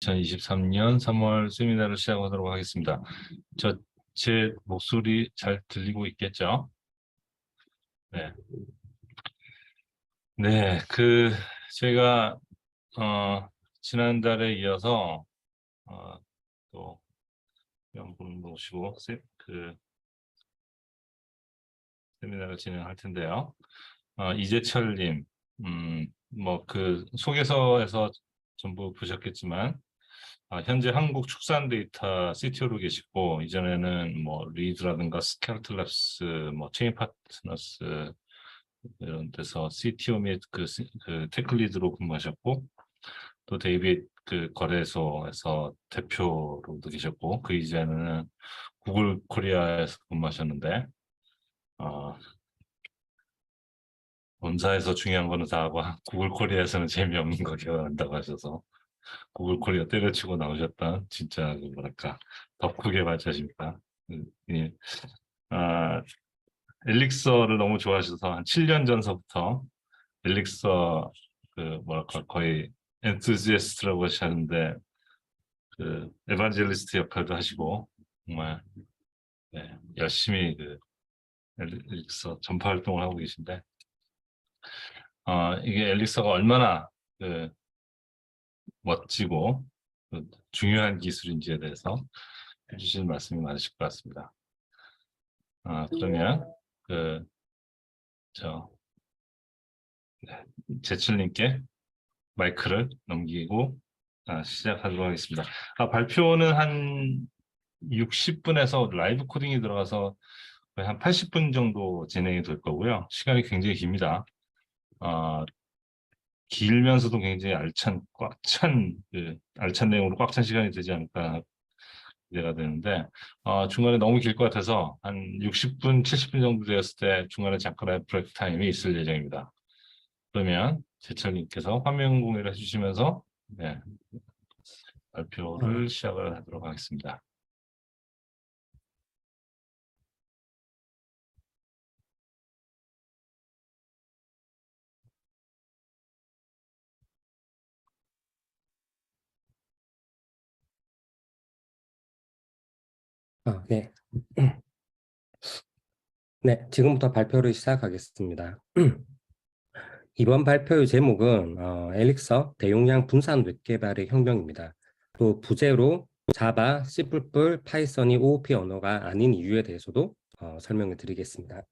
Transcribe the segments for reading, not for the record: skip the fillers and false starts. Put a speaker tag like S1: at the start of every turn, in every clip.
S1: 2023년 3월 세미나를 시작하도록 하겠습니다. 제 목소리 잘 들리고 있겠죠? 네. 네, 제가, 지난달에 이어서, 또, 연분 모시고, 세미나를 진행할 텐데요. 이재철님, 소개서에서 전부 보셨겠지만, 현재 한국 축산 데이터 CTO로 계시고, 이전에는 리드라든가 스켈트랩스, 체인 파트너스 이런 데서 CTO 및 테크 리드로 근무하셨고, 또 데이빗 거래소에서 대표로도 계셨고, 그 이전에는 구글 코리아에서 근무하셨는데, 어, 본사에서 중요한 거는 다 하고 구글 코리아에서는 재미없는 거 기억한다고 하셔서 구글 코리아 때려치고 나오셨던 진짜 뭐랄까 더 크게 발자십니다. 예. 아, 엘릭서를 너무 좋아하셔서 한 7년 전서부터 엘릭서 뭐랄까 거의 엔투지애스트라고 하시는데 에반젤리스트 역할도 하시고 정말 열심히 엘릭서 전파 활동을 하고 계신데 이게 엘릭서가 얼마나 멋지고 중요한 기술인지에 대해서 해주실 말씀이 많으실 것 같습니다. 그러면 제출님께 마이크를 넘기고 시작하도록 하겠습니다. 발표는 한 60분에서 라이브 코딩이 들어가서 거의 한 80분 정도 진행이 될 거고요. 시간이 굉장히 깁니다. 길면서도 굉장히 알찬 내용으로 꽉 찬 시간이 되지 않을까 기대가 되는데, 중간에 너무 길 것 같아서 한 60분, 70분 정도 되었을 때 중간에 잠깐의 브레이크 타임이 있을 예정입니다. 그러면 제철님께서 화면 공유를 해주시면서 발표를 시작을 하도록 하겠습니다.
S2: 네. 네, 지금부터 발표를 시작하겠습니다. 이번 발표의 제목은 엘릭서 대용량 분산 웹 개발의 혁명입니다. 또 부제로 자바, C++, 파이썬이 OOP 언어가 아닌 이유에 대해서도 설명을 드리겠습니다.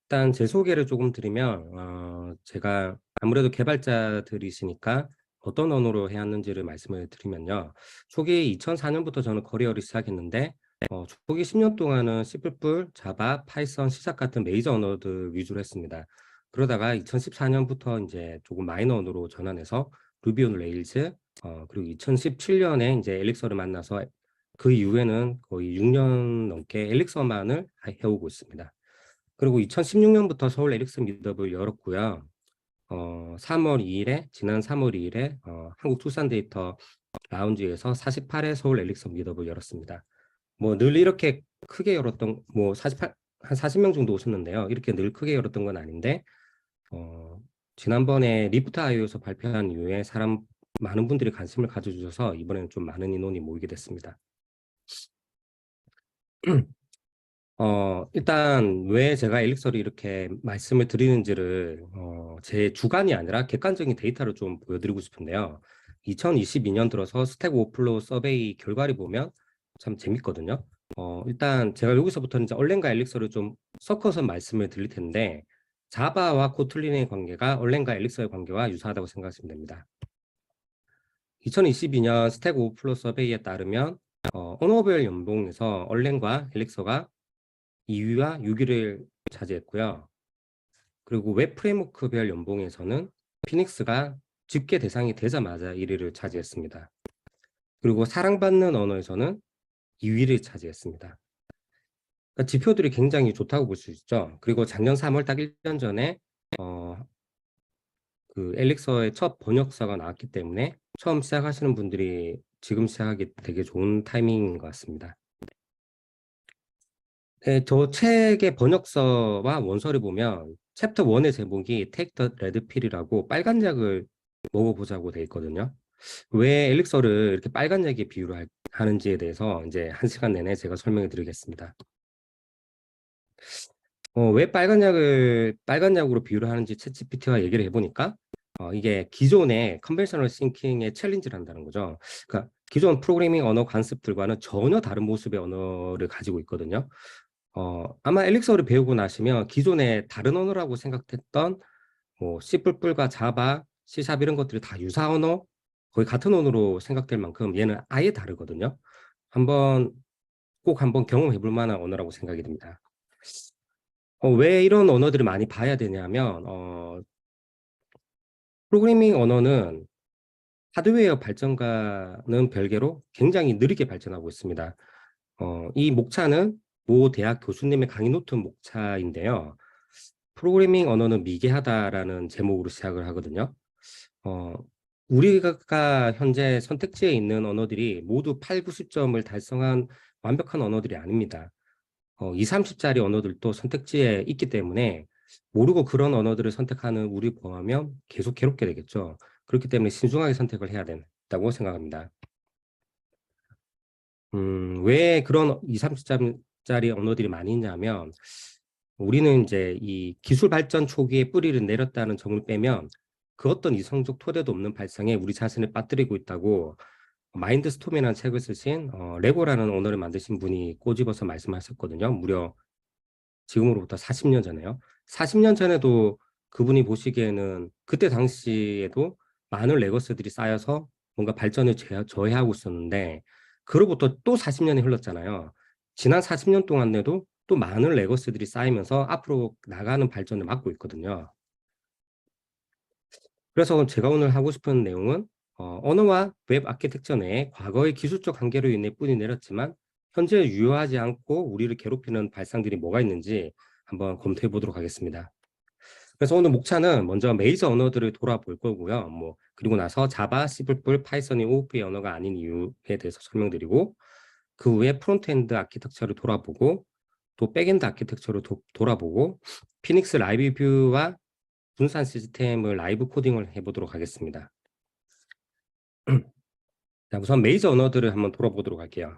S2: 일단 제 소개를 조금 드리면 제가 아무래도 개발자들이시니까 어떤 언어로 해왔는지를 말씀을 드리면요. 초기 2004년부터 저는 커리어를 시작했는데 초기 10년 동안은 C++, 자바, 파이썬, C# 같은 메이저 언어들 위주로 했습니다. 그러다가 2014년부터 이제 조금 마이너 언어로 전환해서 루비 온 레일즈, 그리고 2017년에 이제 엘릭서를 만나서 그 이후에는 거의 6년 넘게 엘릭서만을 해오고 있습니다. 그리고 2016년부터 서울 엘릭서 미트업을 열었고요. 3월 2일에 지난 3월 2일에 한국 투싼 데이터 라운지에서 48회 서울 엘릭서 미트업을 열었습니다. 늘 이렇게 크게 열었던 한 40명 정도 오셨는데요. 이렇게 늘 크게 열었던 건 아닌데 지난번에 리프트 IO에서 발표한 이후에 많은 분들이 관심을 가져주셔서 이번에는 좀 많은 인원이 모이게 됐습니다. 일단 왜 제가 엘릭서를 이렇게 말씀을 드리는지를 제 주관이 아니라 객관적인 데이터를 좀 보여드리고 싶은데요. 2022년 들어서 스택 오버플로우 서베이 결과를 보면 참 재밌거든요. 일단 제가 여기서부터는 이제 얼렌과 엘릭서를 좀 섞어서 말씀을 드릴 텐데 자바와 코틀린의 관계가 얼렌과 엘릭서의 관계와 유사하다고 생각하시면 됩니다. 2022년 스택 오버플로우 서베이에 따르면 언어별 연봉에서 얼렌과 엘릭서가 2위와 6위를 차지했고요. 그리고 웹 프레임워크별 연봉에서는 피닉스가 집계 대상이 되자마자 1위를 차지했습니다. 그리고 사랑받는 언어에서는 2위를 차지했습니다. 그러니까 지표들이 굉장히 좋다고 볼 수 있죠. 그리고 작년 3월 딱 1년 전에 엘릭서의 첫 번역서가 나왔기 때문에 처음 시작하시는 분들이 지금 시작하기 되게 좋은 타이밍인 것 같습니다. 네, 저 책의 번역서와 원서를 보면 챕터 1의 제목이 Take the Red Pill이라고 빨간 약을 먹어보자고 돼 있거든요. 왜 엘릭서를 이렇게 빨간 약에 비유를 하는지에 대해서 이제 1시간 내내 제가 설명해 드리겠습니다. 왜 빨간 약으로 비유를 하는지 챗GPT와 얘기를 해보니까 이게 기존의 컨벤셔널 싱킹의 챌린지를 한다는 거죠. 그러니까 기존 프로그래밍 언어 관습들과는 전혀 다른 모습의 언어를 가지고 있거든요. 아마 엘릭서를 배우고 나시면 기존의 다른 언어라고 생각했던 뭐 C++과 자바, C샵 이런 것들이 다 유사 언어, 거의 같은 언어로 생각될 만큼 얘는 아예 다르거든요. 꼭 한번 경험해 볼 만한 언어라고 생각이 듭니다. 왜 이런 언어들을 많이 봐야 되냐면, 프로그래밍 언어는 하드웨어 발전과는 별개로 굉장히 느리게 발전하고 있습니다. 이 목차는 모 대학 교수님의 강의 노트 목차인데요. 프로그래밍 언어는 미개하다라는 제목으로 시작을 하거든요. 어, 우리가 현재 선택지에 있는 언어들이 모두 8, 90점을 달성한 완벽한 언어들이 아닙니다. 2, 30짜리 언어들도 선택지에 있기 때문에 모르고 그런 언어들을 선택하는 우리 포함하면 계속 괴롭게 되겠죠. 그렇기 때문에 신중하게 선택을 해야 된다고 생각합니다. 왜 그런 2, 30짜리 언어들이 많이 있냐면 우리는 이제 이 기술 발전 초기에 뿌리를 내렸다는 점을 빼면 그 어떤 이성적 토대도 없는 발상에 우리 자신을 빠뜨리고 있다고 마인드 스톰이라는 책을 쓰신 레고라는 언어를 만드신 분이 꼬집어서 말씀하셨거든요. 무려 지금으로부터 40년 전에요. 40년 전에도 그분이 보시기에는 그때 당시에도 많은 레거스들이 쌓여서 뭔가 발전을 저해하고 있었는데 그로부터 또 40년이 흘렀잖아요. 지난 40년 동안에도 또 많은 레거스들이 쌓이면서 앞으로 나가는 발전을 막고 있거든요. 그래서 제가 오늘 하고 싶은 내용은 언어와 웹 아키텍처 내에 과거의 기술적 한계로 인해 뿌리 내렸지만 현재 유효하지 않고 우리를 괴롭히는 발상들이 뭐가 있는지 한번 검토해 보도록 하겠습니다. 그래서 오늘 목차는 먼저 메이저 언어들을 돌아볼 거고요. 그리고 나서 자바, C++, 파이썬이 OOP의 언어가 아닌 이유에 대해서 설명드리고 그 후에 프론트엔드 아키텍처를 돌아보고 또 백엔드 아키텍처를 돌아보고 피닉스 라이브 뷰와 분산 시스템을 라이브 코딩을 해보도록 하겠습니다. 자, 우선 메이저 언어들을 한번 돌아보도록 할게요.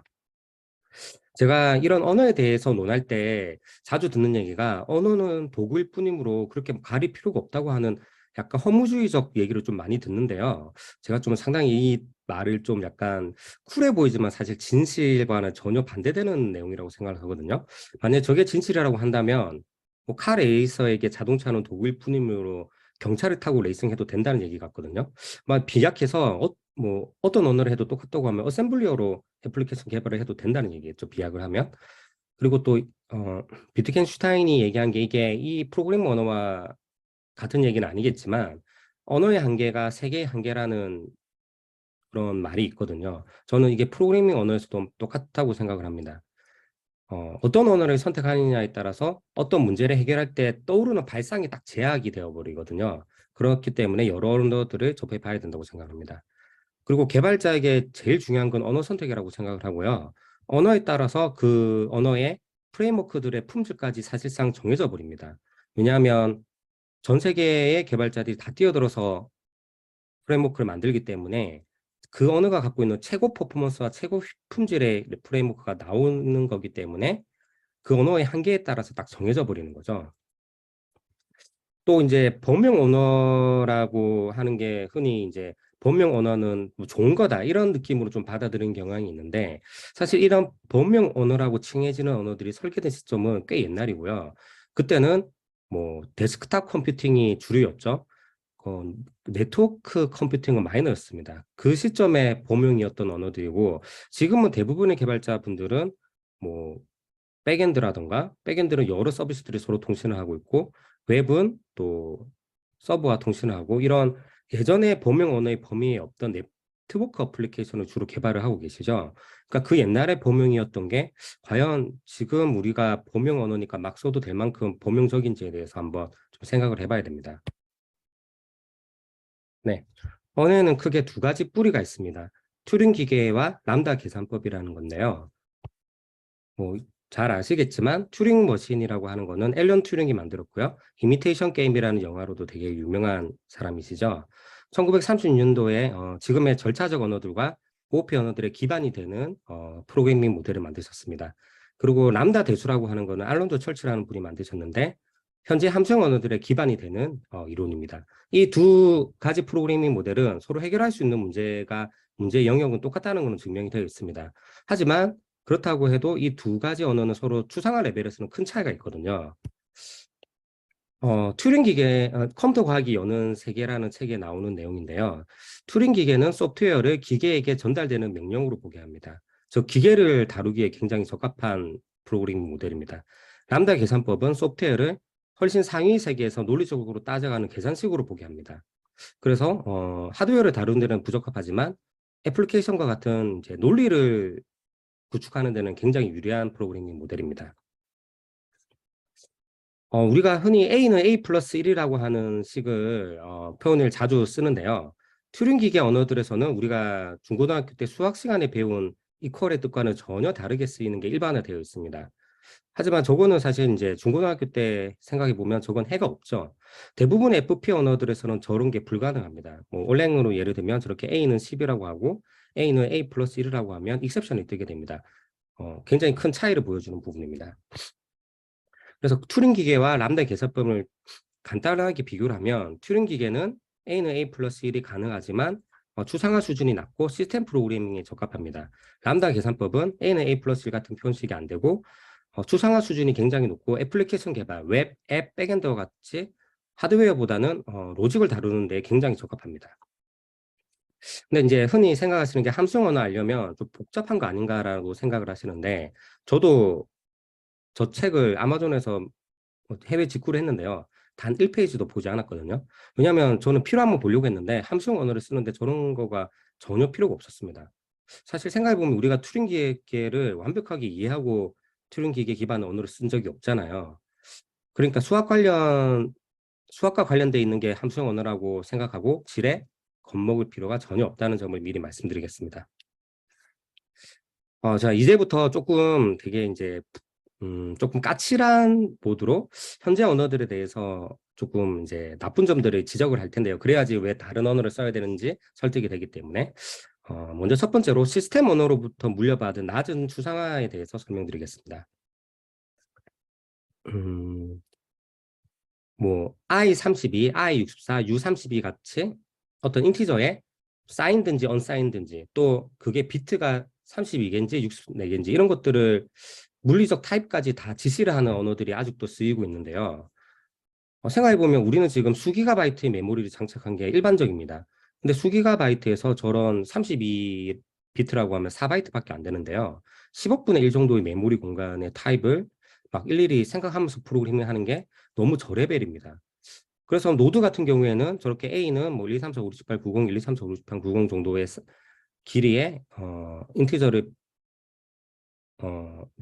S2: 제가 이런 언어에 대해서 논할 때 자주 듣는 얘기가 언어는 도구일 뿐이므로 그렇게 가릴 필요가 없다고 하는 약간 허무주의적 얘기를 좀 많이 듣는데요. 제가 좀 상당히 이 말을 좀 약간 쿨해 보이지만 사실 진실과는 전혀 반대되는 내용이라고 생각을 하거든요. 만약에 저게 진실이라고 한다면 뭐칼 레이서에게 자동차는 도구일 뿐이므로 경차를 타고 레이싱해도 된다는 얘기 같거든요. 비약해서 어떤 언어를 해도 똑같다고 하면 어셈블리어로 애플리케이션 개발을 해도 된다는 얘기겠죠. 비약을 하면. 그리고 또 비트겐슈타인이 얘기한 게 이게 이 프로그래밍 언어와 같은 얘기는 아니겠지만 언어의 한계가 세계의 한계라는 그런 말이 있거든요. 저는 이게 프로그래밍 언어에서도 똑같다고 생각을 합니다. 어떤 언어를 선택하느냐에 따라서 어떤 문제를 해결할 때 떠오르는 발상이 딱 제약이 되어버리거든요. 그렇기 때문에 여러 언어들을 접해 봐야 된다고 생각합니다. 그리고 개발자에게 제일 중요한 건 언어 선택이라고 생각을 하고요. 언어에 따라서 그 언어의 프레임워크들의 품질까지 사실상 정해져 버립니다. 왜냐하면 전 세계의 개발자들이 다 뛰어들어서 프레임워크를 만들기 때문에 그 언어가 갖고 있는 최고 퍼포먼스와 최고 품질의 프레임워크가 나오는 거기 때문에 그 언어의 한계에 따라서 딱 정해져 버리는 거죠. 또 이제 범용 언어라고 하는 게 흔히 이제 범용 언어는 뭐 좋은 거다 이런 느낌으로 좀 받아들이는 경향이 있는데 사실 이런 범용 언어라고 칭해지는 언어들이 설계된 시점은 꽤 옛날이고요. 그때는 뭐 데스크탑 컴퓨팅이 주류였죠. 네트워크 컴퓨팅은 마이너였습니다. 그 시점에 범용이었던 언어들이고 지금은 대부분의 개발자분들은 뭐 백엔드라던가 백엔드는 여러 서비스들이 서로 통신을 하고 있고 웹은 또 서버와 통신을 하고 이런 예전에 범용 언어의 범위에 없던 네트워크 어플리케이션을 주로 개발을 하고 계시죠. 그러니까 그 옛날에 범용이었던 게 과연 지금 우리가 범용 언어니까 막 써도 될 만큼 범용적인지에 대해서 한번 좀 생각을 해봐야 됩니다. 네. 언어에는 크게 두 가지 뿌리가 있습니다. 튜링 기계와 람다 계산법이라는 건데요. 잘 아시겠지만 튜링 머신이라고 하는 거는 앨런 튜링이 만들었고요. 이미테이션 게임이라는 영화로도 되게 유명한 사람이시죠. 1936년도에 지금의 절차적 언어들과 OOP 언어들의 기반이 되는 프로그래밍 모델을 만드셨습니다. 그리고 람다 대수라고 하는 거는 알론조 철치라는 분이 만드셨는데 현재 함수형 언어들의 기반이 되는 이론입니다. 이 두 가지 프로그래밍 모델은 서로 해결할 수 있는 문제의 영역은 똑같다는 것은 증명이 되어 있습니다. 하지만 그렇다고 해도 이 두 가지 언어는 서로 추상화 레벨에서는 큰 차이가 있거든요. 튜링 기계, 컴퓨터 과학이 여는 세계라는 책에 나오는 내용인데요. 튜링 기계는 소프트웨어를 기계에게 전달되는 명령으로 보게 합니다. 즉, 기계를 다루기에 굉장히 적합한 프로그래밍 모델입니다. 람다 계산법은 소프트웨어를 훨씬 상위 세계에서 논리적으로 따져가는 계산식으로 보게 합니다. 그래서 하드웨어를 다루는 데는 부적합하지만 애플리케이션과 같은 이제 논리를 구축하는 데는 굉장히 유리한 프로그래밍 모델입니다. 우리가 흔히 A는 A 플러스 1이라고 하는 식을 표현을 자주 쓰는데요. 튜링 기계 언어들에서는 우리가 중고등학교 때 수학 시간에 배운 이퀄의 뜻과는 전혀 다르게 쓰이는 게 일반화되어 있습니다. 하지만 저거는 사실 이제 중고등학교 때 생각해 보면 저건 해가 없죠. 대부분의 FP 언어들에서는 저런 게 불가능합니다. 뭐 올랭으로 예를 들면 저렇게 A는 10이라고 하고 A는 A 플러스 1이라고 하면 익셉션이 뜨게 됩니다. 굉장히 큰 차이를 보여주는 부분입니다. 그래서 튜링 기계와 람다 계산법을 간단하게 비교를 하면 튜링 기계는 A는 A 플러스 1이 가능하지만 추상화 수준이 낮고 시스템 프로그래밍에 적합합니다. 람다 계산법은 A는 A 플러스 1 같은 표현식이 안 되고 추상화 수준이 굉장히 높고 애플리케이션 개발, 웹, 앱, 백엔더와 같이 하드웨어보다는 로직을 다루는 데 굉장히 적합합니다. 근데 이제 흔히 생각하시는 게 함수형 언어 알려면 좀 복잡한 거 아닌가라고 생각을 하시는데 저도 저 책을 아마존에서 해외 직구를 했는데요. 단 1페이지도 보지 않았거든요. 왜냐하면 저는 필요하면 보려고 했는데 함수형 언어를 쓰는데 저런 거가 전혀 필요가 없었습니다. 사실 생각해보면 우리가 튜링 기계를 완벽하게 이해하고 튜링 기계 기반 언어를 쓴 적이 없잖아요. 그러니까 수학과 관련돼 있는 게 함수형 언어라고 생각하고 질에 겁먹을 필요가 전혀 없다는 점을 미리 말씀드리겠습니다. 자, 이제부터 조금 되게 이제 조금 까칠한 모드로 현재 언어들에 대해서 조금 이제 나쁜 점들을 지적을 할 텐데요. 그래야지 왜 다른 언어를 써야 되는지 설득이 되기 때문에 먼저 첫 번째로 시스템 언어로부터 물려받은 낮은 추상화에 대해서 설명드리겠습니다. 뭐 I32, I64, U32 같이 어떤 인티저에 사인든지 언사인든지 또 그게 비트가 32개인지 64개인지 이런 것들을 물리적 타입까지 다 지시를 하는 언어들이 아직도 쓰이고 있는데요. 생각해보면 우리는 지금 수기가바이트의 메모리를 장착한 게 일반적입니다. 근데 수기가바이트에서 저런 32비트라고 하면 4바이트밖에 안 되는데요. 10억분의 1 정도의 메모리 공간의 타입을 막 일일이 생각하면서 프로그래밍 하는 게 너무 저레벨입니다. 그래서 노드 같은 경우에는 저렇게 A는 뭐 1, 2, 3, 4, 5, 6, 7, 8, 90, 1, 2, 3, 4, 5, 6, 7, 8, 90 정도의 길이의 인티저를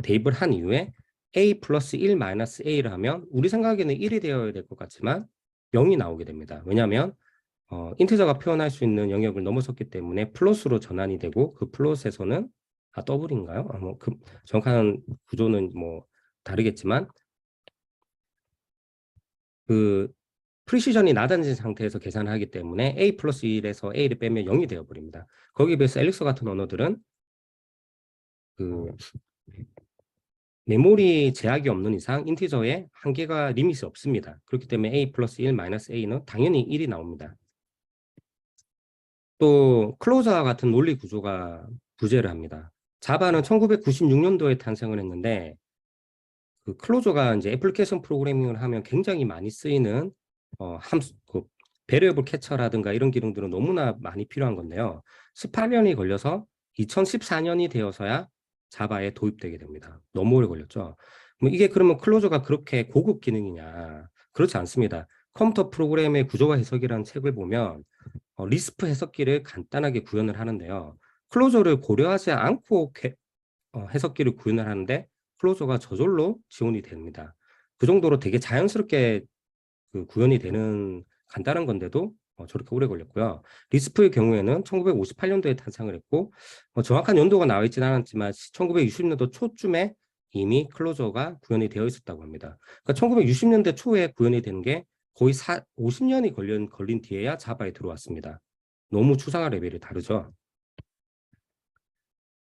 S2: 대입을 한 이후에 A 플러스 1 마이너스 A를 하면 우리 생각에는 1이 되어야 될 것 같지만 0이 나오게 됩니다. 왜냐하면 인티저가 표현할 수 있는 영역을 넘어섰기 때문에 플롯으로 전환이 되고 그 플롯에서는 더블인가요? 그 정확한 구조는 뭐 다르겠지만 그 프리시전이 낮아진 상태에서 계산을 하기 때문에 A 플러스 1에서 A를 빼면 0이 되어버립니다. 거기에 비해서 엘릭서 같은 언어들은 그 메모리 제약이 없는 이상 인티저에 한계가 리밋이 없습니다. 그렇기 때문에 A 플러스 1 마이너스 A는 당연히 1이 나옵니다. 또 클로저와 같은 논리 구조가 부재를 합니다. 자바는 1996년도에 탄생을 했는데 그 클로저가 이제 애플리케이션 프로그래밍을 하면 굉장히 많이 쓰이는 베리어블 캐처라든가 이런 기능들은 너무나 많이 필요한 건데요. 18년이 걸려서 2014년이 되어서야 자바에 도입되게 됩니다. 너무 오래 걸렸죠. 뭐 이게 그러면 클로저가 그렇게 고급 기능이냐? 그렇지 않습니다. 컴퓨터 프로그램의 구조화 해석이라는 책을 보면 리스프 해석기를 간단하게 구현을 하는데요. 클로저를 고려하지 않고 해석기를 구현을 하는데 클로저가 저절로 지원이 됩니다. 그 정도로 되게 자연스럽게 그 구현이 되는 간단한 건데도 저렇게 오래 걸렸고요. 리스프의 경우에는 1958년도에 탄생을 했고 정확한 연도가 나와 있지는 않았지만 1960년도 초쯤에 이미 클로저가 구현이 되어 있었다고 합니다. 그러니까 1960년대 초에 구현이 되는 게 거의 50년이 걸린 뒤에야 자바에 들어왔습니다. 너무 추상화 레벨이 다르죠.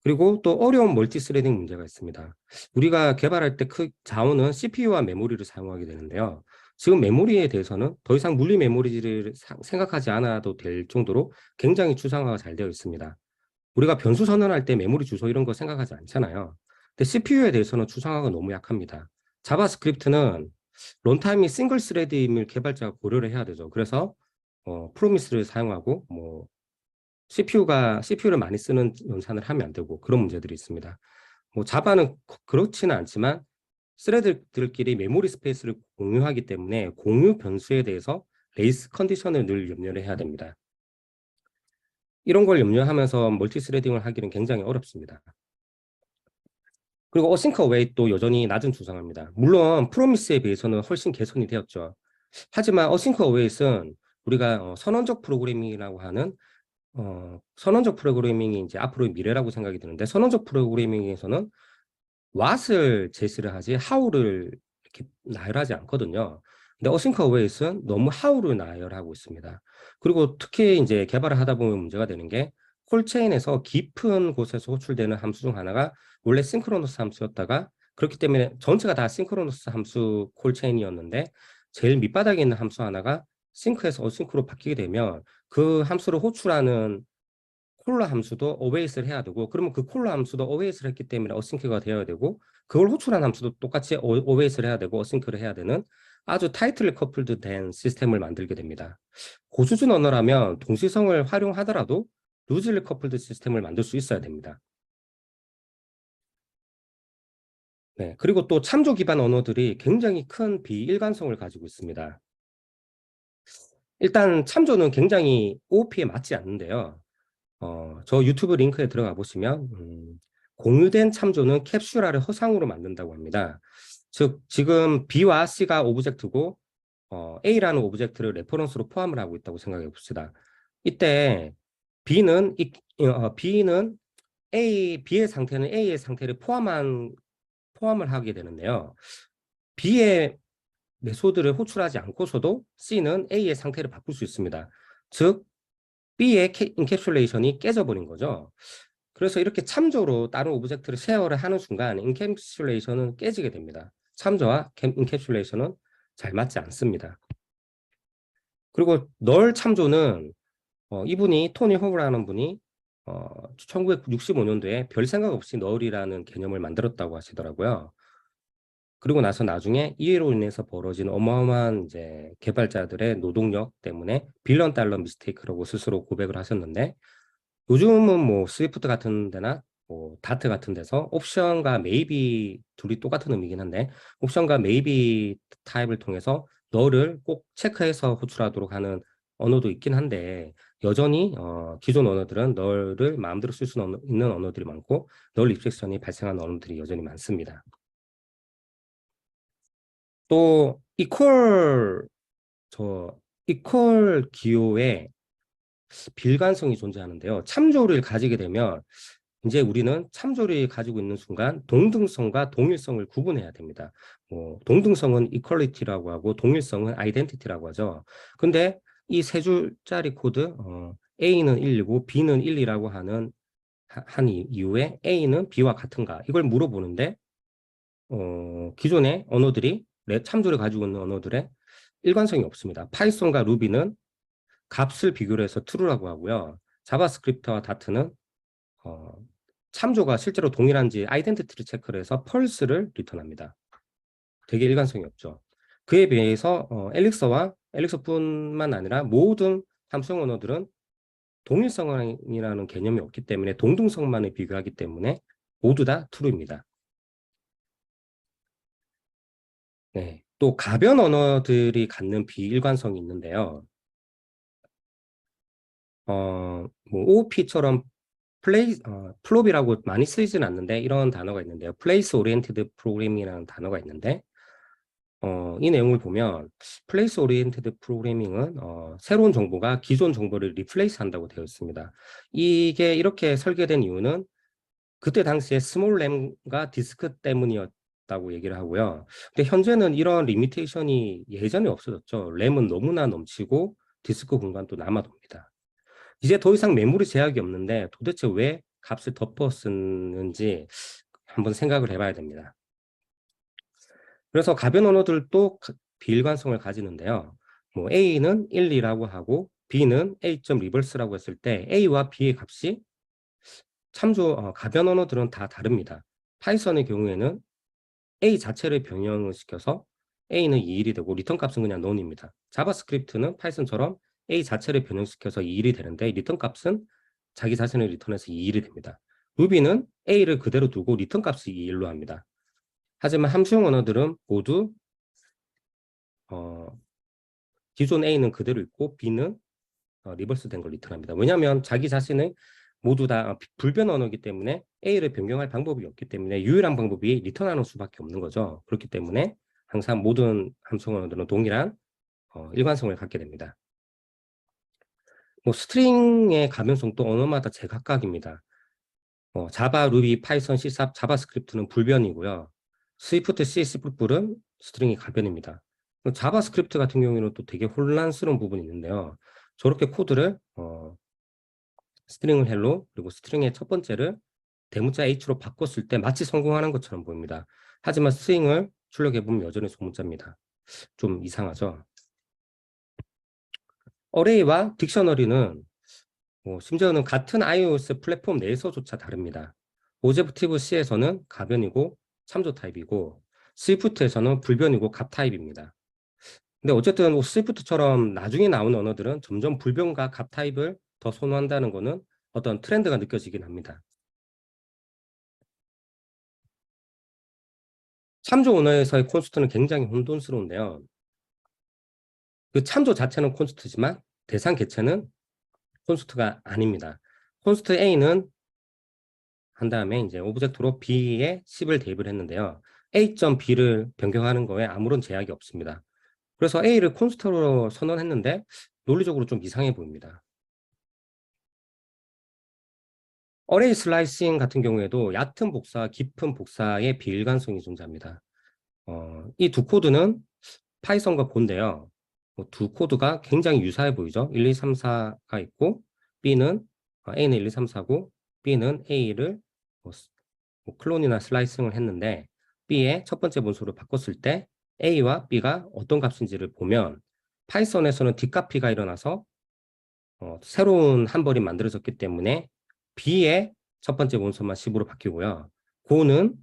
S2: 그리고 또 어려운 멀티스레딩 문제가 있습니다. 우리가 개발할 때 자원은 CPU와 메모리를 사용하게 되는데요. 지금 메모리에 대해서는 더 이상 물리 메모리를 생각하지 않아도 될 정도로 굉장히 추상화가 잘 되어 있습니다. 우리가 변수 선언할 때 메모리 주소 이런 거 생각하지 않잖아요. 근데 CPU에 대해서는 추상화가 너무 약합니다. 자바스크립트는 런타임이 싱글 스레드임을 개발자가 고려를 해야 되죠. 그래서 프로미스를 사용하고 CPU를 많이 쓰는 연산을 하면 안 되고 그런 문제들이 있습니다. 자바는 그렇지는 않지만 스레드들끼리 메모리 스페이스를 공유하기 때문에 공유 변수에 대해서 레이스 컨디션을 늘 염려를 해야 됩니다. 이런 걸 염려하면서 멀티스레딩을 하기는 굉장히 어렵습니다. 그리고 어싱크 어웨이도 여전히 낮은 추상화입니다. 물론 프로미스에 비해서는 훨씬 개선이 되었죠. 하지만 어싱크 어웨이는 우리가 선언적 프로그래밍이라고 하는 선언적 프로그래밍이 이제 앞으로의 미래라고 생각이 드는데, 선언적 프로그래밍에서는 what을 제시를 하지 how를 이렇게 나열하지 않거든요. 근데 어싱크 어웨이는 너무 how를 나열하고 있습니다. 그리고 특히 이제 개발을 하다 보면 문제가 되는 게, 콜체인에서 깊은 곳에서 호출되는 함수 중 하나가 원래 싱크로너스 함수였다가, 그렇기 때문에 전체가 다 싱크로너스 함수 콜체인이었는데 제일 밑바닥에 있는 함수 하나가 싱크에서 어싱크로 바뀌게 되면 그 함수를 호출하는 콜라 함수도 어웨이스를 해야 되고, 그러면 그 콜라 함수도 어웨이스를 했기 때문에 어싱크가 되어야 되고, 그걸 호출한 함수도 똑같이 어웨이스를 해야 되고 어싱크를 해야 되는 아주 타이틀리 커플드 된 시스템을 만들게 됩니다. 고수준 언어라면 동시성을 활용하더라도 루즈리 커플드 시스템을 만들 수 있어야 됩니다. 네, 그리고 또 참조 기반 언어들이 굉장히 큰 비일관성을 가지고 있습니다. 일단 참조는 굉장히 OOP에 맞지 않는데요. 저 유튜브 링크에 들어가 보시면 공유된 참조는 캡슐화를 허상으로 만든다고 합니다. 즉 지금 B와 C가 오브젝트고 A라는 오브젝트를 레퍼런스로 포함을 하고 있다고 생각해 봅시다. 이때 B는 B의 상태는 A의 상태를 포함을 하게 되는데요. B의 메소드를 호출하지 않고서도 C는 A의 상태를 바꿀 수 있습니다. 즉 B의 인캡슐레이션이 깨져버린 거죠. 그래서 이렇게 참조로 다른 오브젝트를 쉐어를 하는 순간 인캡슐레이션은 깨지게 됩니다. 참조와 인캡슐레이션은 잘 맞지 않습니다. 그리고 널 참조는 이분이 토니 호브라는 분이 1965년도에 별 생각 없이 널이라는 개념을 만들었다고 하시더라고요. 그리고 나서 나중에 이해로 인해서 벌어진 어마어마한 이제 개발자들의 노동력 때문에 빌런 달러 미스테이크라고 스스로 고백을 하셨는데, 요즘은 뭐 스위프트 같은 데나 뭐 다트 같은 데서 옵션과 메이비 둘이 똑같은 의미긴 한데, 옵션과 메이비 타입을 통해서 너를 꼭 체크해서 호출하도록 하는 언어도 있긴 한데, 여전히 기존 언어들은 너를 마음대로 쓸 수 있는 언어들이 많고 널 리젝션이 발생하는 언어들이 여전히 많습니다. 또 이퀄 기호에 빌관성이 존재하는데요. 참조를 가지게 되면 이제 우리는 참조를 가지고 있는 순간 동등성과 동일성을 구분해야 됩니다. 동등성은 equality라고 하고 동일성은 identity라고 하죠. 근데 이 세 줄짜리 코드 A는 1이고 B는 1이라고 한 이후에 A는 B와 같은가 이걸 물어보는데, 기존의 언어들이 참조를 가지고 있는 언어들의 일관성이 없습니다. 파이썬과 루비는 값을 비교를 해서 true라고 하고요. 자바스크립트와 다트는 참조가 실제로 동일한지 아이덴티티를 체크를 해서 펄스를 리턴합니다. 되게 일관성이 없죠. 그에 비해서 엘릭서뿐만 아니라 모든 함수형 언어들은 동일성이라는 개념이 없기 때문에 동등성만을 비교하기 때문에 모두 다 true입니다. 네, 또 가변 언어들이 갖는 비일관성이 있는데요. 뭐 OOP처럼 플롭이라고 많이 쓰이진 않는데 이런 단어가 있는데요. Place Oriented Programming이라는 단어가 있는데, 이 내용을 보면 Place Oriented Programming은 새로운 정보가 기존 정보를 리플레이스 한다고 되어 있습니다. 이게 이렇게 설계된 이유는 그때 당시에 스몰 램과 디스크 때문이었 없다고 얘기를 하고요. 근데 현재는 이런 리미테이션이 예전에 없어졌죠. 램은 너무나 넘치고 디스크 공간도 남아돕니다. 이제 더 이상 메모리 제약이 없는데 도대체 왜 값을 덮어 쓰는지 한번 생각을 해봐야 됩니다. 그래서 가변 언어들도 비일관성을 가지는데요. 뭐 A는 1, 2라고 하고 B는 A. 리버스라고 했을 때 A와 B의 값이 가변 언어들은 다 다릅니다. 파이썬의 경우에는 A 자체를 변형을 시켜서 A는 2일이 되고 리턴 값은 그냥 넌입니다. 자바스크립트는 파이썬처럼 A 자체를 변형시켜서 2일이 되는데 리턴 값은 자기 자신을 리턴해서 2일이 됩니다. 루비는 A를 그대로 두고 리턴 값을 2일로 합니다. 하지만 함수형 언어들은 모두 기존 A는 그대로 있고 B는 리버스 된 걸 리턴합니다. 왜냐하면 자기 자신을 모두 다 불변 언어이기 때문에 A를 변경할 방법이 없기 때문에 유일한 방법이 리턴하는 수밖에 없는 거죠. 그렇기 때문에 항상 모든 함수 언어들은 동일한 일관성을 갖게 됩니다. 뭐 스트링의 가변성도 언어마다 제각각입니다. 자바, 루비, 파이썬, C#, 자바스크립트는 불변이고요. 스위프트, CS++은 스트링이 가변입니다. 자바스크립트 같은 경우에는 또 되게 혼란스러운 부분이 있는데요. 저렇게 코드를 스트링을 헬로 그리고 스트링의 첫 번째를 대문자 H로 바꿨을 때 마치 성공하는 것처럼 보입니다. 하지만 스트링을 출력해보면 여전히 소문자입니다. 좀 이상하죠. 어레이와 딕셔너리는 심지어는 같은 iOS 플랫폼 내에서조차 다릅니다. 오젝티브 C에서는 가변이고 참조 타입이고 스위프트에서는 불변이고 갑 타입입니다. 근데 어쨌든 스위프트처럼 나중에 나온 언어들은 점점 불변과 갑 타입을 더 선호한다는 것은 어떤 트렌드가 느껴지긴 합니다. 참조 언어에서의 콘스트는 굉장히 혼돈스러운데요. 그 참조 자체는 콘스트지만 대상 개체는 콘스트가 아닙니다. 콘스트 A는 한 다음에 이제 오브젝트로 B에 10을 대입을 했는데요. A.B를 변경하는 거에 아무런 제약이 없습니다. 그래서 A를 콘스트로 선언했는데 논리적으로 좀 이상해 보입니다. 어레이 슬라이싱 같은 경우에도 얕은 복사, 깊은 복사의 비일관성이 존재합니다. 이 두 코드는 파이썬과 고인데요. 두 코드가 굉장히 유사해 보이죠. 1, 2, 3, 4가 있고 B는 A는 1, 2, 3, 4고 B는 A를 클론이나 슬라이싱을 했는데 B의 첫 번째 문서를 바꿨을 때 A와 B가 어떤 값인지를 보면 파이썬에서는 뒷카피가 일어나서 새로운 한 벌이 만들어졌기 때문에 B의 첫 번째 문서만 10으로 바뀌고요. 고는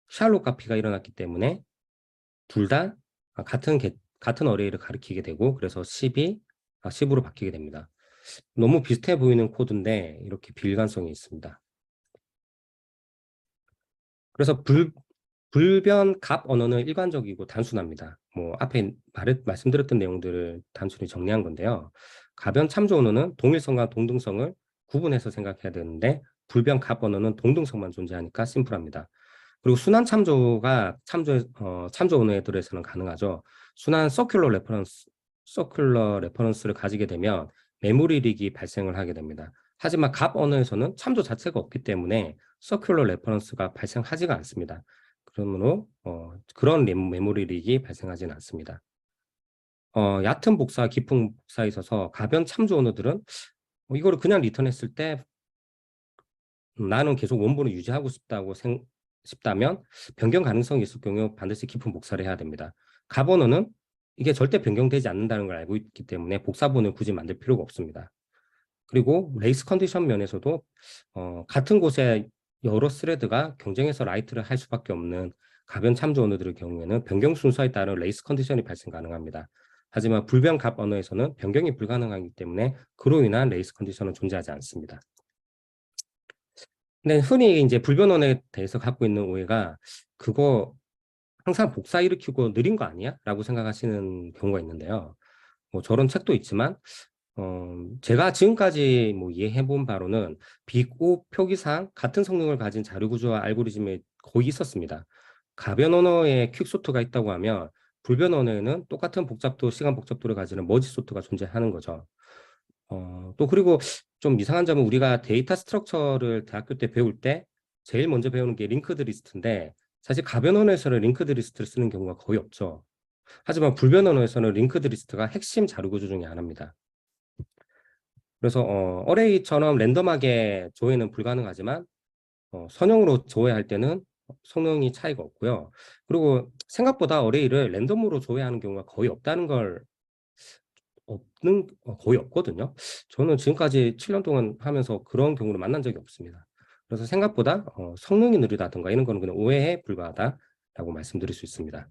S2: 샬롯 카피가 일어났기 때문에 둘 다 같은 어레이를 가리키게 되고 그래서 10으로 바뀌게 됩니다. 너무 비슷해 보이는 코드인데 이렇게 비일관성이 있습니다. 그래서 불변 갑 언어는 일관적이고 단순합니다. 뭐 앞에 말씀드렸던 내용들을 단순히 정리한 건데요. 가변 참조 언어는 동일성과 동등성을 구분해서 생각해야 되는데 불변 갑 언어는 동등성만 존재하니까 심플합니다. 그리고 순환 참조가 참조 언어들에서는 가능하죠. 순환 서큘러 레퍼런스를 가지게 되면 메모리 릭이 발생을 하게 됩니다. 하지만 갑 언어에서는 참조 자체가 없기 때문에 서큘러 레퍼런스가 발생하지가 않습니다. 그러므로 그런 메모리 릭이 발생하지는 않습니다. 얕은 복사, 깊은 복사에 있어서 가변 참조 언어들은 이거를 그냥 리턴했을 때 나는 계속 원본을 유지하고 싶다면 변경 가능성이 있을 경우 반드시 깊은 복사를 해야 됩니다. 갑 언어는 이게 절대 변경되지 않는다는 걸 알고 있기 때문에 복사본을 굳이 만들 필요가 없습니다. 그리고 레이스 컨디션 면에서도 같은 곳에 여러 스레드가 경쟁해서 라이트를 할 수밖에 없는 가변 참조 언어들의 경우에는 변경 순서에 따른 레이스 컨디션이 발생 가능합니다. 하지만 불변 갑 언어에서는 변경이 불가능하기 때문에 그로 인한 레이스 컨디션은 존재하지 않습니다. 근데 흔히 이제 불변 언어에 대해서 갖고 있는 오해가 그거 항상 복사 일으키고 느린 거 아니야? 라고 생각하시는 경우가 있는데요. 뭐 저런 책도 있지만 제가 지금까지 뭐 이해해본 바로는 비고 표기상 같은 성능을 가진 자료 구조와 알고리즘이 거의 있었습니다. 가변 언어에 퀵소트가 있다고 하면 불변 언어에는 똑같은 복잡도, 시간 복잡도를 가지는 머지 소트가 존재하는 거죠. 또 그리고 좀 이상한 점은 우리가 데이터 스트럭처를 대학교 때 배울 때 제일 먼저 배우는 게 링크드 리스트인데 사실 가변 언어에서는 링크드 리스트를 쓰는 경우가 거의 없죠. 하지만 불변 언어에서는 링크드 리스트가 핵심 자료 구조 중에 하나입니다. 그래서 어레이처럼 랜덤하게 조회는 불가능하지만 선형으로 조회할 때는 성능이 차이가 없고요. 그리고 생각보다 어레이를 랜덤으로 조회하는 경우가 거의 없다는 걸 거의 없거든요. 저는 지금까지 7년 동안 하면서 그런 경우를 만난 적이 없습니다. 그래서 생각보다 성능이 느리다든가 이런 거는 그냥 오해에 불과하다라고 말씀드릴 수 있습니다.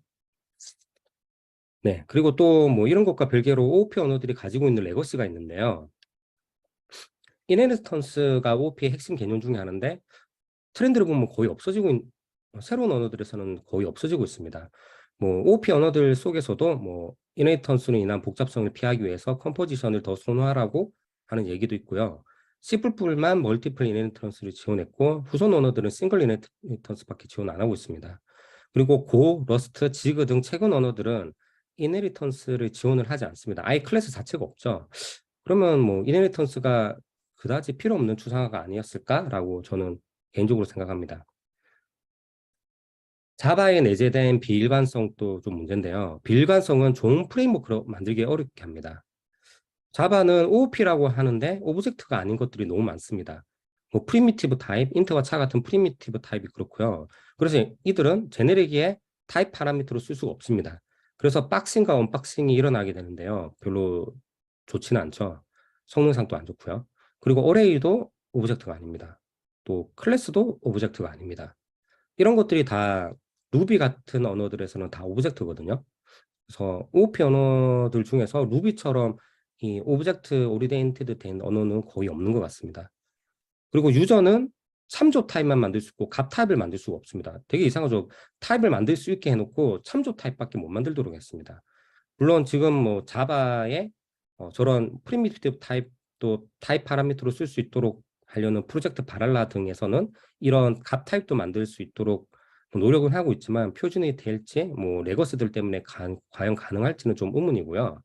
S2: 네, 그리고 또 뭐 이런 것과 별개로 OOP 언어들이 가지고 있는 레거시가 있는데요. 인헤리턴스가 OOP의 핵심 개념 중에 하나인데 트렌드를 보면 거의 새로운 언어들에서는 거의 없어지고 있습니다. 뭐 OOP 언어들 속에서도 뭐 인헤리턴스로 인한 복잡성을 피하기 위해서 컴포지션을 더 선호하라고 하는 얘기도 있고요. C++만 멀티플 인헤리턴스를 지원했고 후손 언어들은 싱글 인헤리턴스밖에 지원 안 하고 있습니다. 그리고 고, 러스트, 지그 등 최근 언어들은 인헤리턴스를 지원을 하지 않습니다. 아예 클래스 자체가 없죠. 그러면 뭐 인헤리턴스가 그다지 필요 없는 추상화가 아니었을까라고 저는 개인적으로 생각합니다. 자바에 내재된 비일관성도 좀 문제인데요. 비일관성은 좋은 프레임워크로 만들기 어렵게 합니다. 자바는 OOP라고 하는데 오브젝트가 아닌 것들이 너무 많습니다. 뭐 프리미티브 타입, 인트와 차 같은 프리미티브 타입이 그렇고요. 그래서 이들은 제네릭의 타입 파라미터로 쓸 수가 없습니다. 그래서 박싱과 언박싱이 일어나게 되는데요. 별로 좋지는 않죠. 성능상도 안 좋고요. 그리고 어레이도 오브젝트가 아닙니다. 또 클래스도 오브젝트가 아닙니다. 이런 것들이 다 루비 같은 언어들에서는 다 오브젝트거든요. 그래서 OOP 언어들 중에서 루비처럼 이 오브젝트 오리엔티드 된 언어는 거의 없는 것 같습니다. 그리고 유저는 참조 타입만 만들 수 있고 값 타입을 만들 수가 없습니다. 되게 이상하죠. 타입을 만들 수 있게 해놓고 참조 타입밖에 못 만들도록 했습니다. 물론 지금 뭐 자바에 저런 프리미티브 타입도 타입 파라미터로 쓸 수 있도록 하려는 프로젝트 바랄라 등에서는 이런 값 타입도 만들 수 있도록 노력은 하고 있지만 표준이 될지 뭐 레거스들 때문에 과연 가능할지는 좀 의문이고요.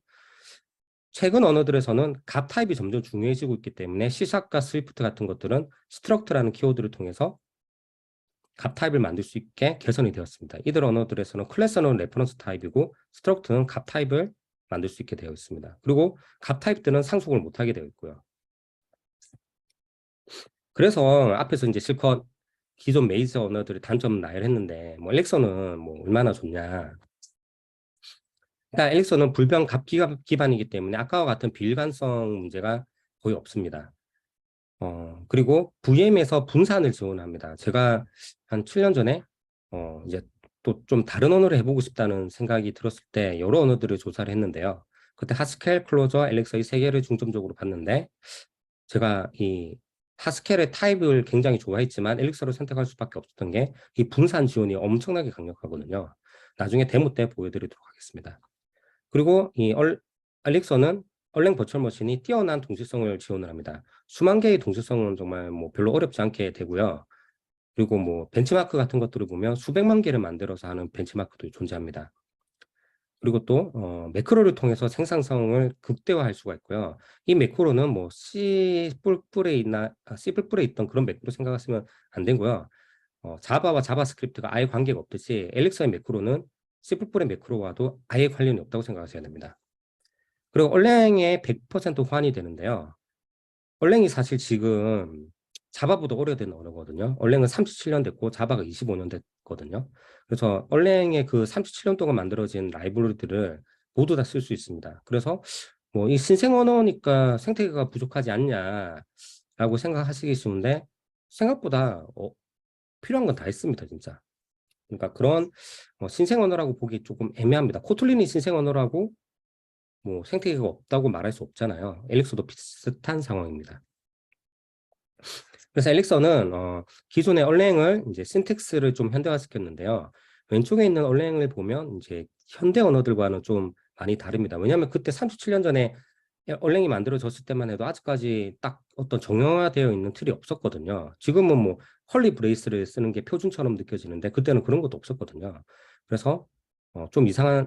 S2: 최근 언어들에서는 값 타입이 점점 중요해지고 있기 때문에 C샵과 스위프트 같은 것들은 스트럭트라는 키워드를 통해서 값 타입을 만들 수 있게 개선이 되었습니다. 이들 언어들에서는 클래스는 레퍼런스 타입이고 스트럭트는 값 타입을 만들 수 있게 되어 있습니다. 그리고 값 타입들은 상속을 못하게 되어 있고요. 그래서 앞에서 이제 실컷 기존 메이저 언어들의 단점 나열했는데 뭐 엘릭서는 뭐 얼마나 좋냐. 그러니까 엘릭서는 불변 값 기반이기 때문에 아까와 같은 비일관성 문제가 거의 없습니다. 그리고 VM에서 분산을 지원합니다. 제가 한 7년 전에 이제 또 좀 다른 언어를 해보고 싶다는 생각이 들었을 때 여러 언어들을 조사를 했는데요. 그때 하스켈, 클로저, 엘릭서 이 세 개를 중점적으로 봤는데 제가 이 하스켈의 타입을 굉장히 좋아했지만 엘릭서를 선택할 수밖에 없었던 게 이 분산 지원이 엄청나게 강력하거든요. 나중에 데모 때 보여드리도록 하겠습니다. 그리고 이 엘릭서는 얼랭 버추얼 머신이 뛰어난 동시성을 지원을 합니다. 수만 개의 동시성은 정말 뭐 별로 어렵지 않게 되고요. 그리고 뭐 벤치마크 같은 것들을 보면 수백만 개를 만들어서 하는 benchmark도 존재합니다. 그리고 또 매크로를 통해서 생산성을 극대화할 수가 있고요. 이 매크로는 뭐 C++에 있던 그런 매크로 생각하시면 안 되고요. 자바와 자바스크립트가 아예 관계가 없듯이 엘릭서의 매크로는 C++의 매크로와도 아예 관련이 없다고 생각하셔야 됩니다. 그리고 얼랭에 100% 호환이 되는데요. 얼랭이 사실 지금 자바보다 오래된 언어거든요. 얼랭은 37년 됐고 자바가 25년 됐거든요. 그래서 얼랭의 그 37년 동안 만들어진 라이브러리들을 모두 다 쓸 수 있습니다. 그래서 뭐 이 신생 언어니까 생태계가 부족하지 않냐라고 생각하시기 쉬운데 생각보다 필요한 건 다 있습니다, 진짜. 그러니까 그런 신생 언어라고 보기 조금 애매합니다. 코틀린이 신생 언어라고 뭐 생태계가 없다고 말할 수 없잖아요. 엘릭서도 비슷한 상황입니다. 그래서 엘릭서는 기존의 얼랭을 이제 신텍스를 좀 현대화시켰는데요. 왼쪽에 있는 얼랭을 보면 이제 현대 언어들과는 좀 많이 다릅니다. 왜냐하면 그때 37년 전에 얼랭이 만들어졌을 때만 해도 아직까지 딱 어떤 정형화되어 있는 틀이 없었거든요. 지금은 뭐 컬리 브레이스를 쓰는 게 표준처럼 느껴지는데 그때는 그런 것도 없었거든요. 그래서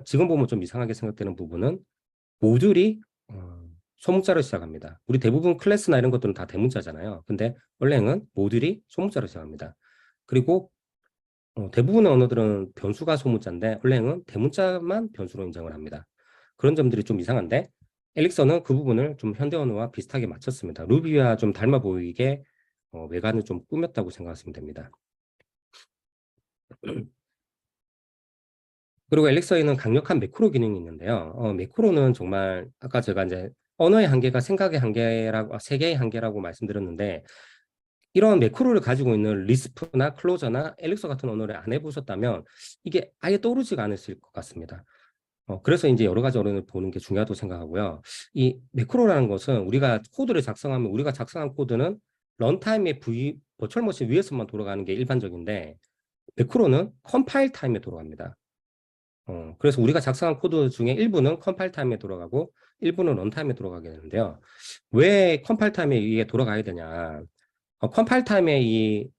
S2: 지금 보면 좀 이상하게 생각되는 부분은 모듈이 소문자로 시작합니다. 우리 대부분 클래스나 이런 것들은 다 대문자잖아요. 근데 얼랭은 모듈이 소문자로 시작합니다. 그리고 대부분의 언어들은 변수가 소문자인데 얼랭은 대문자만 변수로 인정을 합니다. 그런 점들이 좀 이상한데 엘릭서는 그 부분을 좀 현대 언어와 비슷하게 맞췄습니다. 루비와 좀 닮아 보이게 외관을 좀 꾸몄다고 생각하시면 됩니다. 그리고 엘릭서에는 강력한 매크로 기능이 있는데요. 매크로는 정말 아까 제가 이제 언어의 한계가 생각의 한계라고 세계의 한계라고 말씀드렸는데 이런 매크로를 가지고 있는 리스프나 클로저나 엘릭서 같은 언어를 안 해보셨다면 이게 아예 떠오르지가 않으실 것 같습니다. 그래서 이제 여러 가지 언어를 보는 게 중요하다고 생각하고요. 이 매크로라는 것은 우리가 코드를 작성하면 우리가 작성한 코드는 런타임의 버추얼 머신 위에서만 돌아가는 게 일반적인데 매크로는 컴파일 타임에 돌아갑니다. 그래서 우리가 작성한 코드 중에 일부는 컴파일 타임에 돌아가고 일부는 런타임에 돌아가게 되는데요. 왜 컴파일 타임에 이게 돌아가야 되냐? 컴파일 타임에 이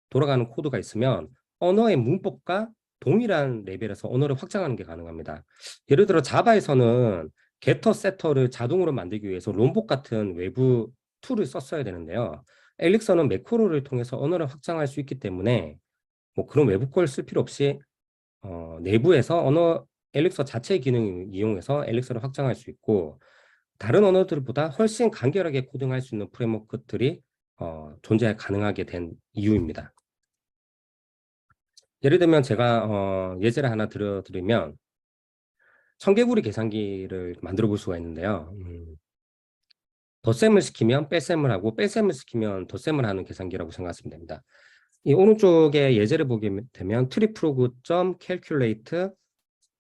S2: 돌아가는 코드가 있으면 언어의 문법과 동일한 레벨에서 언어를 확장하는 게 가능합니다. 예를 들어 자바에서는 게터 세터를 자동으로 만들기 위해서 롬복 같은 외부 툴을 썼어야 되는데요. 엘릭서는 매크로를 통해서 언어를 확장할 수 있기 때문에 뭐 그런 외부 걸 쓸 필요 없이 내부에서 언어 엘릭서 자체 기능을 이용해서 엘릭서를 확장할 수 있고 다른 언어들보다 훨씬 간결하게 코딩할 수 있는 프레임워크들이 존재 가능하게 된 이유입니다. 예를 들면 제가 예제를 하나 들어드리면 청개구리 계산기를 만들어 볼 수가 있는데요. 덧셈을 시키면 뺄셈을 하고 뺄셈을 시키면 덧셈을 하는 계산기라고 생각하시면 됩니다. 이 오른쪽에 예제를 보게 되면 트리프로그.calculate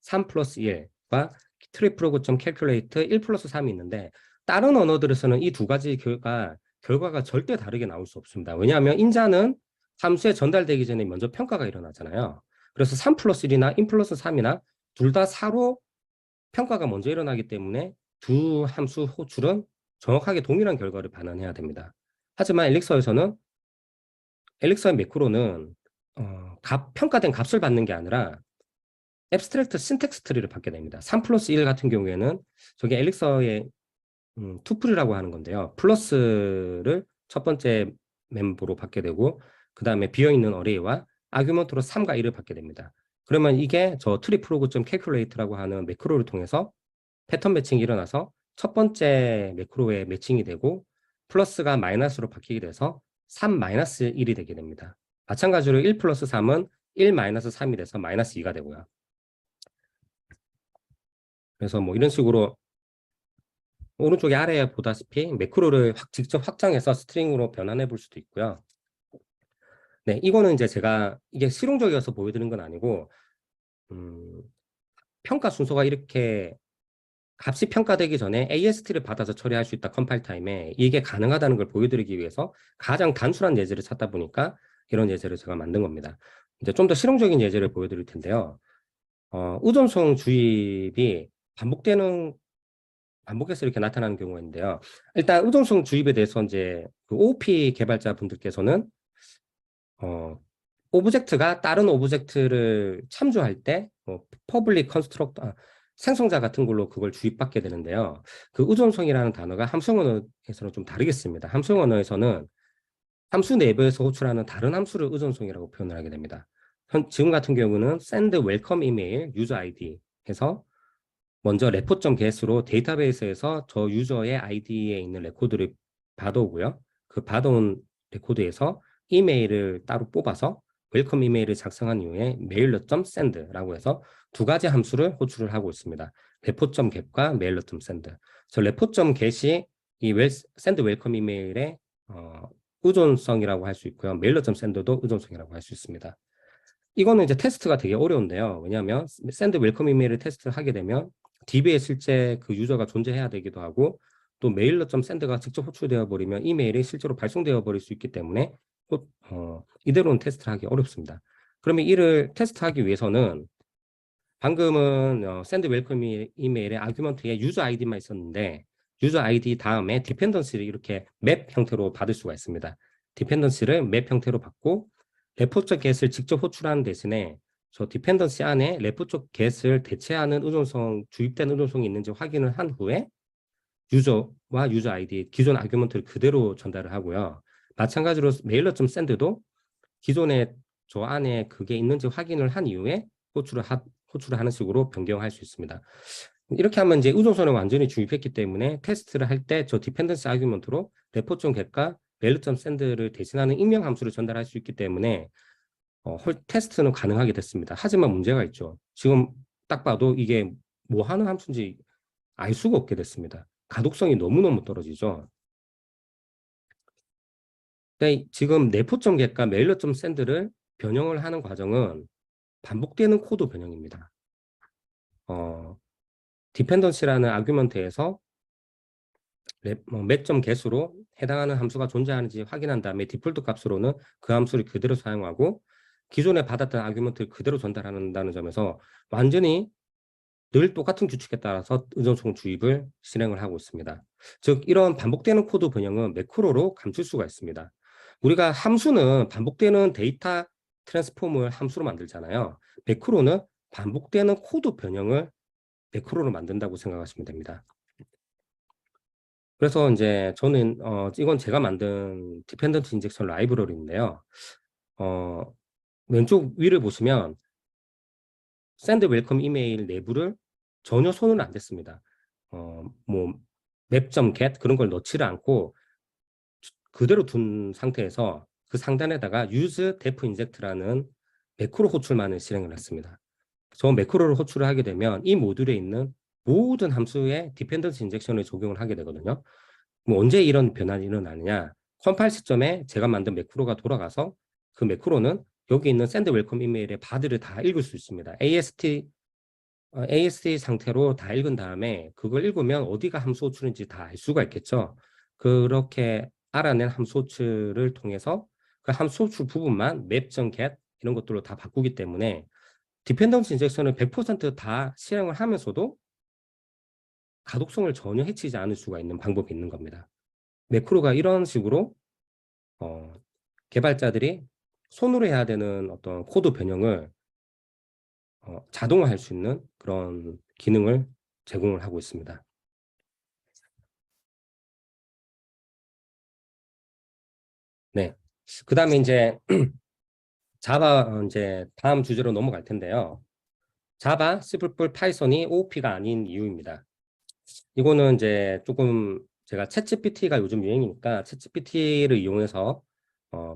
S2: 3 플러스 1과 트리프로그.calculate 1 플러스 3이 있는데 다른 언어들에서는 이 두 가지 결과가 절대 다르게 나올 수 없습니다. 왜냐하면 인자는 함수에 전달되기 전에 먼저 평가가 일어나잖아요. 그래서 3 플러스 1이나 1 플러스 3이나 둘 다 4로 평가가 먼저 일어나기 때문에 두 함수 호출은 정확하게 동일한 결과를 반환해야 됩니다. 하지만 엘릭서의 매크로는 평가된 값을 받는 게 아니라 앱스트랙트 신텍스 트리를 받게 됩니다. 3 플러스 1 같은 경우에는 저게 엘릭서의 투플이라고 하는 건데요. 플러스를 첫 번째 멤버로 받게 되고 그 다음에 비어있는 어레이와 아규먼트로 3과 1을 받게 됩니다. 그러면 이게 저 트리프로그.calculate라고 하는 매크로를 통해서 패턴 매칭이 일어나서 첫 번째 매크로에 매칭이 되고 플러스가 마이너스로 바뀌게 돼서 3 마이너스 1이 되게 됩니다. 마찬가지로 1 플러스 3은 1 마이너스 3이 돼서 마이너스 2가 되고요. 그래서 뭐 이런 식으로 오른쪽에 아래에 보다시피 매크로를 직접 확장해서 스트링으로 변환해 볼 수도 있고요. 네, 이거는 이제 제가 이게 실용적이어서 보여드리는 건 아니고 평가 순서가 이렇게 값이 평가되기 전에 AST를 받아서 처리할 수 있다 컴파일 타임에 이게 가능하다는 걸 보여드리기 위해서 가장 단순한 예제를 찾다 보니까 이런 예제를 제가 만든 겁니다. 이제 좀 더 실용적인 예제를 보여드릴 텐데요. 의존성 주입이 반복해서 이렇게 나타나는 경우가 있는데요. 일단 의존성 주입에 대해서 이제 그 OOP 개발자 분들께서는 오브젝트가 다른 오브젝트를 참조할 때 퍼블릭 컨스트럭터 생성자 같은 걸로 그걸 주입받게 되는데요. 그 의존성이라는 단어가 함수형 언어에서는 좀 다르겠습니다. 함수형 언어에서는 함수 내부에서 호출하는 다른 함수를 의존성이라고 표현을 하게 됩니다. 지금 같은 경우는 send welcome email user ID 해서 먼저 repo.get으로 데이터베이스에서 저 유저의 아이디에 있는 레코드를 받아오고요. 그 받아온 레코드에서 이메일을 따로 뽑아서 웰컴 이메일을 작성한 이후에 mailer.send라고 해서 두 가지 함수를 호출을 하고 있습니다. repo.get과 mailer.send. 그래서 repo.get이 이 send welcome 이메일의 의존성이라고 할 수 있고요. mailer.send도 의존성이라고 할 수 있습니다. 이거는 이제 테스트가 되게 어려운데요. 왜냐하면 send welcome 이메일을 테스트를 하게 되면 DB에 실제 그 유저가 존재해야 되기도 하고 또 메일러.send가 직접 호출되어 버리면 이메일이 실제로 발송되어 버릴 수 있기 때문에 이대로는 테스트를 하기 어렵습니다. 그러면 이를 테스트하기 위해서는 방금은 send welcome 이메일의 아규먼트에 유저 아이디만 있었는데 유저 아이디 다음에 디펜던시를 이렇게 맵 형태로 받을 수가 있습니다. 디펜던시를 맵 형태로 받고 레포적 get을 직접 호출하는 대신에 저 디펜던시 안에 레포적 get을 대체하는 의존성, 주입된 의존성이 있는지 확인을 한 후에 유저와 유저 아이디 기존 아규먼트를 그대로 전달을 하고요. 마찬가지로 메일러.send도 기존의 저 안에 그게 있는지 확인을 한 이후에 호출을 하는 식으로 변경할 수 있습니다. 이렇게 하면 이제 의존선을 완전히 주입했기 때문에 테스트를 할 때 저 디펜던스 아규먼트로 repo.get과 mail.send를 대신하는 익명 함수를 전달할 수 있기 때문에 테스트는 가능하게 됐습니다. 하지만 문제가 있죠. 지금 딱 봐도 이게 뭐 하는 함수인지 알 수가 없게 됐습니다. 가독성이 너무너무 떨어지죠. 지금 repo.get과 mail.send를 변형을 하는 과정은 반복되는 코드 변형입니다. 디펜던시라는 아규먼트에서 몇 점 개수로 해당하는 함수가 존재하는지 확인한 다음에 디폴트 값으로는 그 함수를 그대로 사용하고 기존에 받았던 아규먼트를 그대로 전달한다는 점에서 완전히 늘 똑같은 규칙에 따라서 의존성 주입을 실행을 하고 있습니다. 즉 이런 반복되는 코드 변형은 매크로로 감출 수가 있습니다. 우리가 함수는 반복되는 데이터 트랜스폼을 함수로 만들잖아요. 매크로는 반복되는 코드 변형을 매크로로 만든다고 생각하시면 됩니다. 그래서 이제 저는 이건 제가 만든 디펜던트 인젝션 라이브러리인데요. 왼쪽 위를 보시면 샌드 웰컴 이메일 내부를 전혀 손을 안 댔습니다. 뭐 map.get 그런 걸 넣지를 않고 그대로 둔 상태에서 그 상단에다가 use def inject라는 매크로 호출만을 실행을 했습니다. 저 매크로를 호출을 하게 되면 이 모듈에 있는 모든 함수에 디펜던스 인젝션을 적용을 하게 되거든요. 뭐 언제 이런 변환이 일어나느냐? 컴파일 시점에 제가 만든 매크로가 돌아가서 그 매크로는 여기 있는 샌드 웰컴 이메일의 바드를 다 읽을 수 있습니다. AST 상태로 다 읽은 다음에 그걸 읽으면 어디가 함수 호출인지 다 알 수가 있겠죠. 그렇게 알아낸 함수 호출을 통해서 그 함수 호출 부분만 map.get 이런 것들로 다 바꾸기 때문에 디펜던스 인젝션을 100%다 실행을 하면서도 가독성을 전혀 해치지 않을 수가 있는 방법이 있는 겁니다. 매크로가 이런 식으로 개발자들이 손으로 해야 되는 어떤 코드 변형을 자동화할 수 있는 그런 기능을 제공을 하고 있습니다. 네. 그 다음에 이제 자바 이제 다음 주제로 넘어갈 텐데요. 자바, C++, 파이썬이 OOP가 아닌 이유입니다. 이거는 이제 조금 제가 챗GPT가 요즘 유행이니까 챗GPT를 이용해서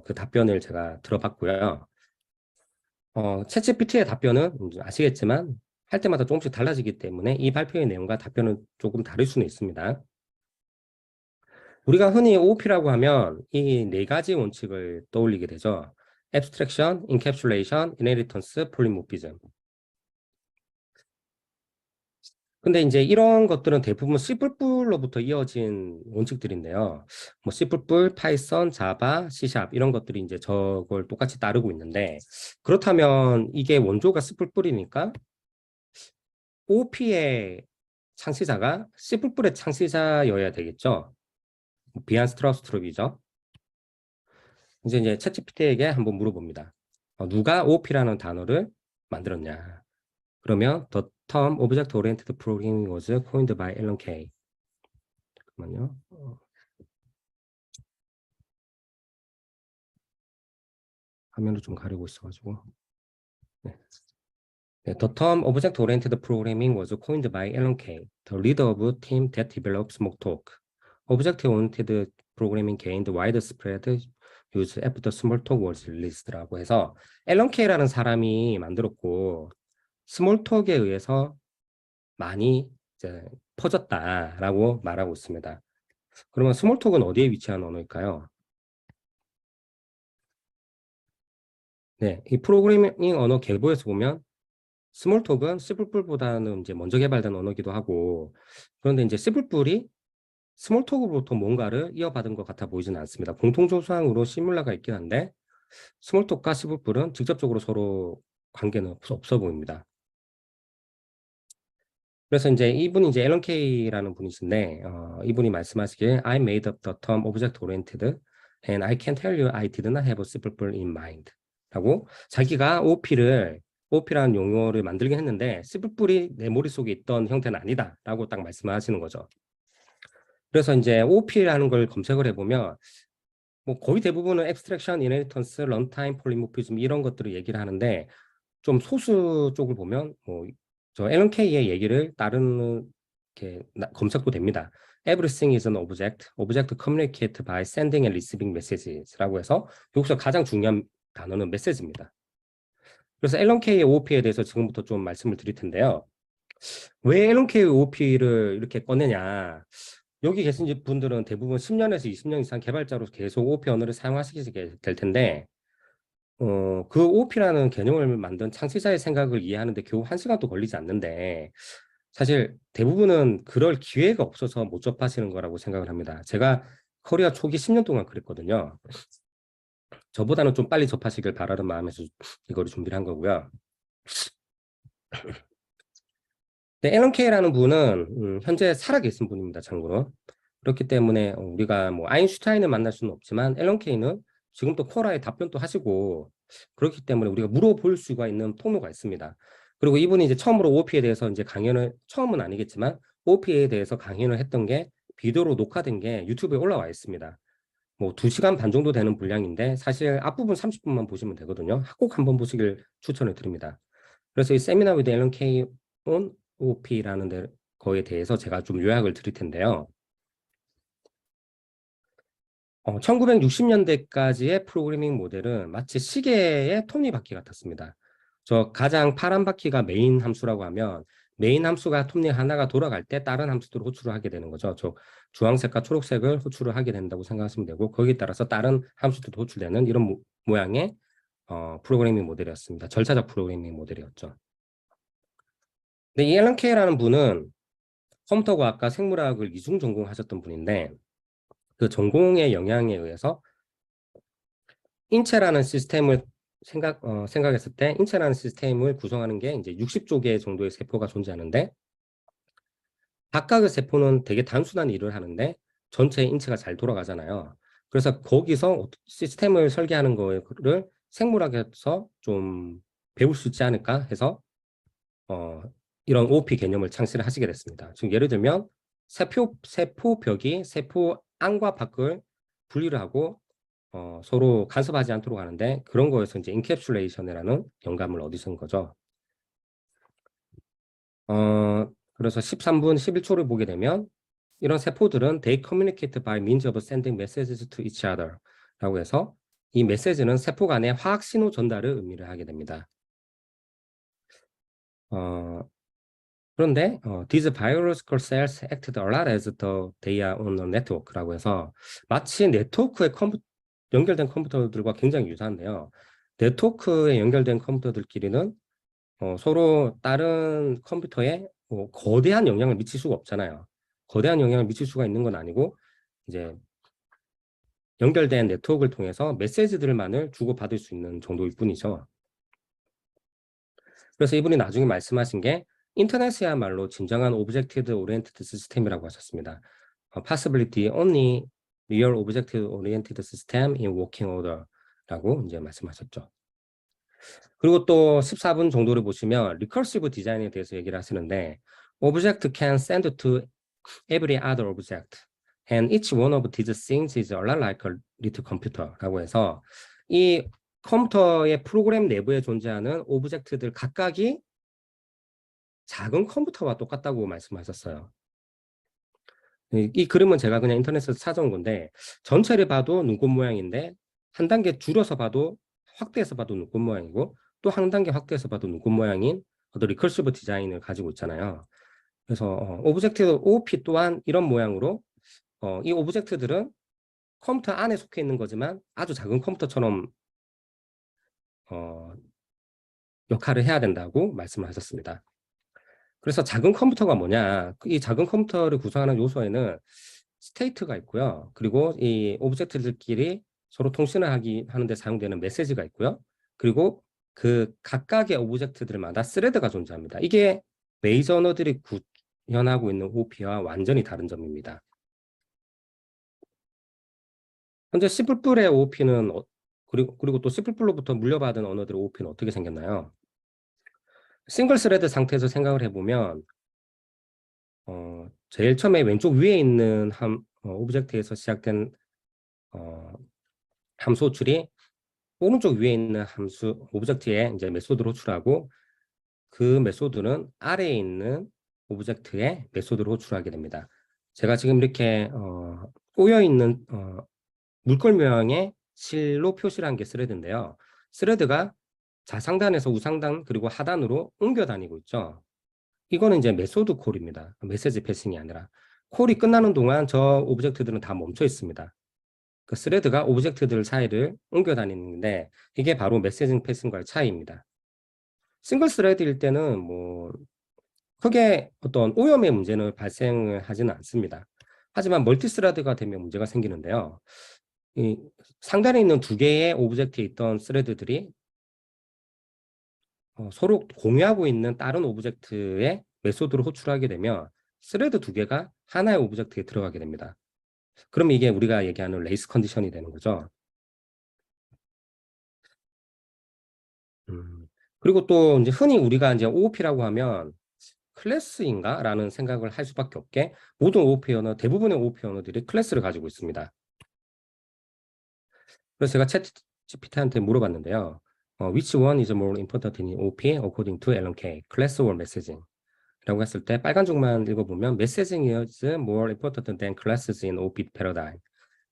S2: 그 답변을 제가 들어봤고요. 챗GPT의 답변은 아시겠지만 할 때마다 조금씩 달라지기 때문에 이 발표의 내용과 답변은 조금 다를 수는 있습니다. 우리가 흔히 OOP라고 하면 이 네 가지 원칙을 떠올리게 되죠. Abstraction, Encapsulation, Inheritance, Polymorphism. 근데 이제 이런 것들은 대부분 C++로부터 이어진 원칙들인데요. 뭐 C++, 파이썬, 자바, C# 이런 것들이 이제 저걸 똑같이 따르고 있는데 그렇다면 이게 원조가 C++이니까 OOP의 창시자가 C++의 창시자여야 되겠죠. 비안 스트라우스트룹이죠. 이제 챗GPT에게 한번 물어봅니다. 누가 OOP라는 단어를 만들었냐? 그러면 The term Object Oriented Programming was coined by Alan Kay. 잠깐만요. 화면을 좀 가리고 있어가지고. 네. 네, The term Object Oriented Programming was coined by Alan Kay, the leader of a team that developed Smalltalk. Object Oriented Programming gained widespread use after Smalltalk was released라고 해서 앨런 케이라는 사람이 만들었고 스몰톡에 의해서 많이 이제 퍼졌다라고 말하고 있습니다. 그러면 스몰톡은 어디에 위치한 언어일까요? 네, 이 프로그래밍 언어 계보에서 보면 스몰톡은 C++보다는 이제 먼저 개발된 언어기도 하고 그런데 이제 C++이 스몰톡으로부터 뭔가를 이어받은 것 같아 보이지는 않습니다. 공통조수항으로 시뮬라가 있긴 한데 스몰톡과 C++은 직접적으로 서로 관계는 없어 보입니다. 그래서 이제 이분이 이제 앨런 케이라는 분이신데 이분이 말씀하시기에 I made up the term object oriented and I can tell you I did not have C++ in mind 라고 자기가 OOP라는 용어를 만들긴 했는데 C++이 내 머릿속에 있던 형태는 아니다 라고 딱 말씀을 하시는 거죠. 그래서 이제 OOP라는 걸 검색을 해보면 뭐 거의 대부분은 앱스트랙션, 이न헤리턴스, 런타임 폴리모피즘 이런 것들을 얘기를 하는데 좀 소수 쪽을 보면 뭐 저 앨런 케이의 얘기를 따르는 이렇게 검색도 됩니다. Everything is an object. Object communicate by sending and receiving messages라고 해서 여기서 가장 중요한 단어는 메시지입니다. 그래서 앨런 케이의 OOP에 대해서 지금부터 좀 말씀을 드릴 텐데요. 왜 앨런 케이의 OOP를 이렇게 꺼내냐? 여기 계신 분들은 대부분 10년에서 20년 이상 개발자로 계속 OOP 언어를 사용하시게 될 텐데 그 OOP라는 개념을 만든 창시자의 생각을 이해하는데 겨우 1시간도 걸리지 않는데 사실 대부분은 그럴 기회가 없어서 못 접하시는 거라고 생각을 합니다. 제가 커리어 초기 10년 동안 그랬거든요. 저보다는 좀 빨리 접하시길 바라는 마음에서 이거를 준비를 한 거고요. 네, 앨런 케이라는 분은 현재 살아계신 분입니다. 참고로. 그렇기 때문에 우리가 뭐 아인슈타인을 만날 수는 없지만 앨런 케이는 지금도 쿼라에 답변도 하시고 그렇기 때문에 우리가 물어볼 수가 있는 통로가 있습니다. 그리고 이분이 이제 처음으로 OOP에 대해서 이제 강연을 처음은 아니겠지만 OOP에 대해서 강연을 했던 게 비디오로 녹화된 게 유튜브에 올라와 있습니다. 뭐 2시간 반 정도 되는 분량인데 사실 앞부분 30분만 보시면 되거든요. 꼭 한번 보시길 추천을 드립니다. 그래서 이 세미나 위드 앨런 케이 온 OOP라는 거에 대해서 제가 좀 요약을 드릴 텐데요. 1960년대까지의 프로그래밍 모델은 마치 시계의 톱니바퀴 같았습니다. 저 가장 파란 바퀴가 메인 함수라고 하면 메인 함수가 톱니 하나가 돌아갈 때 다른 함수들을 호출을 하게 되는 거죠. 저 주황색과 초록색을 호출을 하게 된다고 생각하시면 되고 거기에 따라서 다른 함수들도 호출되는 이런 모양의 프로그래밍 모델이었습니다. 절차적 프로그래밍 모델이었죠. 근데 이 앨런 케이라는 분은 컴퓨터과학과 생물학을 이중 전공하셨던 분인데 그 전공의 영향에 의해서 인체라는 시스템을 생각했을 때 인체라는 시스템을 구성하는 게 이제 60조 개 정도의 세포가 존재하는데 각각의 세포는 되게 단순한 일을 하는데 전체 인체가 잘 돌아가잖아요. 그래서 거기서 시스템을 설계하는 거를 생물학에서 좀 배울 수 있지 않을까 해서 이런 OOP 개념을 창시를 하시게 됐습니다. 지금 예를 들면 세포벽이 세포 안과 밖을 분리를 하고 서로 간섭하지 않도록 하는데 그런 거에서 이제 인캡슐레이션이라는 영감을 얻으신 거죠. 그래서 13분 11초를 보게 되면 이런 세포들은 they communicate by means of sending messages to each other 라고 해서 이 메시지는 세포 간의 화학 신호 전달을 의미를 하게 됩니다. 그런데 these biological cells acted a lot as though they are on a network라고 해서 마치 네트워크에 연결된 컴퓨터들과 굉장히 유사한데요. 네트워크에 연결된 컴퓨터들끼리는 서로 다른 컴퓨터에 거대한 영향을 미칠 수가 없잖아요. 거대한 영향을 미칠 수가 있는 건 아니고 이제 연결된 네트워크를 통해서 메시지들만을 주고받을 수 있는 정도일 뿐이죠. 그래서 이분이 나중에 말씀하신 게 인터넷이야말로 진정한 오브젝티드 오리엔티드 시스템이라고 하셨습니다. Possibility only real object oriented system in working order 라고 이제 말씀하셨죠. 그리고 또 14분 정도를 보시면 recursive 디자인에 대해서 얘기를 하시는데 object can send to every other object and each one of these things is a lot like a little computer라고 해서 이 컴퓨터의 프로그램 내부에 존재하는 오브젝트들 각각이 작은 컴퓨터와 똑같다고 말씀하셨어요. 이 그림은 제가 그냥 인터넷에서 찾아온 건데 전체를 봐도 눈꽃 모양인데 한 단계 줄여서 봐도 확대해서 봐도 눈꽃 모양이고 또 한 단계 확대해서 봐도 눈꽃 모양인 어떤 리커시브 디자인을 가지고 있잖아요. 그래서 오브젝트 OOP 또한 이런 모양으로 이 오브젝트들은 컴퓨터 안에 속해 있는 거지만 아주 작은 컴퓨터처럼 역할을 해야 된다고 말씀을 하셨습니다. 그래서 작은 컴퓨터가 뭐냐? 이 작은 컴퓨터를 구성하는 요소에는 스테이트가 있고요. 그리고 이 오브젝트들끼리 서로 통신을 하는데 사용되는 메시지가 있고요. 그리고 그 각각의 오브젝트들마다 스레드가 존재합니다. 이게 메이저 언어들이 구현하고 있는 OOP와 완전히 다른 점입니다. 현재 C++의 OOP는 그리고 또 C++로부터 물려받은 언어들의 OOP는 어떻게 생겼나요? 싱글 스레드 상태에서 생각을 해보면 제일 처음에 왼쪽 위에 있는 오브젝트에서 시작된 함수 호출이 오른쪽 위에 있는 함수 오브젝트에 이제 메소드를 호출하고 그 메소드는 아래에 있는 오브젝트에 메소드를 호출하게 됩니다. 제가 지금 이렇게 꼬여 있는 물결 모양의 실로 표시를 한 게 스레드인데요. 스레드가 좌상단에서 우상단 그리고 하단으로 옮겨 다니고 있죠. 이거는 이제 메소드 콜입니다. 메시지 패싱이 아니라. 콜이 끝나는 동안 저 오브젝트들은 다 멈춰 있습니다. 그 스레드가 오브젝트들 사이를 옮겨 다니는데 이게 바로 메시징 패싱과의 차이입니다. 싱글 스레드일 때는 뭐 크게 어떤 오염의 문제는 발생을 하지는 않습니다. 하지만 멀티 스레드가 되면 문제가 생기는데요. 이 상단에 있는 두 개의 오브젝트에 있던 스레드들이 서로 공유하고 있는 다른 오브젝트에 메소드를 호출하게 되면 스레드 두 개가 하나의 오브젝트에 들어가게 됩니다. 그럼 이게 우리가 얘기하는 레이스 컨디션이 되는 거죠. 그리고 또 이제 흔히 우리가 이제 OOP라고 하면 클래스인가? 라는 생각을 할 수밖에 없게 모든 OOP 언어, 대부분의 OOP 언어들이 클래스를 가지고 있습니다. 그래서 제가 챗 GPT한테 물어봤는데요. Which one is more important in OOP according to Alan Kay? Class or messaging? 라고 했을 때 빨간 줄만 읽어보면 Messaging is more important than classes in OOP paradigm.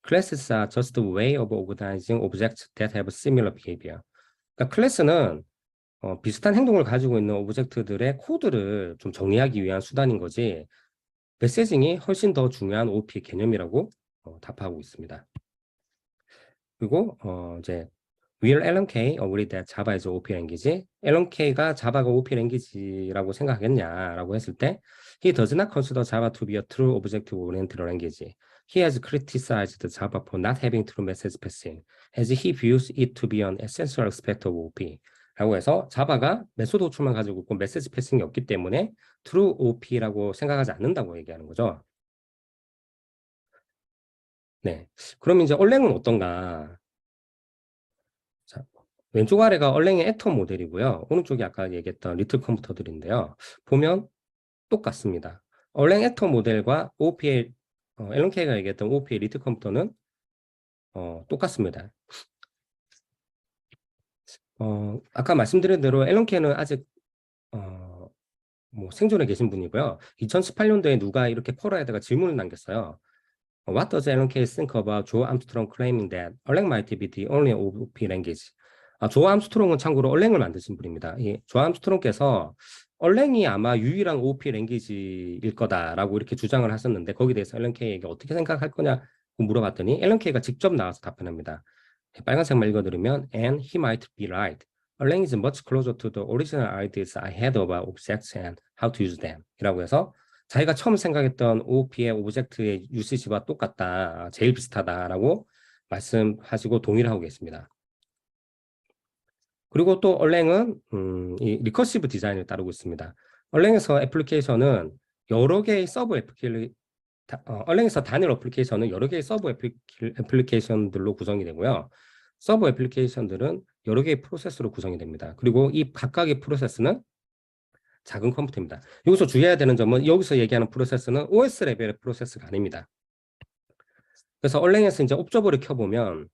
S2: Classes are just a way of organizing objects that have similar behavior. 그러니까 클래스는 비슷한 행동을 가지고 있는 오브젝트들의 코드를 좀 정리하기 위한 수단인 거지 메시징이 훨씬 더 중요한 OOP 개념이라고 답하고 있습니다. 그리고 이제 Will Alan Kay agree that Java is OOP language? Alan Kay가 자바가 OOP language라고 생각하겠냐라고 했을 때 He does not consider Java to be a true object-oriented language. He has criticized Java for not having true message passing, as he views it to be an essential aspect of OOP. 라고 해서 자바가 메소드 호출만 가지고 있고 메시지 패싱이 없기 때문에 true OOP라고 생각하지 않는다고 얘기하는 거죠. 네. 그럼 이제 얼랭은 어떤가? 자, 왼쪽 아래가 얼랭의 액터 모델이고요. 오른쪽이 아까 얘기했던 리틀 컴퓨터들인데요. 보면 똑같습니다. 얼랭 액터 모델과 OPL, 앨런 K가 얘기했던 OPL 리틀 컴퓨터는 똑같습니다. 아까 말씀드린 대로 앨런 K는 아직 뭐 생존해 계신 분이고요. 2018년도에 누가 이렇게 쿼러에다가 질문을 남겼어요. What does Alan Kay think about Joe Armstrong claiming that Erlang might be the only OOP language? 조 암스트롱은 참고로 얼랭을 만드신 분입니다. 조 암스트롱께서 얼랭이 아마 유일한 OOP 랭귀지일 거다라고 이렇게 주장을 하셨는데 거기에 대해서 앨런 K에게 어떻게 생각할 거냐고 물어봤더니 앨런 K가 직접 나와서 답변합니다. 빨간색만 읽어드리면 And he might be right. Erlang is much closer to the original ideas I had about objects and how to use them. 이라고 해서 자기가 처음 생각했던 OOP의 오브젝트의 유시지와 똑같다, 제일 비슷하다라고 말씀하시고 동의를 하고 계십니다. 그리고 또 얼랭은 이 리커시브 디자인을 따르고 있습니다. 얼랭에서 애플리케이션은 여러 개의 서브 애플리케이션, 얼랭에서 단일 애플리케이션은 여러 개의 서브 애플리케이션들로 구성이 되고요. 서브 애플리케이션들은 여러 개의 프로세스로 구성이 됩니다. 그리고 이 각각의 프로세스는 작은 컴퓨터입니다. 여기서 주의해야 되는 점은 여기서 얘기하는 프로세스는 OS 레벨의 프로세스가 아닙니다. 그래서 얼랭에서 이제 옵저버를 켜보면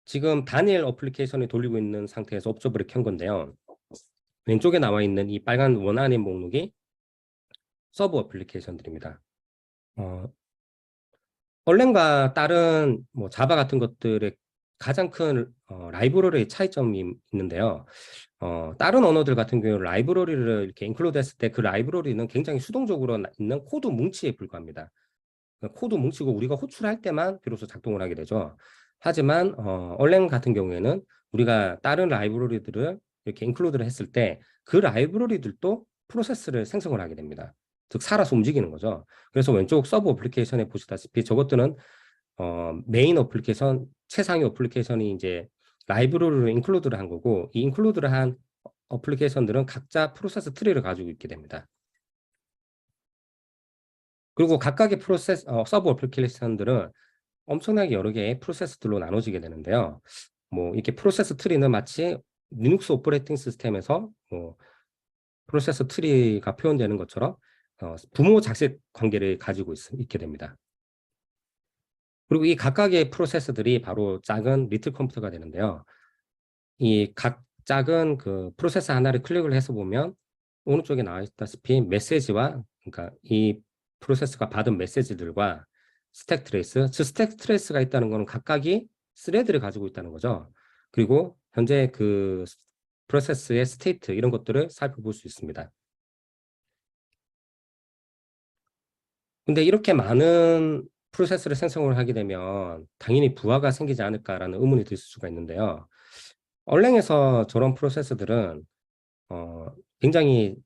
S2: 지금 단일 어플리케이션을 돌리고 있는 상태에서 옵저버를 켠 건데요. 왼쪽에 나와 있는 이 빨간 원안의 목록이 서브 어플리케이션들입니다. 얼랭과 다른 뭐 자바 같은 것들의 가장 큰 라이브러리의 차이점이 있는데요. 다른 언어들 같은 경우 라이브러리를 이렇게 인클루드 했을 때 그 라이브러리는 굉장히 수동적으로 있는 코드 뭉치에 불과합니다. 코드 뭉치고 우리가 호출할 때만 비로소 작동을 하게 되죠. 하지만 얼랭 같은 경우에는 우리가 다른 라이브러리들을 이렇게 인클루드를 했을 때 그 라이브러리들도 프로세스를 생성을 하게 됩니다. 즉 살아서 움직이는 거죠. 그래서 왼쪽 서브 어플리케이션에 보시다시피 저것들은 메인 어플리케이션, 최상위 어플리케이션이 이제 라이브러리를 인클루드를 한 거고 이 인클루드를 한 어플리케이션들은 각자 프로세스 트리를 가지고 있게 됩니다. 그리고 각각의 프로세스 서브 어플리케이션들은 엄청나게 여러 개의 프로세스들로 나눠지게 되는데요. 뭐 이렇게 프로세스 트리는 마치 리눅스 오퍼레이팅 시스템에서 뭐 프로세스 트리가 표현되는 것처럼 부모 자식 관계를 가지고 있게 됩니다. 그리고 이 각각의 프로세스들이 바로 작은 리틀 컴퓨터가 되는데요. 이 각 작은 그 프로세스 하나를 클릭을 해서 보면 오른쪽에 나와 있다시피 메시지와, 그러니까 이 프로세스가 받은 메시지들과 스택 트레이스, 즉 스택 트레이스가 있다는 것은 각각이 스레드를 가지고 있다는 거죠. 그리고 현재 그 프로세스의 스테이트 이런 것들을 살펴볼 수 있습니다. 근데 이렇게 많은 프로세스를 생성을 하게 되면 당연히 부하가 생기지 않을까라는 의문이 들 수가 있는데요. 얼랭에서 저런 프로세스들은 굉장히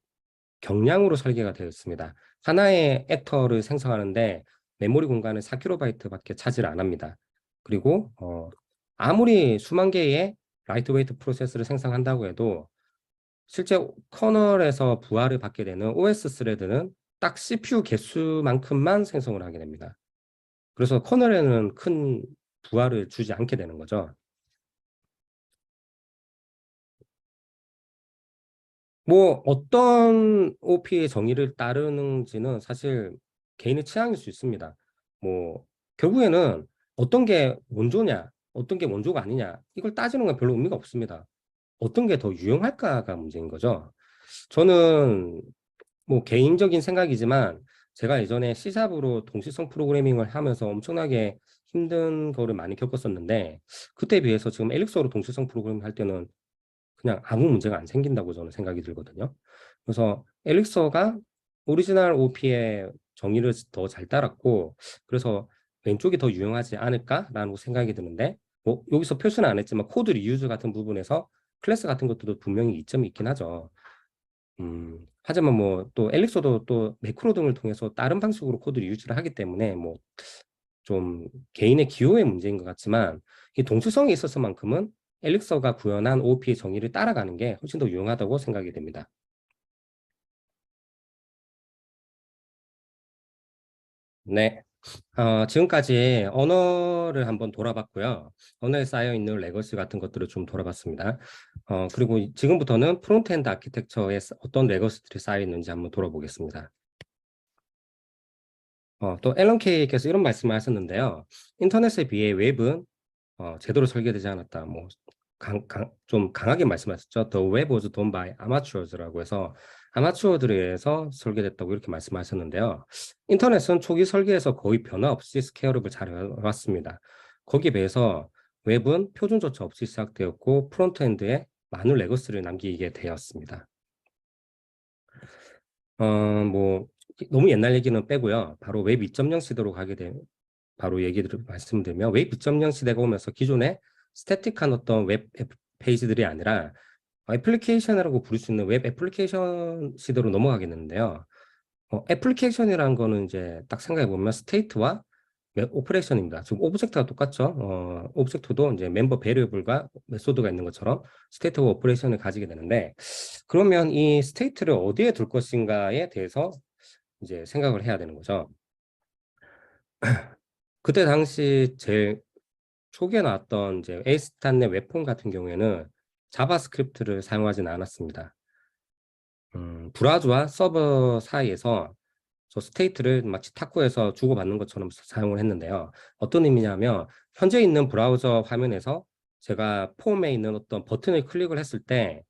S2: 경량으로 설계가 되어 있습니다. 하나의 액터를 생성하는데 메모리 공간을 4KB 밖에 차지를 안 합니다. 그리고 아무리 수만 개의 라이트 웨이트 프로세스를 생성한다고 해도 실제 커널에서 부하를 받게 되는 OS 스레드는 딱 CPU 개수만큼만 생성을 하게 됩니다. 그래서 커널에는 큰 부하를 주지 않게 되는 거죠. 뭐 어떤 OP의 정의를 따르는지는 사실 개인의 취향일 수 있습니다. 뭐 결국에는 어떤 게 원조냐, 어떤 게 원조가 아니냐, 이걸 따지는 건 별로 의미가 없습니다. 어떤 게 더 유용할까가 문제인 거죠. 저는 뭐 개인적인 생각이지만 제가 예전에 C샵으로 동시성 프로그래밍을 하면서 엄청나게 힘든 거를 많이 겪었었는데, 그때에 비해서 지금 엘릭서로 동시성 프로그래밍 할 때는 그냥 아무 문제가 안 생긴다고 저는 생각이 들거든요. 그래서 엘릭서가 오리지널 OP의 정의를 더 잘 따랐고, 그래서 왼쪽이 더 유용하지 않을까라는 생각이 드는데, 뭐 여기서 표시는 안 했지만 코드 리유즈 같은 부분에서 클래스 같은 것들도 분명히 이점이 있긴 하죠. 하지만 뭐 또 엘릭서도 또 매크로 등을 통해서 다른 방식으로 코드 리유즈를 하기 때문에 뭐 좀 개인의 기호의 문제인 것 같지만, 이 동시성에 있어서만큼은 엘릭서가 구현한 OOP의 정의를 따라가는 게 훨씬 더 유용하다고 생각이 됩니다. 네. 지금까지 언어를 한번 돌아봤고요. 언어에 쌓여있는 레거시 같은 것들을 좀 돌아봤습니다. 그리고 지금부터는 프론트엔드 아키텍처에 어떤 레거시들이 쌓여있는지 한번 돌아보겠습니다. 또 앨런 케이께서 이런 말씀을 하셨는데요. 인터넷에 비해 웹은 제대로 설계되지 않았다. 뭐 좀 강하게 말씀하셨죠. The web was done by amateurs라고 해서 아마추어들에 의해서 설계됐다고 이렇게 말씀하셨는데요. 인터넷은 초기 설계에서 거의 변화 없이 스케일업을 잘 해왔습니다. 거기에 비해서 웹은 표준조차 없이 시작되었고 프론트엔드에 많은 레거시를 남기게 되었습니다. 뭐 너무 옛날 얘기는 빼고요. 바로 웹 2.0 시대로 가게 되면 바로 얘기를 말씀드리면 웹 2.0 시대가 오면서 기존의 스태틱한 어떤 웹 페이지들이 아니라 애플리케이션이라고 부를 수 있는 웹 애플리케이션 시대로 넘어가겠는데요. 애플리케이션이라는 거는 이제 딱 생각해 보면 스테이트와 웹 오퍼레이션입니다. 지금 오브젝트가 똑같죠. 오브젝트도 이제 멤버 베리어블과 메소드가 있는 것처럼 스테이트와 오퍼레이션을 가지게 되는데, 그러면 이 스테이트를 어디에 둘 것인가에 대해서 이제 생각을 해야 되는 거죠. 그때 당시 제일 초기에 나왔던 이제 에이스탄의 웹폰 같은 경우에는 자바스크립트를 사용하지는 않았습니다. 브라우저와 서버 사이에서 저 스테이트를 마치 탁구에서 주고받는 것처럼 사용을 했는데요. 어떤 의미냐면 현재 있는 브라우저 화면에서 제가 폼에 있는 어떤 버튼을 클릭을 했을 때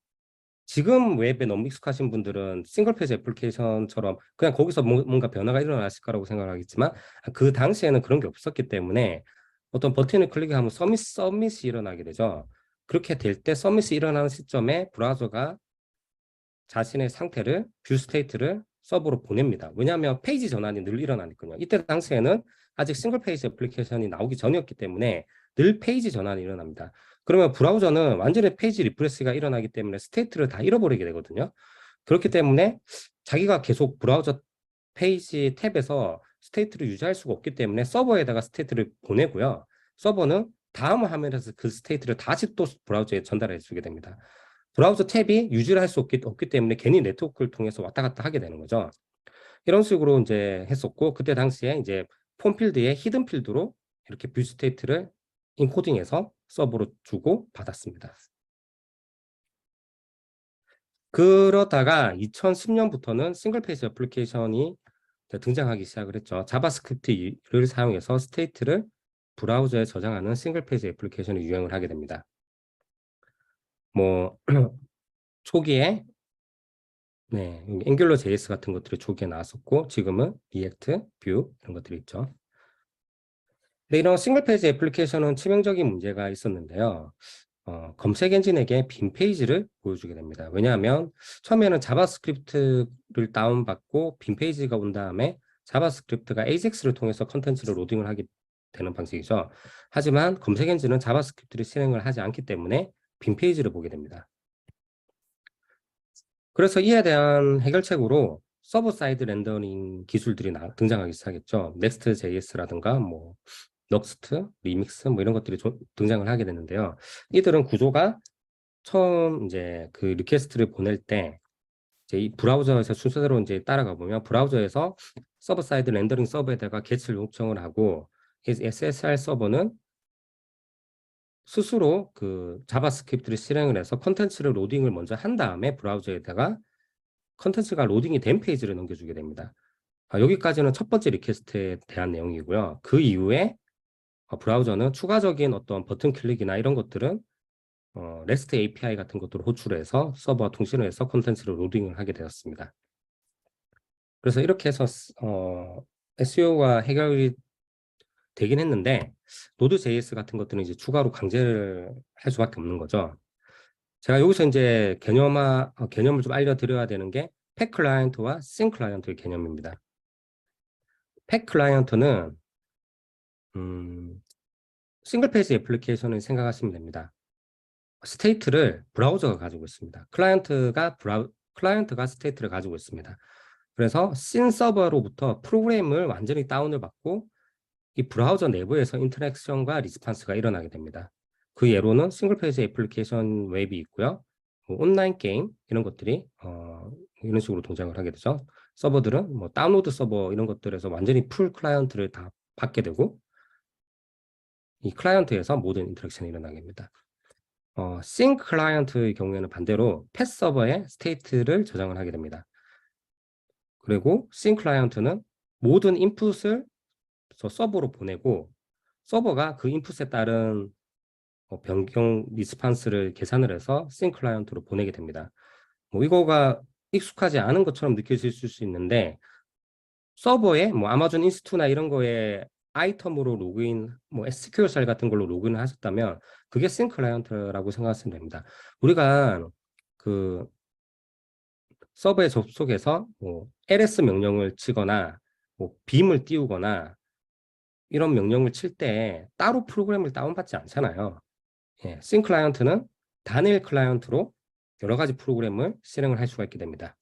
S2: 지금 웹에 너무 익숙하신 분들은 싱글 페이지 애플리케이션처럼 그냥 거기서 뭔가 변화가 일어났을 거라고 생각하겠지만, 그 당시에는 그런 게 없었기 때문에 어떤 버튼을 클릭하면 서밋이 일어나게 되죠. 그렇게 될 때 서밋이 일어나는 시점에 브라우저가 자신의 상태를 뷰 스테이트를 서버로 보냅니다. 왜냐하면 페이지 전환이 늘 일어나니까요. 이때 당시에는 아직 싱글 페이지 애플리케이션이 나오기 전이었기 때문에 늘 페이지 전환이 일어납니다. 그러면 브라우저는 완전히 페이지 리프레시가 일어나기 때문에 스테이트를 다 잃어버리게 되거든요. 그렇기 때문에 자기가 계속 브라우저 페이지 탭에서 스테이트를 유지할 수가 없기 때문에 서버에다가 스테이트를 보내고요. 서버는 다음 화면에서 그 스테이트를 다시 또 브라우저에 전달해 주게 됩니다. 브라우저 탭이 유지를 할 수 없기 때문에 괜히 네트워크를 통해서 왔다 갔다 하게 되는 거죠. 이런 식으로 이제 했었고, 그때 당시에 이제 폼 필드에 히든 필드로 이렇게 뷰 스테이트를 인코딩해서 서버로 주고 받았습니다. 그러다가 2010년부터는 싱글 페이지 애플리케이션이 등장하기 시작을 했죠. 자바스크립트를 사용해서 스테이트를 브라우저에 저장하는 싱글 페이지 애플리케이션이 유행을 하게 됩니다. 뭐 초기에 앵귤러 JS 같은 것들이 초기에 나왔었고 지금은 리액트, 뷰 이런 것들이 있죠. 근데 이런 싱글 페이지 애플리케이션은 치명적인 문제가 있었는데요. 검색 엔진에게 빈 페이지를 보여주게 됩니다. 왜냐하면 처음에는 자바스크립트를 다운받고 빈 페이지가 온 다음에 자바스크립트가 AJAX를 통해서 컨텐츠를 로딩을 하게 되는 방식이죠. 하지만 검색 엔진은 자바스크립트를 실행을 하지 않기 때문에 빈 페이지를 보게 됩니다. 그래서 이에 대한 해결책으로 서버 사이드 렌더링 기술들이 등장하기 시작했죠. Next.js라든가 뭐 럭스트, 리믹스 뭐 이런 것들이 등장을 하게 되는데요. 이들은 구조가 처음 이제 그 리퀘스트를 보낼 때 이제 이 브라우저에서 순서대로 이제 따라가 보면 브라우저에서 서버 사이드 렌더링 서버에다가 get을 요청을 하고 SSR 서버는 스스로 그 자바스크립트를 실행을 해서 컨텐츠를 로딩을 먼저 한 다음에 브라우저에다가 컨텐츠가 로딩이 된 페이지를 넘겨주게 됩니다. 여기까지는 첫 번째 리퀘스트에 대한 내용이고요. 그 이후에 브라우저는 추가적인 어떤 버튼 클릭이나 이런 것들은 REST API 같은 것들을 호출해서 서버와 통신을 해서 콘텐츠를 로딩을 하게 되었습니다. 그래서 이렇게 해서 SEO가 해결이 되긴 했는데 노드.js 같은 것들은 이제 추가로 강제를 할 수밖에 없는 거죠. 제가 여기서 이제 개념을 좀 알려드려야 되는 게 팩 클라이언트와 싱 클라이언트의 개념입니다. 팩 클라이언트는 싱글 페이지 애플리케이션을 생각하시면 됩니다. 스테이트를 브라우저가 가지고 있습니다. 클라이언트가 스테이트를 가지고 있습니다. 그래서 씬 서버로부터 프로그램을 완전히 다운을 받고 이 브라우저 내부에서 인터랙션과 리스판스가 일어나게 됩니다. 그 예로는 싱글 페이지 애플리케이션 웹이 있고요. 뭐 온라인 게임 이런 것들이 이런 식으로 동작을 하게 되죠. 서버들은 뭐 다운로드 서버 이런 것들에서 완전히 풀 클라이언트를 다 받게 되고 이 클라이언트에서 모든 인터랙션이 일어나게 됩니다. 싱 클라이언트의 경우에는 반대로 펫 서버에 스테이트를 저장을 하게 됩니다. 그리고 싱 클라이언트는 모든 인풋을 저 서버로 보내고 서버가 그 인풋에 따른 변경 리스판스를 계산을 해서 싱 클라이언트로 보내게 됩니다. 뭐 이거가 익숙하지 않은 것처럼 느껴질 수 있는데 서버에 뭐 아마존 인스투나 이런 거에 아이템으로 로그인, 뭐 SQL 셀 같은 걸로 로그인을 하셨다면 그게 싱 클라이언트라고 생각하시면 됩니다. 우리가 그 서버에 접속해서 뭐 ls 명령을 치거나 뭐 빔을 띄우거나 이런 명령을 칠 때 따로 프로그램을 다운받지 않잖아요. 싱 클라이언트는 단일 클라이언트로 여러 가지 프로그램을 실행을 할 수가 있게 됩니다.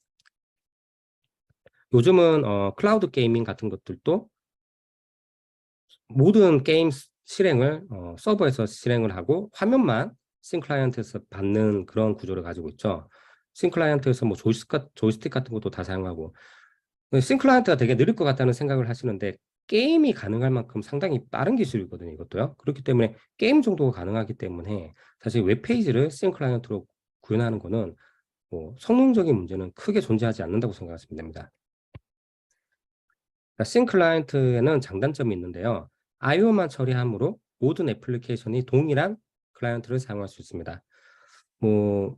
S2: 요즘은 클라우드 게이밍 같은 것들도 모든 게임 실행을 서버에서 실행을 하고 화면만 싱 클라이언트에서 받는 그런 구조를 가지고 있죠. 싱 클라이언트에서 뭐 조이스틱 같은 것도 다 사용하고 싱 클라이언트가 되게 느릴 것 같다는 생각을 하시는데 게임이 가능할 만큼 상당히 빠른 기술이거든요. 이것도요. 그렇기 때문에 게임 정도가 가능하기 때문에 사실 웹페이지를 싱 클라이언트로 구현하는 거는 뭐 성능적인 문제는 크게 존재하지 않는다고 생각하시면 됩니다. 싱 클라이언트에는 장단점이 있는데요. IO만 처리하므로 모든 애플리케이션이 동일한 클라이언트를 사용할 수 있습니다. 뭐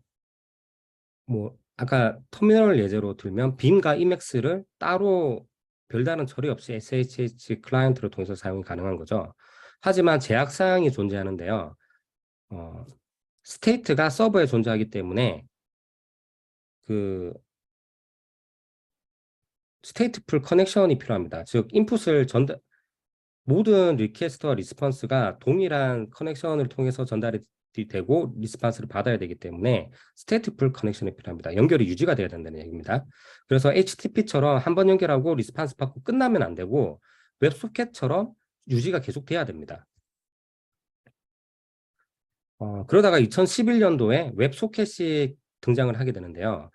S2: 아까 터미널 예제로 들면 빔과 이맥스를 따로 별다른 처리 없이 SSH 클라이언트를 통해서 사용이 가능한 거죠. 하지만 제약 사항이 존재하는데요. 스테이트가 서버에 존재하기 때문에 그 스테이트풀 커넥션이 필요합니다. 즉 인풋을 모든 리퀘스트와 리스폰스가 동일한 커넥션을 통해서 전달이 되고 리스폰스를 받아야 되기 때문에 스테이트풀 커넥션이 필요합니다. 연결이 유지가 돼야 된다는 얘기입니다. 그래서 HTTP처럼 한 번 연결하고 리스폰스 받고 끝나면 안 되고 웹소켓처럼 유지가 계속 돼야 됩니다. 그러다가 2011년도에 웹소켓이 등장을 하게 되는데요.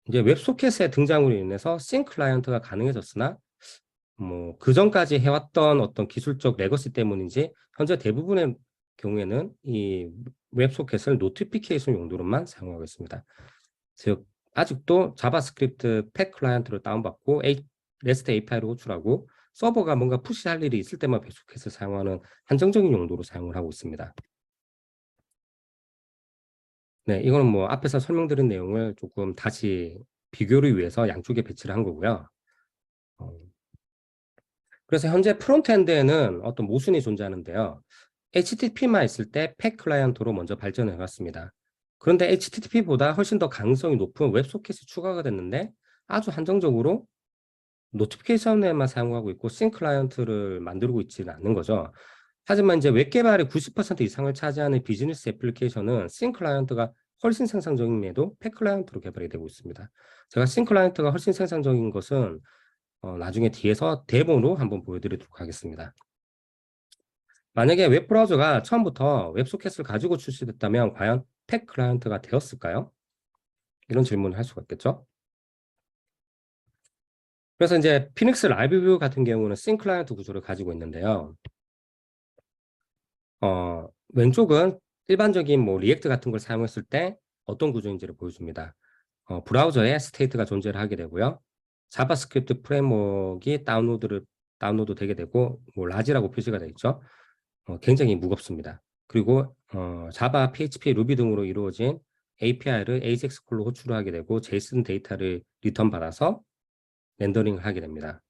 S2: 이제 웹소켓의 등장으로 인해서 싱 클라이언트가 가능해졌으나 뭐 그 전까지 해왔던 어떤 기술적 레거시 때문인지 현재 대부분의 경우에는 이 웹소켓을 노티피케이션 용도로만 사용하고 있습니다. 즉 아직도 자바스크립트 팩 클라이언트를 다운받고 REST API를 호출하고 서버가 뭔가 푸시할 일이 있을 때만 웹소켓을 사용하는 한정적인 용도로 사용을 하고 있습니다. 네, 이거는 뭐 앞에서 설명드린 내용을 조금 다시 비교를 위해서 양쪽에 배치를 한 거고요. 그래서 현재 프론트엔드에는 어떤 모순이 존재하는데요. HTTP만 있을 때 팩 클라이언트로 먼저 발전해 왔습니다. 그런데 HTTP보다 훨씬 더 가능성이 높은 웹소켓이 추가가 됐는데 아주 한정적으로 노티피케이션에만 사용하고 있고 싱 클라이언트를 만들고 있지는 않는 거죠. 하지만 이제 웹 개발의 90% 이상을 차지하는 비즈니스 애플리케이션은 싱 클라이언트가 훨씬 생산적임에도 팩 클라이언트로 개발이 되고 있습니다. 제가 싱 클라이언트가 훨씬 생산적인 것은 나중에 뒤에서 데모로 한번 보여드리도록 하겠습니다. 만약에 웹브라우저가 처음부터 웹소켓을 가지고 출시됐다면 과연 팩 클라이언트가 되었을까요? 이런 질문을 할 수가 있겠죠. 그래서 이제 피닉스 라이브 뷰 같은 경우는 싱 클라이언트 구조를 가지고 있는데요. 왼쪽은 일반적인 뭐 리액트 같은 걸 사용했을 때 어떤 구조인지를 보여줍니다. 브라우저에 스테이트가 존재를 하게 되고요. 자바스크립트 프레임워크가 다운로드 되게 되고 뭐 라지라고 표시가 되어 있죠. 굉장히 무겁습니다. 그리고 자바, PHP, 루비 등으로 이루어진 API를 AJAX 콜로 호출을 하게 되고 제이슨 데이터를 리턴 받아서 렌더링을 하게 됩니다.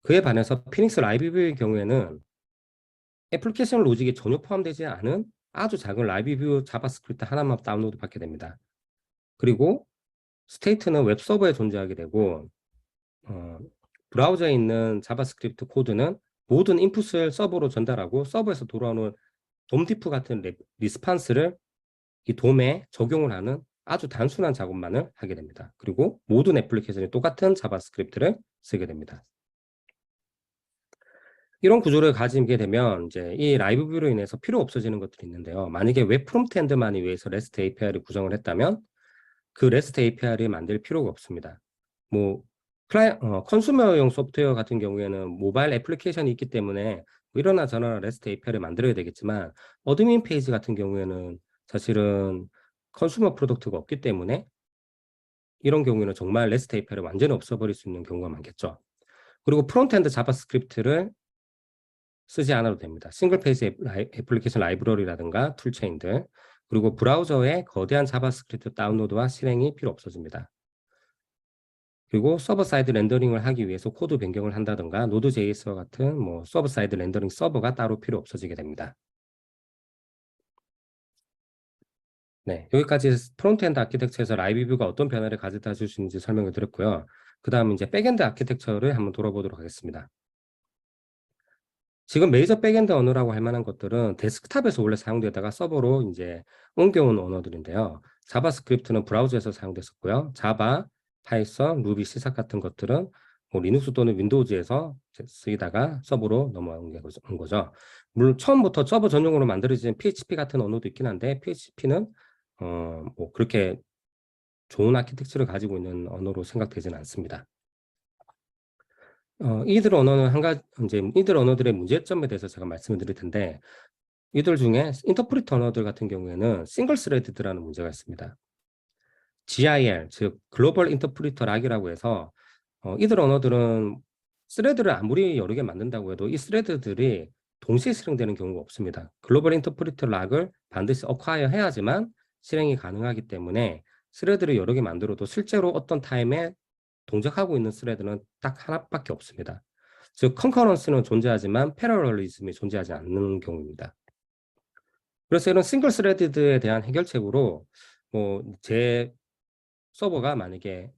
S2: 그에 반해서 피닉스 라이브뷰의 경우에는 애플리케이션 로직이 전혀 포함되지 않은 아주 작은 라이브뷰 자바스크립트 하나만 다운로드 받게 됩니다. 그리고 스테이트는 웹 서버에 존재하게 되고 브라우저에 있는 자바스크립트 코드는 모든 인풋을 서버로 전달하고 서버에서 돌아오는 돔디프 같은 리스판스를 이 돔에 적용을 하는 아주 단순한 작업만을 하게 됩니다. 그리고 모든 애플리케이션이 똑같은 자바스크립트를 쓰게 됩니다. 이런 구조를 가지게 되면 이제 이 라이브 뷰로 인해서 필요 없어지는 것들이 있는데요. 만약에 웹 프론트엔드만을 위해서 REST API를 구성을 했다면 그 REST API를 만들 필요가 없습니다. 뭐 컨슈머용 소프트웨어 같은 경우에는 모바일 애플리케이션이 있기 때문에 뭐 이러나 저러나 REST API를 만들어야 되겠지만 어드민 페이지 같은 경우에는 사실은 컨슈머 프로덕트가 없기 때문에 이런 경우에는 정말 REST API를 완전히 없애버릴 수 있는 경우가 많겠죠. 그리고 프론트엔드 자바스크립트를 쓰지 않아도 됩니다. 싱글 페이지 애플리케이션 라이브러리라든가 툴체인들, 그리고 브라우저에 거대한 자바스크립트 다운로드와 실행이 필요 없어집니다. 그리고 서버 사이드 렌더링을 하기 위해서 코드 변경을 한다든가 노드.js와 같은 뭐 서버 사이드 렌더링 서버가 따로 필요 없어지게 됩니다. 네, 여기까지 프론트엔드 아키텍처에서 라이브 뷰가 어떤 변화를 가져다 줄 수 있는지 설명을 드렸고요. 그 다음 이제 백엔드 아키텍처를 한번 돌아보도록 하겠습니다. 지금 메이저 백엔드 언어라고 할 만한 것들은 데스크탑에서 원래 사용되다가 서버로 이제 옮겨온 언어들인데요. 자바스크립트는 브라우저에서 사용됐었고요. 자바, 파이썬, 루비, C샵 같은 것들은 뭐 리눅스 또는 윈도우즈에서 쓰이다가 서버로 넘어온 거죠. 물론 처음부터 서버 전용으로 만들어진 PHP 같은 언어도 있긴 한데 PHP는 뭐 그렇게 좋은 아키텍처를 가지고 있는 언어로 생각되지는 않습니다. 이들 언어는 이들 언어들의 문제점에 대해서 제가 말씀을 드릴 텐데, 이들 중에 인터프리터 언어들 같은 경우에는 싱글 스레드라는 문제가 있습니다. GIL, 즉 글로벌 인터프리터 락이라고 해서 이들 언어들은 스레드를 아무리 여러 개 만든다고 해도 이 스레드들이 동시에 실행되는 경우가 없습니다. 글로벌 인터프리터 락을 반드시 어콰이어 해야지만 실행이 가능하기 때문에 스레드를 여러 개 만들어도 실제로 어떤 타임에 동작하고 있는 스레드는 딱 하나밖에 없습니다. 즉 컨커런스는 존재하지만 패러럴리즘이 존재하지 않는 경우입니다. 그래서 이런 싱글 스레드에 대한 해결책으로 제 서버가 만약에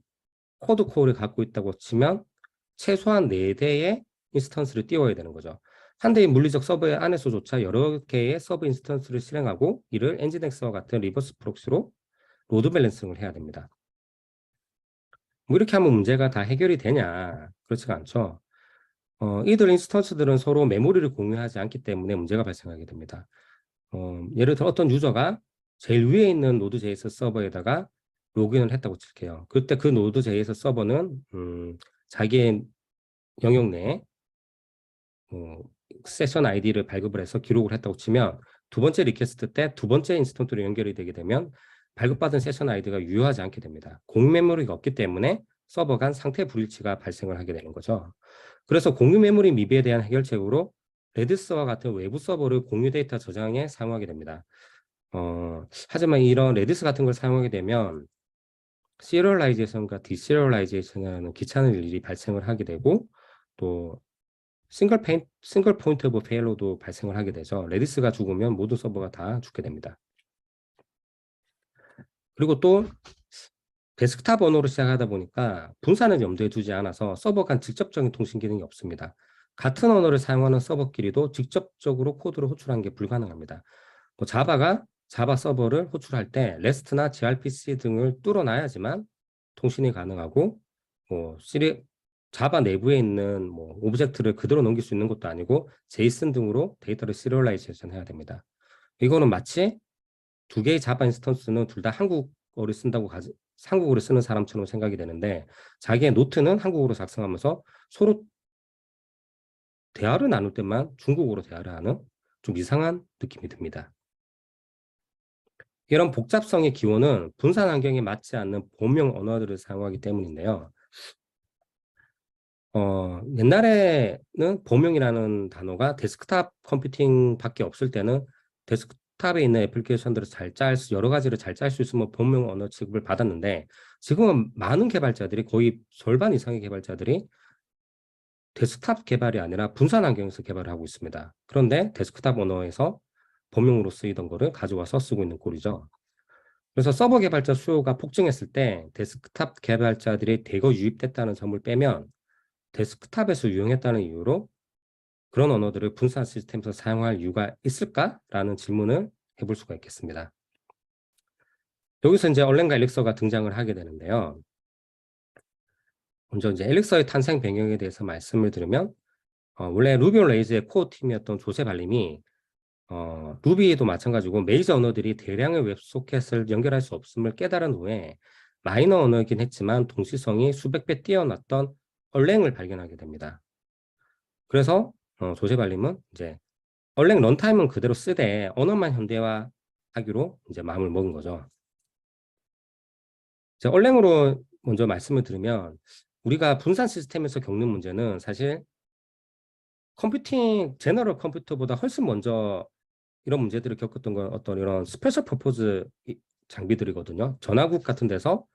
S2: 코드 코어를 갖고 있다고 치면 최소한 4대의 인스턴스를 띄워야 되는 거죠. 한 대의 물리적 서버 안에서조차 여러 개의 서버 인스턴스를 실행하고 이를 엔진엑스와 같은 리버스 프록시로 로드 밸런싱을 해야 됩니다. 뭐 이렇게 하면 문제가 다 해결이 되냐? 그렇지가 않죠. 이들 인스턴스들은 서로 메모리를 공유하지 않기 때문에 문제가 발생하게 됩니다. 예를 들어 어떤 유저가 제일 위에 있는 노드.js 서버에다가 로그인을 했다고 칠게요. 그때 그 노드.js 서버는 자기의 영역 내에 세션 아이디를 발급을 해서 기록을 했다고 치면 두 번째 리퀘스트 때 두 번째 인스턴트로 연결이 되게 되면 발급받은 세션 아이디가 유효하지 않게 됩니다. 공 메모리가 없기 때문에 서버 간 상태 불일치가 발생을 하게 되는 거죠. 그래서 공유 메모리 미비에 대한 해결책으로 레디스와 같은 외부 서버를 공유 데이터 저장에 사용하게 됩니다. 하지만 이런 레디스 같은 걸 사용하게 되면 시리얼라이제이션과 디시리얼라이제이션이라는 귀찮은 일이 발생을 하게 되고 또 싱글 포인트 오브 페일로도 발생을 하게 되죠. 레디스가 죽으면 모든 서버가 다 죽게 됩니다. 그리고 또 데스크탑 언어로 시작하다 보니까 분산을 염두에 두지 않아서 서버 간 직접적인 통신 기능이 없습니다. 같은 언어를 사용하는 서버끼리도 직접적으로 코드를 호출하는 게 불가능합니다. 자바가 자바 서버를 호출할 때 REST나 gRPC 등을 뚫어놔야지만 통신이 가능하고 자바 내부에 있는 오브젝트를 그대로 넘길 수 있는 것도 아니고 제이슨 등으로 데이터를 시리얼라이제이션 해야 됩니다. 이거는 마치 두 개의 자바 인스턴스는 둘 다 한국어를 쓰는 사람처럼 생각이 되는데 자기의 노트는 한국어로 작성하면서 서로 대화를 나눌 때만 중국어로 대화를 하는 좀 이상한 느낌이 듭니다. 이런 복잡성의 기원은 분산 환경에 맞지 않는 범용 언어들을 사용하기 때문인데요. 옛날에는 범용이라는 단어가 데스크탑 컴퓨팅밖에 없을 때는 데스크탑에 있는 애플리케이션들을 여러 가지를 잘 짤 수 있으면 범용 언어 취급을 받았는데 지금은 많은 개발자들이 거의 절반 이상의 개발자들이 데스크탑 개발이 아니라 분산 환경에서 개발을 하고 있습니다. 그런데 데스크탑 언어에서 범용으로 쓰이던 거를 가져와서 쓰고 있는 꼴이죠. 그래서 서버 개발자 수요가 폭증했을 때 데스크탑 개발자들이 대거 유입됐다는 점을 빼면 데스크탑에서 유용했다는 이유로 그런 언어들을 분산 시스템에서 사용할 이유가 있을까라는 질문을 해볼 수가 있겠습니다. 여기서 이제 얼랭과 엘릭서가 등장을 하게 되는데요. 먼저 이제 엘릭서의 탄생 배경에 대해서 말씀을 드리면 원래 루비 온 레이즈의 코어 팀이었던 조셉 알림이 루비도 마찬가지고 메이저 언어들이 대량의 웹소켓을 연결할 수 없음을 깨달은 후에 마이너 언어이긴 했지만 동시성이 수백 배 뛰어났던 얼랭을 발견하게 됩니다. 그래서 조셉 알림은 이제 얼랭 런타임은 그대로 쓰되 언어만 현대화하기로 이제 마음을 먹은 거죠. 이제 얼랭으로 먼저 말씀을 드리면 우리가 분산 시스템에서 겪는 문제는 사실 제너럴 컴퓨터보다 훨씬 먼저 이런 문제들을 겪었던 건 어떤 이런 스페셜 퍼포즈 장비들이거든요. 전화국 같은 데서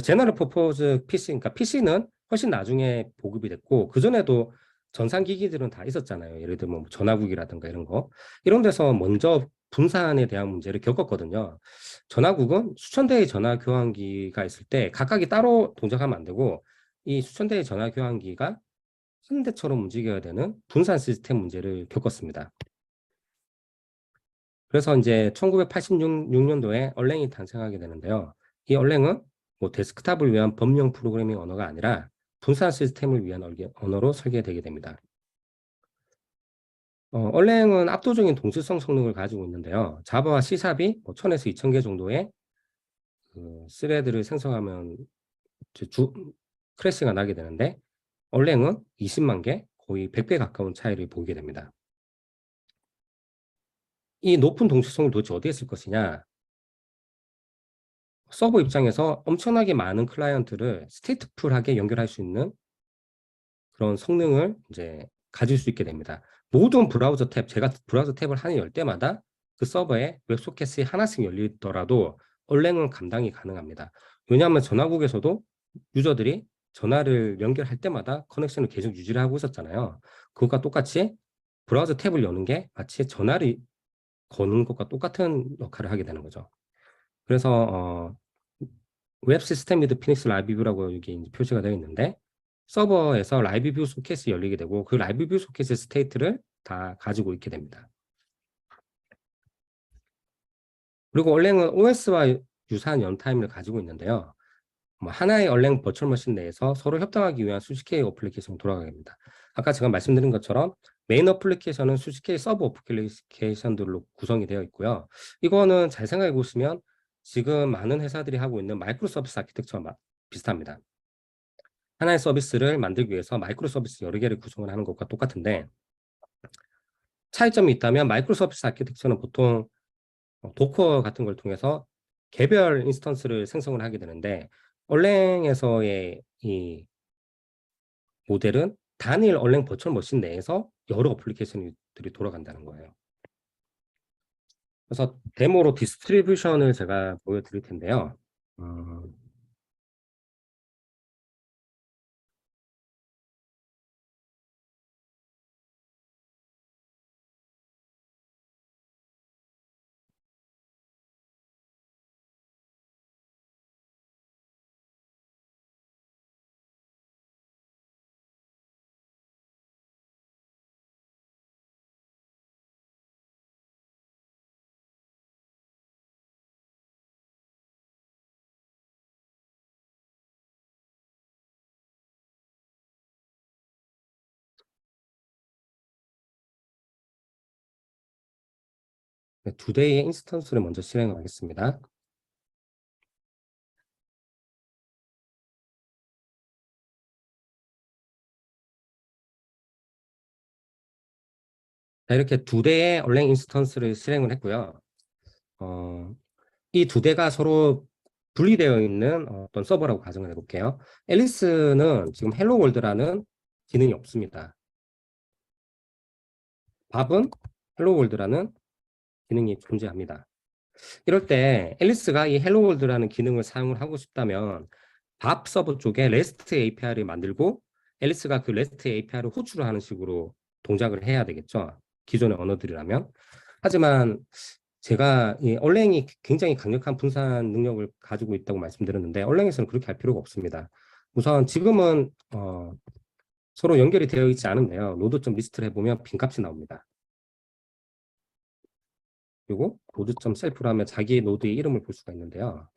S2: 제너럴 퍼포즈 PC, 그러니까 PC는 훨씬 나중에 보급이 됐고 그전에도 전산기기들은 다 있었잖아요. 예를 들면 뭐 전화국이라든가 이런 거. 이런 데서 먼저 분산에 대한 문제를 겪었거든요. 전화국은 수천 대의 전화 교환기가 있을 때 각각이 따로 동작하면 안 되고 이 수천 대의 전화 교환기가 한 대처럼 움직여야 되는 분산 시스템 문제를 겪었습니다. 그래서 이제 1986년도에 얼랭이 탄생하게 되는데요. 이 얼랭은 데스크탑을 위한 범용 프로그래밍 언어가 아니라 분산 시스템을 위한 언어로 설계되게 됩니다. 얼랭은 압도적인 동시성 성능을 가지고 있는데요. 자바와 C샵이 1000에서 2000개 정도의 스레드를 생성하면 크래시가 나게 되는데 얼랭은 20만 개, 거의 100배 가까운 차이를 보이게 됩니다. 이 높은 동시성을 도대체 어디에 쓸 것이냐? 서버 입장에서 엄청나게 많은 클라이언트를 스테이트풀하게 연결할 수 있는 그런 성능을 이제 가질 수 있게 됩니다. 모든 브라우저 탭, 제가 브라우저 탭을 하나 열 때마다 그 서버에 웹소켓이 하나씩 열리더라도 얼랭은 감당이 가능합니다. 왜냐하면 전화국에서도 유저들이 전화를 연결할 때마다 커넥션을 계속 유지를 하고 있었잖아요. 그것과 똑같이 브라우저 탭을 여는 게 마치 전화를 거는 것과 똑같은 역할을 하게 되는 거죠. 그래서 웹 시스템 위드 피닉스 라이브 뷰라고 여기 이제 표시가 되어 있는데 서버에서 라이브 뷰 소켓이 열리게 되고 그 라이브 뷰 소켓의 스테이트를 다 가지고 있게 됩니다. 그리고 얼랭은 OS와 유사한 런타임을 가지고 있는데요. 하나의 얼랭 버추얼 머신 내에서 서로 협동하기 위한 수십 개의 어플리케이션이 돌아가게 됩니다. 아까 제가 말씀드린 것처럼 메인 어플리케이션은 수십 개의 서브 어플리케이션들로 구성이 되어 있고요. 이거는 잘 생각해 보시면 지금 많은 회사들이 하고 있는 마이크로 서비스 아키텍처와 비슷합니다. 하나의 서비스를 만들기 위해서 마이크로 서비스 여러 개를 구성을 하는 것과 똑같은데 차이점이 있다면 마이크로 서비스 아키텍처는 보통 도커 같은 걸 통해서 개별 인스턴스를 생성을 하게 되는데 얼랭에서의 이 모델은 단일 얼랭 버추얼 머신 내에서 여러 어플리케이션들이 돌아간다는 거예요. 그래서 데모로 디스트리뷰션을 제가 보여드릴 텐데요. 음, 네, 두 대의 인스턴스를 먼저 실행하겠습니다. 자, 이렇게 두 대의 얼랭 인스턴스를 실행을 했고요. 이 두 대가 서로 분리되어 있는 어떤 서버라고 가정을 해볼게요. 앨리스는 지금 헬로 월드라는 기능이 없습니다. 밥은 헬로 월드라는 기능이 존재합니다. 이럴 때 앨리스가 이 헬로 월드라는 기능을 사용을 하고 싶다면 밥 서버 쪽에 REST API를 만들고 앨리스가 그 REST API를 호출을 하는 식으로 동작을 해야 되겠죠. 기존의 언어들이라면. 하지만 제가 이 얼랭이 굉장히 강력한 분산 능력을 가지고 있다고 말씀드렸는데 얼랭에서는 그렇게 할 필요가 없습니다. 우선 지금은 서로 연결이 되어 있지 않은데요. 노드.점 리스트를 해보면 빈값이 나옵니다. 그리고 노드.점 셀프로 하면 자기 노드의 이름을 볼 수가 있는데요.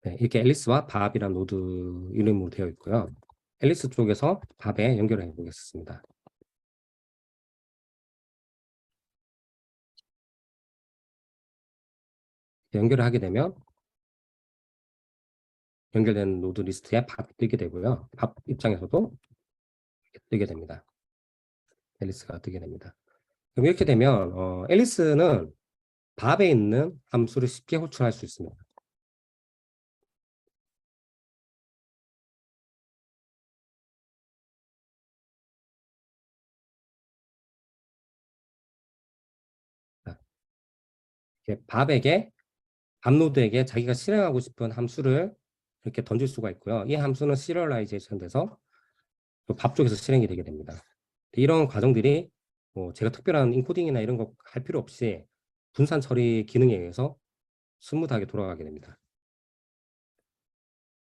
S2: 네, 이렇게 앨리스와 밥이란 노드 이름으로 되어 있고요. 앨리스 쪽에서 밥에 연결을 해보겠습니다. 연결을 하게 되면 연결된 노드 리스트에 밥이 뜨게 되고요. 밥 입장에서도 뜨게 됩니다. 앨리스가 뜨게 됩니다. 그럼 이렇게 되면 앨리스는 밥에 있는 함수를 쉽게 호출할 수 있습니다. 밥에게 밥노드에게 자기가 실행하고 싶은 함수를 이렇게 던질 수가 있고요. 이 함수는 시리얼라이제이션 돼서 밥 쪽에서 실행이 되게 됩니다. 이런 과정들이 뭐 제가 특별한 인코딩이나 이런 거 할 필요 없이 분산 처리 기능에 의해서 스무드하게 돌아가게 됩니다.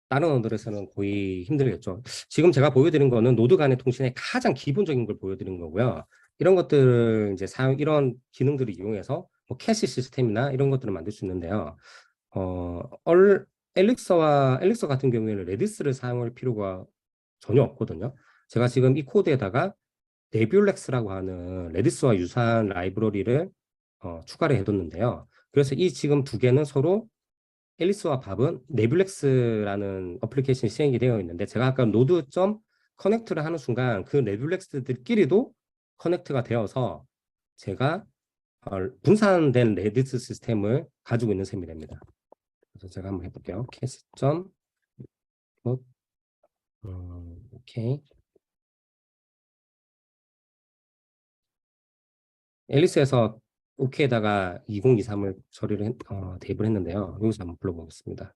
S2: 다른 언어들에서는 거의 힘들겠죠. 지금 제가 보여드린 거는 노드 간의 통신의 가장 기본적인 걸 보여드린 거고요. 이런 것들을 이제 이런 기능들을 이용해서 뭐 캐시 시스템이나 이런 것들을 만들 수 있는데요. 어, 엘릭서 같은 경우에는 레디스를 사용할 필요가 전혀 없거든요. 제가 지금 이 코드에다가 네뷸렉스라고 하는 레디스와 유사한 라이브러리를 추가를 해뒀는데요. 그래서 이 지금 두 개는 서로 앨리스와 밥은 네뷸렉스라는 어플리케이션이 시행이 되어 있는데 제가 아까 노드.점 커넥트를 하는 순간 그 네뷸렉스들끼리도 커넥트가 되어서 제가 분산된 레디스 시스템을 가지고 있는 셈이 됩니다. 그래서 제가 한번 해볼게요. 캐시.점 오케이. 앨리스에서 오케이에다가 2023을 처리를 대입을 했는데요. 여기서 한번 불러보겠습니다.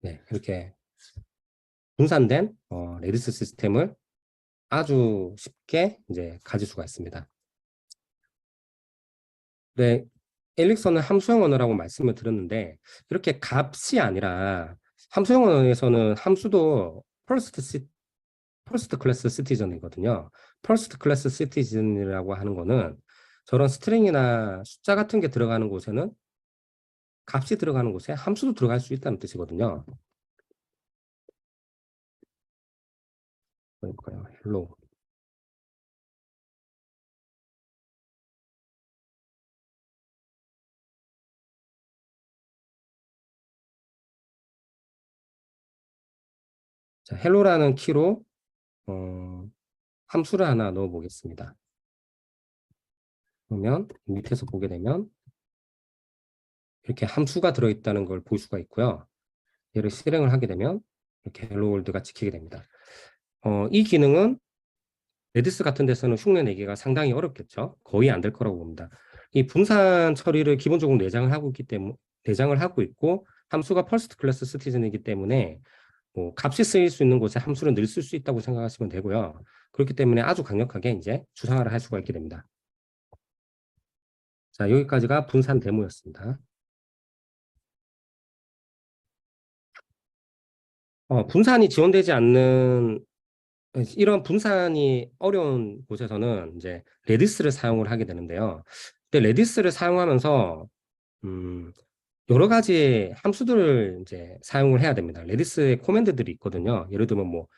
S2: 네, 이렇게 분산된 레디스 시스템을 아주 쉽게 이제 가질 수가 있습니다. 네, 엘릭서는 함수형 언어라고 말씀을 드렸는데 이렇게 값이 아니라 함수형 언어에서는 함수도 퍼스트 클래스 시티즌이거든요. 퍼스트 클래스 시티즌이라고 하는 거는 저런 스트링이나 숫자 같은 게 들어가는 곳에는 값이 들어가는 곳에 함수도 들어갈 수 있다는 뜻이거든요. 그러니까요. hello. 자, hello라는 키로 함수를 하나 넣어 보겠습니다. 그러면 밑에서 보게 되면 이렇게 함수가 들어있다는 걸 볼 수가 있고요. 얘를 실행을 하게 되면 이렇게 헬로 월드가 찍히게 됩니다. 이 기능은 레디스 같은 데서는 흉내 내기가 상당히 어렵겠죠. 거의 안 될 거라고 봅니다. 이 분산 처리를 기본적으로 내장을 하고 있기 때문에 내장을 하고 있고 함수가 퍼스트 클래스 시티즌이기 때문에 뭐 값이 쓰일 수 있는 곳에 함수를 늘 쓸 수 있다고 생각하시면 되고요. 그렇기 때문에 아주 강력하게 이제 추상화를 할 수가 있게 됩니다. 자, 여기까지가 분산 데모였습니다. 분산이 지원되지 않는 이런 분산이 어려운 곳에서는 이제 레디스를 사용을 하게 되는데요. 근데 레디스를 사용하면서 여러 가지 함수들을 이제 사용을 해야 됩니다. 레디스에 코맨드들이 있거든요. 예를 들면 뭐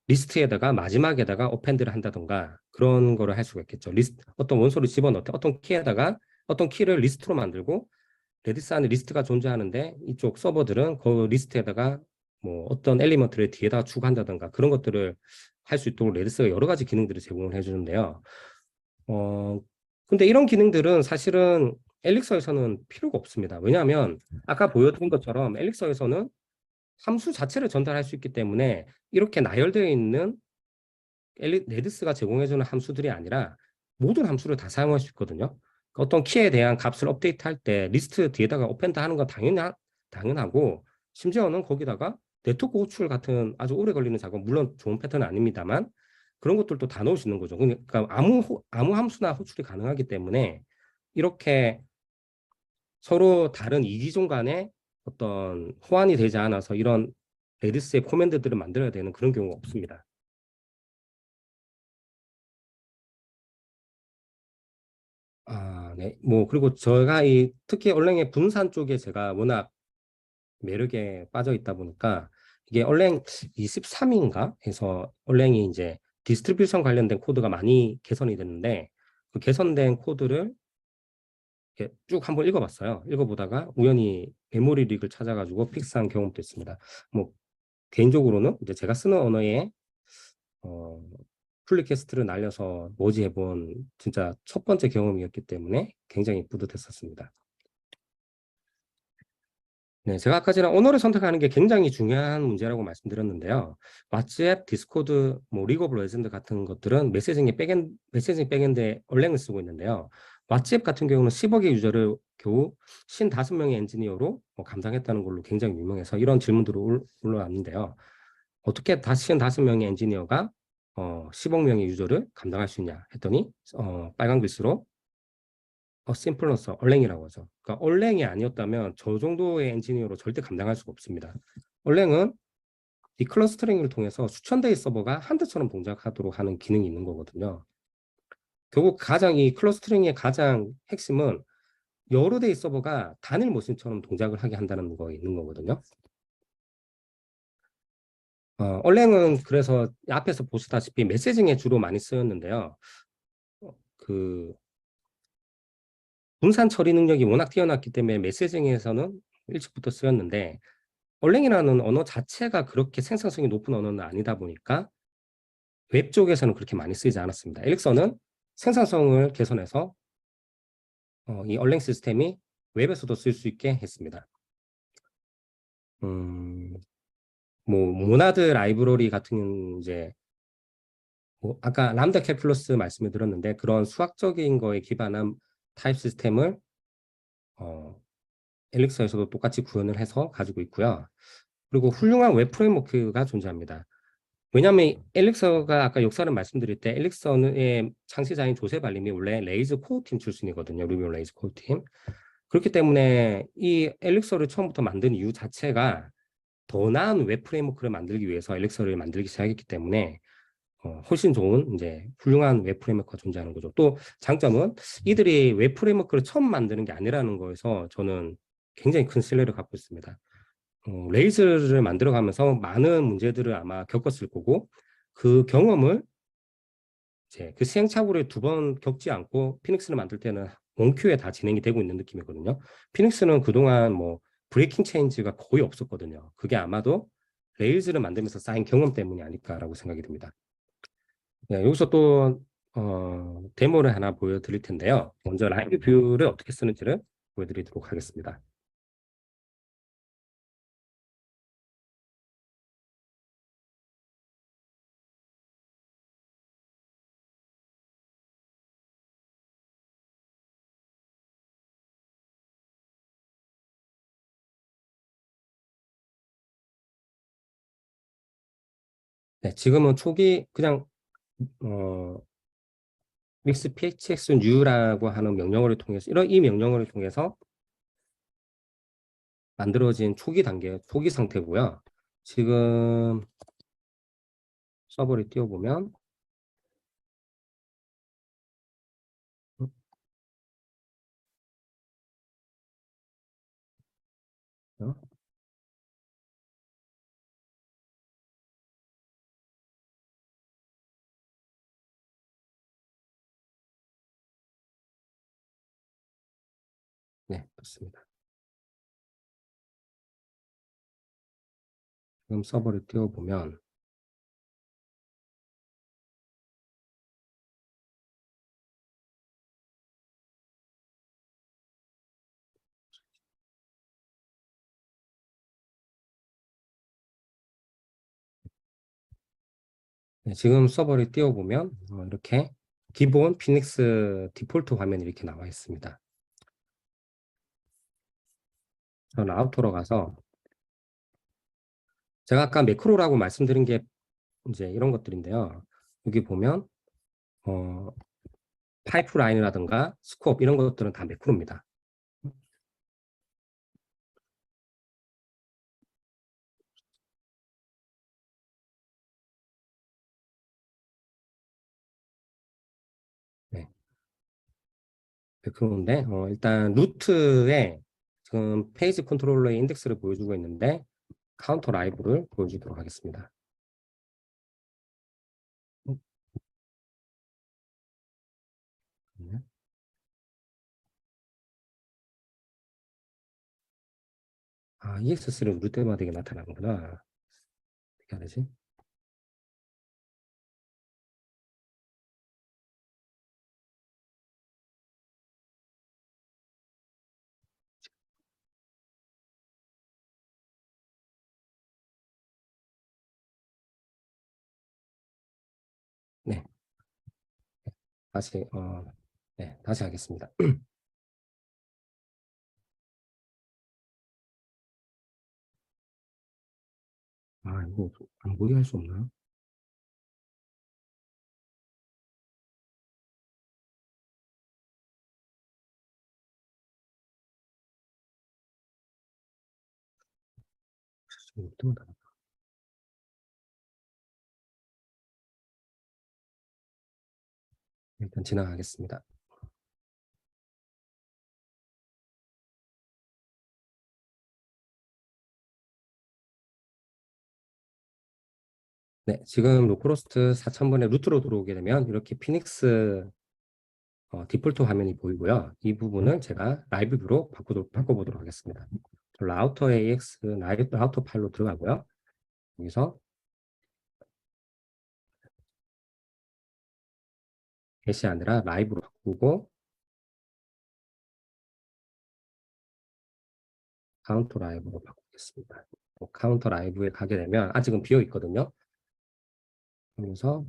S2: 리스트에다가 마지막에다가 어펜드를 한다던가 그런 거를 할 수가 있겠죠. 리스트 어떤 원소를 집어넣을 때 어떤 키에다가 어떤 키를 리스트로 만들고 레디스 안에 리스트가 존재하는데 이쪽 서버들은 그 리스트에다가 뭐 어떤 엘리먼트를 뒤에다가 추가한다던가 그런 것들을 할 수 있도록 레디스가 여러 가지 기능들을 제공을 해주는데요. 근데 이런 기능들은 사실은 엘릭서에서는 필요가 없습니다. 왜냐하면 아까 보여드린 것처럼 엘릭서에서는 함수 자체를 전달할 수 있기 때문에 이렇게 나열되어 있는 레디스가 제공해주는 함수들이 아니라 모든 함수를 다 사용할 수 있거든요. 어떤 키에 대한 값을 업데이트할 때 리스트 뒤에다가 어펜드 하는 건 당연하고 심지어는 거기다가 네트워크 호출 같은 아주 오래 걸리는 작업, 물론 좋은 패턴은 아닙니다만 그런 것들도 다 넣을 수 있는 거죠. 그러니까 아무 함수나 호출이 가능하기 때문에 이렇게 서로 다른 이기종 간에 어떤 호환이 되지 않아서 이런 레디스의 코맨드들을 만들어야 되는 그런 경우가 없습니다. 네. 뭐 그리고 제가 특히 얼랭의 분산 쪽에 제가 워낙 매력에 빠져 있다 보니까 이게 얼랭 23인가 해서 얼랭이 이제 디스트리뷰션 관련된 코드가 많이 개선이 됐는데 그 개선된 코드를 이렇게 쭉 한번 읽어봤어요. 읽어보다가 우연히 메모리 릭을 찾아가지고 픽스한 경험도 있습니다. 뭐 개인적으로는 이제 제가 쓰는 언어에 플리캐스트를 날려서 머지해본 진짜 첫 번째 경험이었기 때문에 굉장히 뿌듯했었습니다. 네, 제가 아까 전에 언어를 선택하는 게 굉장히 중요한 문제라고 말씀드렸는데요. 왓츠앱, 디스코드, 뭐 리그 오브 레전드 같은 것들은 메시징 백엔드에 얼랭을 쓰고 있는데요. 왓츠앱 같은 경우는 10억의 유저를 겨우 55명의 엔지니어로 감당했다는 걸로 굉장히 유명해서 이런 질문들이 올라왔는데요. 어떻게 55명의 엔지니어가 10억 명의 유저를 감당할 수 있냐 했더니 빨간 글씨로 심플러스 얼랭이라고 하죠. 그러니까 얼랭이 아니었다면 저 정도의 엔지니어로 절대 감당할 수가 없습니다. 얼랭은 이 클러스터링을 통해서 수천 대의 서버가 한 대처럼 동작하도록 하는 기능이 있는 거거든요. 결국 이 클러스터링의 가장 핵심은 여러 대의 서버가 단일 머신처럼 동작을 하게 한다는 거 있는 거거든요. 얼랭은 그래서 앞에서 보시다시피 메시징에 주로 많이 쓰였는데요. 그 분산 처리 능력이 워낙 뛰어났기 때문에 메시징에서는 일찍부터 쓰였는데 얼랭이라는 언어 자체가 그렇게 생산성이 높은 언어는 아니다 보니까 웹 쪽에서는 그렇게 많이 쓰이지 않았습니다. 엘릭서는 생산성을 개선해서 이 얼랭 시스템이 웹에서도 쓸 수 있게 했습니다. 뭐 모나드 라이브러리 같은 이제 뭐 아까 람다 캘큘러스 말씀을 드렸는데 그런 수학적인 거에 기반한 타입 시스템을 엘릭서에서도 똑같이 구현을 해서 가지고 있고요. 그리고 훌륭한 웹 프레임워크가 존재합니다. 왜냐하면 엘릭서가 아까 역사를 말씀드릴 때 엘릭서의 창시자인 조셉 알림이 원래 레이즈 코어 팀 출신이거든요. 루비 레이즈 코어 팀. 그렇기 때문에 이 엘릭서를 처음부터 만든 이유 자체가 더 나은 웹 프레임워크를 만들기 위해서 엘릭서를 만들기 시작했기 때문에 훨씬 좋은 이제 훌륭한 웹 프레임워크가 존재하는 거죠. 또 장점은 이들이 웹 프레임워크를 처음 만드는 게 아니라는 거에서 저는 굉장히 큰 신뢰를 갖고 있습니다. 레이즈를 만들어가면서 많은 문제들을 아마 겪었을 거고 그 경험을 이제 그 시행착오를 두 번 겪지 않고 피닉스를 만들 때는 원큐에 다 진행이 되고 있는 느낌이거든요. 피닉스는 그동안 뭐 브레이킹 체인지가 거의 없었거든요. 그게 아마도 레일즈를 만들면서 쌓인 경험 때문이 아닐까라고 생각이 듭니다. 네, 여기서 또 데모를 하나 보여드릴 텐데요. 먼저 라이브 뷰를 어떻게 쓰는지를 보여드리도록 하겠습니다. 네, 지금은 초기 그냥 어, mix phx new라고 하는 명령어를 통해서 이 명령어를 통해서 만들어진 초기 단계, 초기 상태고요. 지금 서버를 띄워보면 어? 네, 좋습니다. 지금 서버를 띄워보면 네, 지금 서버를 띄워보면 이렇게 기본 피닉스 디폴트 화면이 이렇게 나와 있습니다. 저는 아우터로 가서 제가 아까 매크로라고 말씀드린 게 이제 이런 것들인데요. 여기 보면 어, 파이프라인이라든가 스코프 이런 것들은 다 매크로입니다. 네, 매크로인데 일단 루트에 지금 페이지 컨트롤러의 인덱스를 보여주고 있는데 카운터 라이브를 보여주도록 하겠습니다. 네. 아, EX3는 누를 때마다 이게 나타나는구나. 어떻게 해야 되지? 네, 다시 네, 다시 하겠습니다. 아, 이거 안 보게 할 수 없나요? 이거 때마다 일단 지나가겠습니다. 네, 지금 로컬호스트 4000번에 루트로 들어오게 되면 이렇게 피닉스 디폴트 화면이 보이고요. 이 부분을 제가 라이브 뷰로 바꿔보도록 하겠습니다. 라우터 AX 라우터 파일로 들어가고요. 여기서 게시 아니라 라이브로 바꾸고 카운터 라이브로 바꾸겠습니다. 카운터 라이브에 가게 되면 아직은 비어 있거든요. 그래서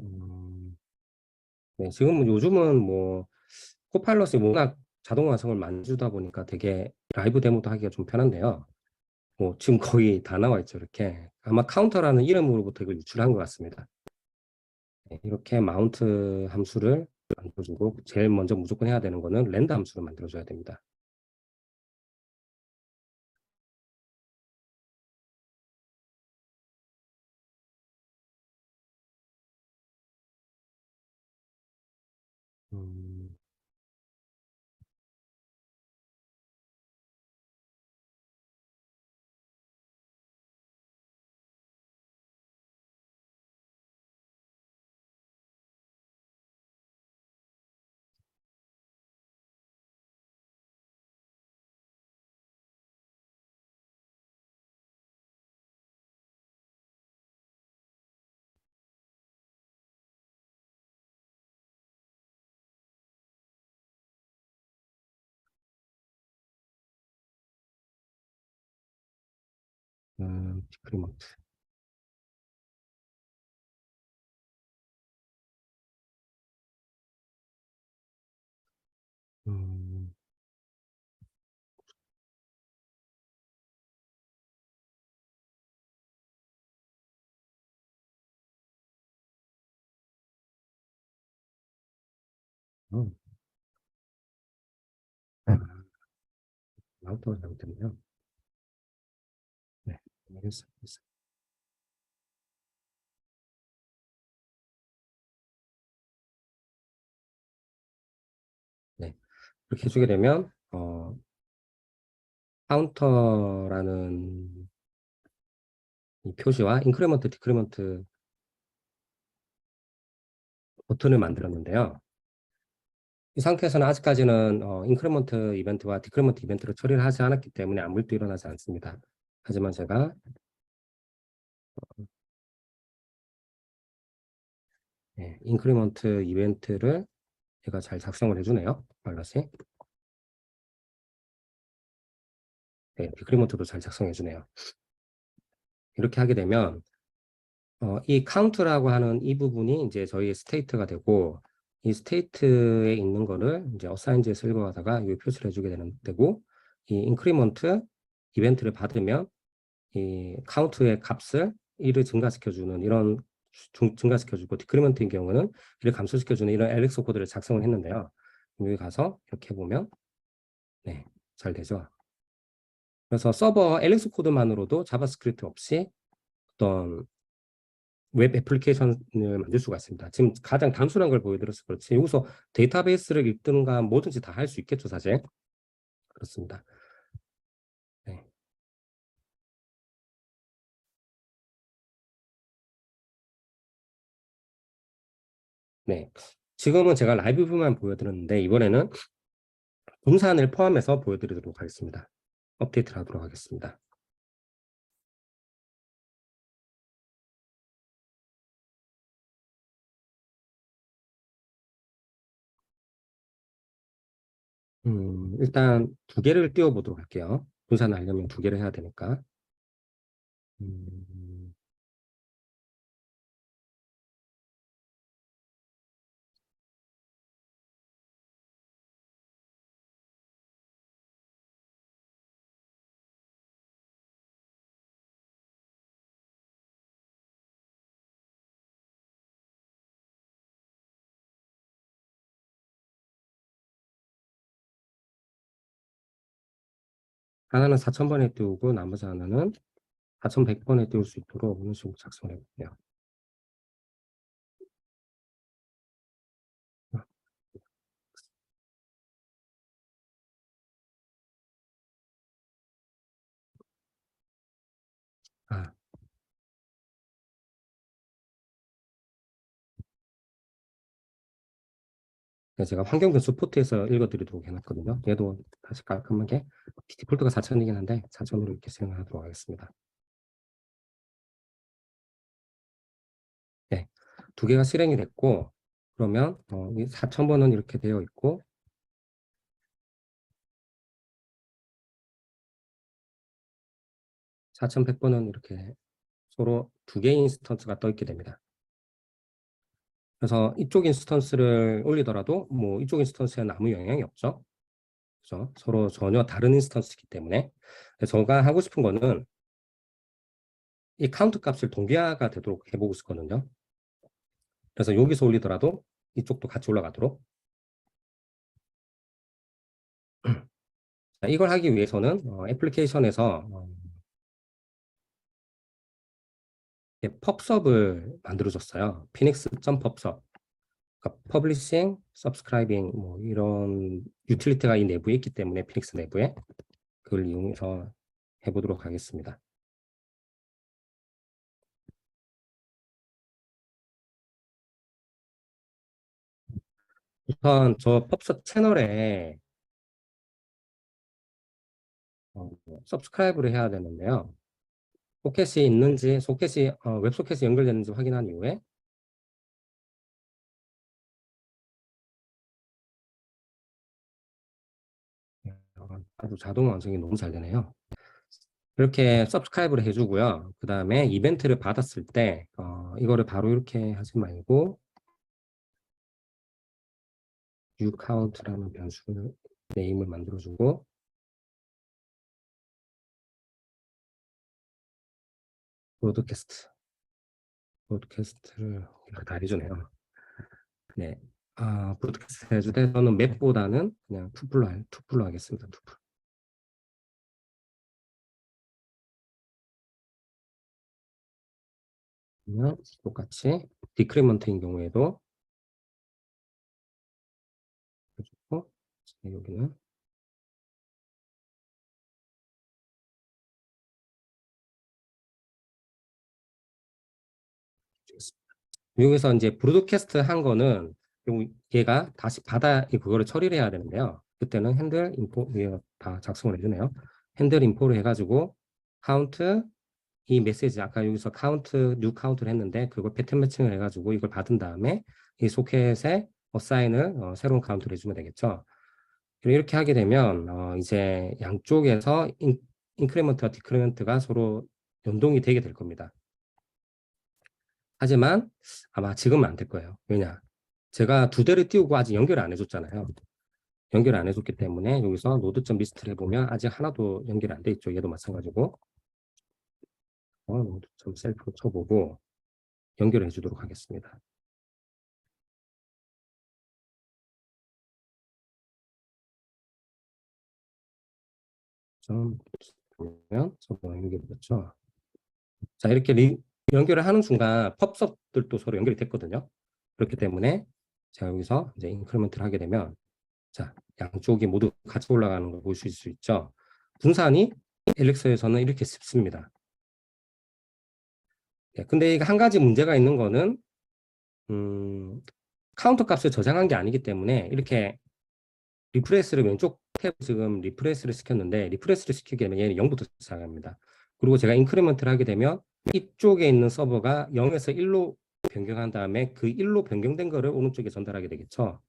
S2: 네, 지금은 요즘은 뭐 코파일럿이 워낙 자동 완성을 많이 주다 보니까 되게 라이브 데모도 하기가 좀 편한데요. 뭐 지금 거의 다 나와 있죠. 이렇게 아마 카운터라는 이름으로부터 이걸 유출한 것 같습니다. 네, 이렇게 마운트 함수를 만들어주고 제일 먼저 무조건 해야 되는 거는 랜드 함수를 만들어줘야 됩니다. 음, 디크리먼트. 음, 음, 아, 라우터가 잘못됐네요. 네, 알겠어요. 알겠어요. 네, 그렇게 해주게 되면, 카운터라는 이 표시와 인크리먼트, 디크리먼트 버튼을 만들었는데요. 이 상태에서는 아직까지는 인크리먼트 이벤트와 디크리먼트 이벤트를 처리를 하지 않았기 때문에 아무 일도 일어나지 않습니다. 하지만 제가 인크리먼트 이벤트를 제가 잘 작성을 해주네요. 발럿이. 네, 디크리먼트도 잘 작성해주네요. 이렇게 하게 되면 이 카운트라고 하는 이 부분이 이제 저희의 스테이트가 되고 이 스테이트에 있는 거를 이제 어사인지에서 읽어가다가 이 표시를 해주게 되고 이 인크리먼트 이벤트를 받으면 이 카운트의 값을 1을 증가시켜주는 이런 증가시켜주고 디크리먼트인 경우는 1을 감소시켜주는 이런 LX 코드를 작성을 했는데요. 여기 가서 이렇게 보면 네, 잘 되죠. 그래서 서버 LX 코드만으로도 자바스크립트 없이 어떤 웹 애플리케이션을 만들 수가 있습니다. 지금 가장 단순한 걸 보여드려서 그렇지 여기서 데이터베이스를 읽든가 뭐든지 다 할 수 있겠죠, 사실. 그렇습니다. 네. 네. 지금은 제가 라이브 뷰만 보여드렸는데 이번에는 분산을 포함해서 보여드리도록 하겠습니다. 업데이트를 하도록 하겠습니다. 일단 두 개를 띄워보도록 할게요. 분산을 하려면 두 개를 해야 되니까. 음, 하나는 4,000번에 띄우고 나머지 하나는 4,100번에 띄울 수 있도록 이런 식으로 작성을 해볼게요. 아, 네, 제가 환경 변수 포트에서 읽어드리도록 해놨거든요. 얘도 다시 깔끔하게 디폴트가 4,000이긴 한데 4,000으로 이렇게 사용하도록 하겠습니다. 네, 두 개가 실행이 됐고 그러면 4,000번은 이렇게 되어 있고 4,100번은 이렇게 서로 두 개의 인스턴스가 떠 있게 됩니다. 그래서 이쪽 인스턴스를 올리더라도 뭐 이쪽 인스턴스에는 아무 영향이 없죠. 그래서 서로 전혀 다른 인스턴스이기 때문에 제가 하고 싶은 거는 이 카운트 값을 동기화가 되도록 해보고 싶거든요. 그래서 여기서 올리더라도 이쪽도 같이 올라가도록. 이걸 하기 위해서는 애플리케이션에서 펍섭을 만들어줬어요. phoenix.pubsub. 그러니까 퍼블리싱, 서브스크라이빙 뭐 이런 유틸리티가 이 내부에 있기 때문에 피닉스 내부에 그걸 이용해서 해보도록 하겠습니다. 우선 저 펍섭 채널에 서브스크라이브를 해야 되는데요. 소켓이 있는지, 웹소켓이 연결되는지 확인한 이후에 아주 자동 완성이 너무 잘 되네요. 이렇게 서브스크라이브를 해주고요. 그 다음에 이벤트를 받았을 때 이거를 바로 이렇게 하지 말고 uCount라는 변수 네임을 만들어주고 브로드캐스트를 다 해주네요. 네, 브로드캐스트 해줄 때 저는 맵보다는 그냥 투플로 하겠습니다. 투플. 그러면 똑같이 디크리먼트인 경우에도 해주고 여기는 여기서 이제 브로드캐스트 한 거는 얘가 다시 그거를 처리를 해야 되는데요. 그때는 핸들 인포 얘가 다 작성을 해주네요. 핸들 인포를 해가지고 카운트 이 메시지 아까 여기서 카운트 뉴 카운트를 했는데 그걸 패턴 매칭을 해가지고 이걸 받은 다음에 이 소켓에 어사인을 새로운 카운트를 해주면 되겠죠. 이렇게 하게 되면 이제 양쪽에서 인크리먼트와 디크리먼트가 서로 연동이 되게 될 겁니다. 하지만 아마 지금은 안 될 거예요. 왜냐? 제가 두 대를 띄우고 아직 연결을 안 해줬잖아요. 연결을 안 해줬기 때문에 여기서 노드.리스트를 해보면 아직 하나도 연결이 안 돼 있죠. 얘도 마찬가지고 노드.셀프로 쳐보고 연결을 해주도록 하겠습니다. 좀 보면 서버 연결됐죠. 자, 이렇게 연결을 하는 순간 펍섭들도 서로 연결이 됐거든요. 그렇기 때문에 제가 여기서 이제 인크리먼트를 하게 되면 자, 양쪽이 모두 같이 올라가는 걸 보실 수 있죠. 분산이 엘릭서에서는 이렇게 쉽습니다. 네, 근데 이게 한 가지 문제가 있는 거는 카운터 값을 저장한 게 아니기 때문에 이렇게 리프레스를 왼쪽 탭 지금 리프레스를 시켰는데 리프레스를 시키게 되면 얘는 0부터 시작합니다. 그리고 제가 인크리먼트를 하게 되면 이쪽에 있는 서버가 0에서 1로 변경한 다음에 그 1로 변경된 거를 오른쪽에 전달하게 되겠죠.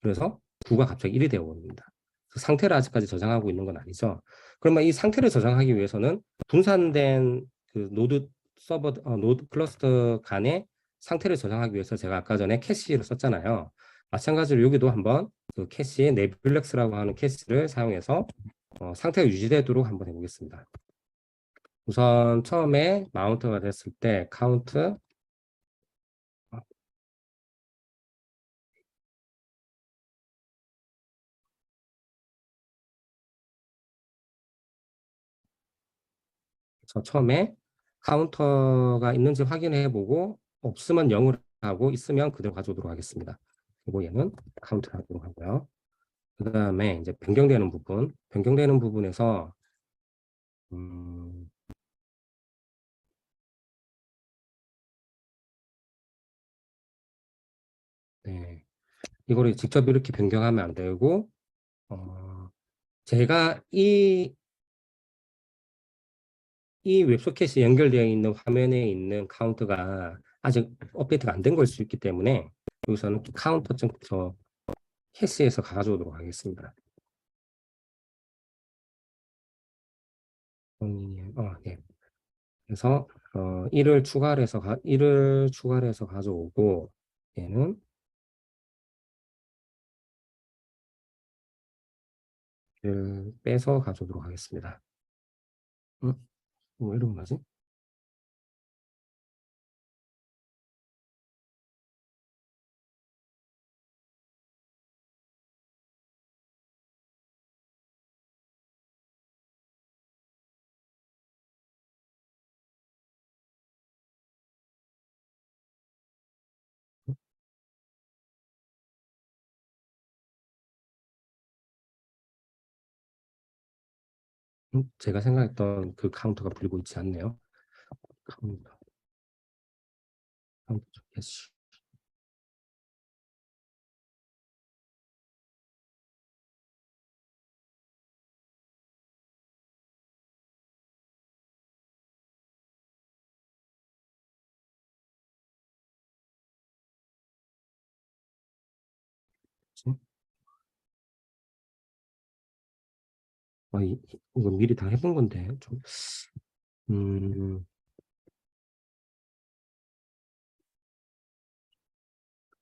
S2: 그래서 9가 갑자기 1이 되어 버립니다. 그 상태를 아직까지 저장하고 있는 건 아니죠. 그러면 이 상태를 저장하기 위해서는 분산된 그 노드 노드 클러스터 간의 상태를 저장하기 위해서 제가 아까 전에 캐시를 썼잖아요. 마찬가지로 여기도 한번 그 캐시 네뷸렉스라고 하는 캐시를 사용해서 상태가 유지되도록 한번 해보겠습니다. 우선 처음에 마운트가 됐을 때 카운트 처음에 카운터가 있는지 확인해 보고 없으면 0을 하고 있으면 그대로 가져오도록 하겠습니다. 그리고 얘는 카운트를 하도록 하고요. 그 다음에 이제 변경되는 부분에서 네, 이거를 직접 이렇게 변경하면 안 되고 제가 이 웹소켓이 연결되어 있는 화면에 있는 카운트가 아직 업데이트가 안 된 걸 수 있기 때문에 여기서는 카운터.저 캐시에서 가져오도록 하겠습니다. 네. 그래서 1을 추가를 해서 가져오고 얘는 빼서 가져오도록 하겠습니다. 왜 이런 거지? 제가 생각했던 그 카운터가 불리고 있지 않네요. 카운터 캐시. 이거 미리 다 해본 건데 좀 음,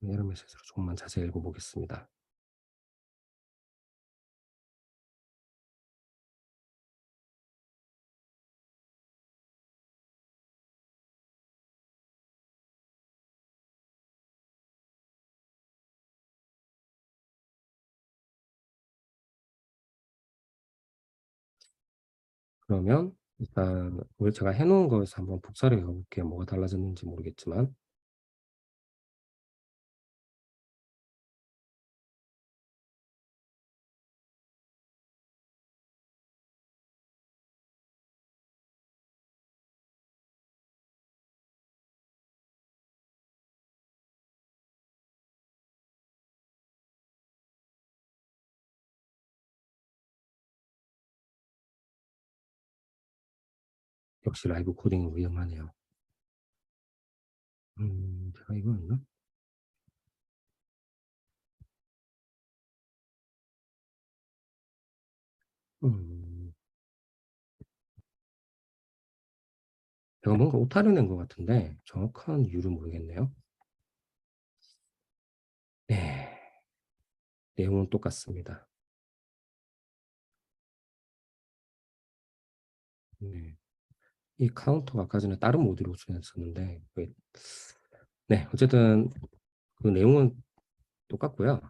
S2: 에러 메시지로 조금만 자세히 읽어보겠습니다. 그러면 일단 오늘 제가 해놓은 거에서 한번 복사를 해볼게요. 뭐가 달라졌는지 모르겠지만. 역시 라이브 코딩은 위험하네요. 제가 이거였나? 음, 제가 뭔가 오타를 낸 것 같은데 정확한 이유를 모르겠네요. 네, 내용은 똑같습니다. 네, 이 카운터가 아까 전에 다른 모드로 주냈었는데 네, 어쨌든 그 내용은 똑같고요.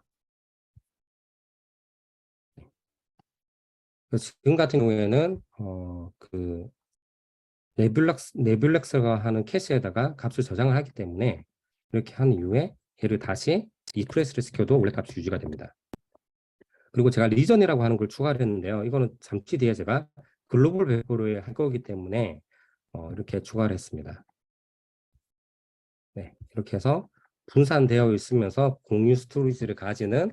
S2: 지금 같은 경우에는 그 네뷸렉스가 하는 캐시에다가 값을 저장을 하기 때문에 이렇게 한 이후에 얘를 다시 리프레시를 시켜도 원래 값이 유지가 됩니다. 그리고 제가 리전이라고 하는 걸 추가를 했는데요. 이거는 잠시 뒤에 제가 글로벌 배포를 할 거기 때문에 이렇게 추가를 했습니다. 네, 이렇게 해서 분산되어 있으면서 공유 스토리지를 가지는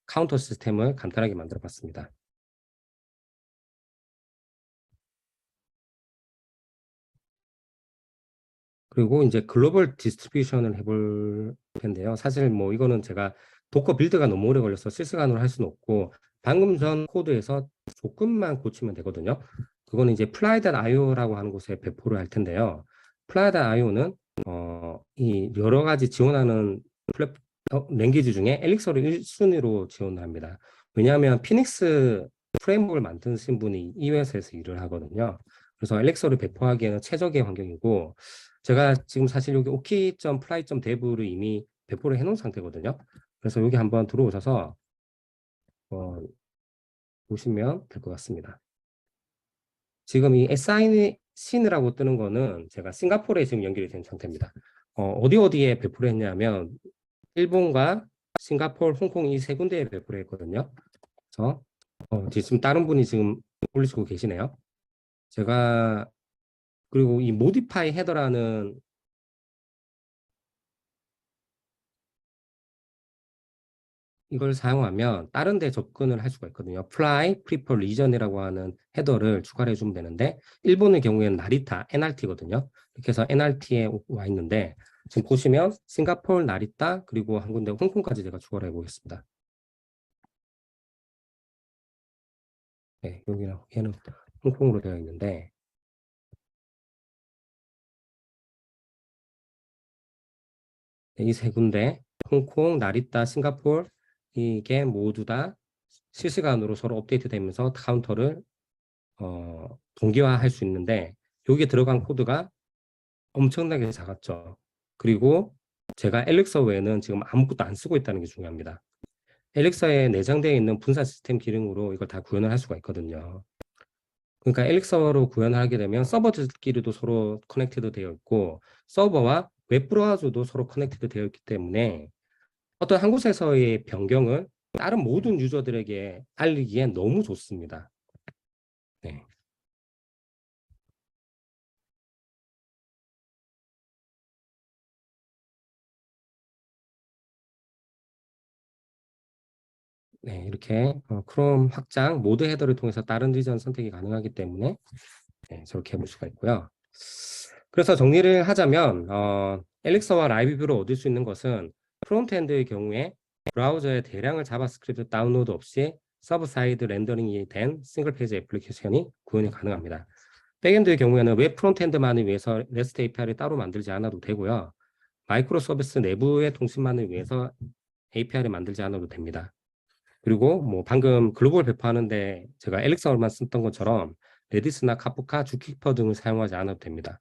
S2: 카운터 시스템을 간단하게 만들어 봤습니다. 그리고 이제 글로벌 디스트리뷰션을 해볼 텐데요. 사실 뭐 이거는 제가 도커 빌드가 너무 오래 걸려서 실시간으로 할 수는 없고 방금 전 코드에서 조금만 고치면 되거든요. 그거는 이제 fly.io라고 하는 곳에 배포를 할 텐데요. fly.io는 이 여러 가지 지원하는 랭귀지 중에 엘릭서를 1순위로 지원을 합니다. 왜냐하면 피닉스 프레임워크를 만드신 분이 이 회사에서 일을 하거든요. 그래서 엘릭서를 배포하기에는 최적의 환경이고 제가 지금 사실 여기 oki.fly.dev를 이미 배포를 해놓은 상태거든요. 그래서 여기 한번 들어오셔서 보시면 될 것 같습니다. 지금 이 SIN이라고 뜨는 거는 제가 싱가포르에 지금 연결이 된 상태입니다. 어디에 배포를 했냐면 일본과 싱가포르, 홍콩 이 세 군데에 배포를 했거든요. 그래서 지금 다른 분이 지금 올리시고 계시네요. 제가 그리고 이 모디파이 헤더라는 이걸 사용하면 다른 데 접근을 할 수가 있거든요. fly, prefer, region이라고 하는 헤더를 추가를 해주면 되는데 일본의 경우에는 나리타, NRT거든요. 이렇게 해서 NRT에 와 있는데 지금 보시면 싱가포르, 나리타 그리고 한 군데 홍콩까지 제가 추가를 해보겠습니다. 네, 여기는 얘는 홍콩으로 되어 있는데 이 세 군데 홍콩, 나리타, 싱가포르 이게 모두 다 실시간으로 서로 업데이트되면서 카운터를 동기화할 수 있는데 여기에 들어간 코드가 엄청나게 작았죠. 그리고 제가 엘릭서 외에는 지금 아무것도 안 쓰고 있다는 게 중요합니다. 엘릭서에 내장되어 있는 분산 시스템 기능으로 이걸 다 구현을 할 수가 있거든요. 그러니까 엘릭서로 구현을 하게 되면 서버들끼리도 서로 커넥티드 되어 있고 서버와 웹브라우저도 서로 커넥티드 되어 있기 때문에 어떤 한 곳에서의 변경을 다른 모든 유저들에게 알리기에 너무 좋습니다. 네. 네, 이렇게 크롬 확장 모드 헤더를 통해서 다른 리전 선택이 가능하기 때문에 네, 저렇게 해볼 수가 있고요. 그래서 정리를 하자면 엘릭서와 라이브뷰를 얻을 수 있는 것은 프론트엔드의 경우에 브라우저에 대량을 자바스크립트 다운로드 없이 서브 사이드 렌더링이 된 싱글 페이지 애플리케이션이 구현이 가능합니다. 백엔드의 경우에는 웹 프론트엔드만을 위해서 REST API를 따로 만들지 않아도 되고요. 마이크로 서비스 내부의 통신만을 위해서 API를 만들지 않아도 됩니다. 그리고 뭐 방금 글로벌 배포하는데 제가 엘릭서만 썼던 것처럼 레디스나 카프카, 주키퍼 등을 사용하지 않아도 됩니다.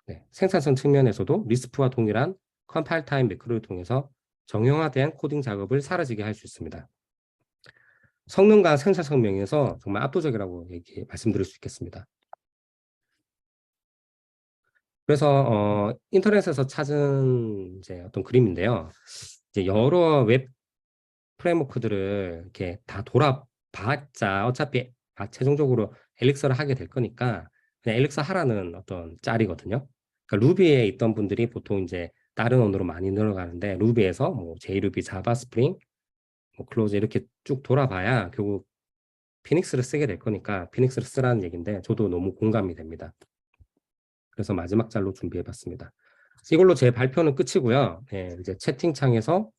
S2: 네, 생산성 측면에서도 리스프와 동일한 컴파일 타임 매크로를 통해서 정형화된 코딩 작업을 사라지게 할 수 있습니다. 성능과 생산성 면에서 정말 압도적이라고 말씀드릴 수 있겠습니다. 그래서 인터넷에서 찾은 이제 어떤 그림인데요. 이제 여러 웹 프레임워크들을 이렇게 다 돌아봤자 어차피 최종적으로 엘릭서를 하게 될 거니까 그냥 엘릭서 하라는 어떤 짤이거든요. 그러니까 루비에 있던 분들이 보통 이제 다른 언어로 많이 늘어가는데 루비에서 뭐 JRuby, 자바, 스프링, 뭐 클로즈 이렇게 쭉 돌아봐야 결국 피닉스를 쓰게 될 거니까 피닉스를 쓰라는 얘기인데 저도 너무 공감이 됩니다. 그래서 마지막 잘로 준비해봤습니다. 이걸로 제 발표는 끝이고요. 네, 이제 채팅창에서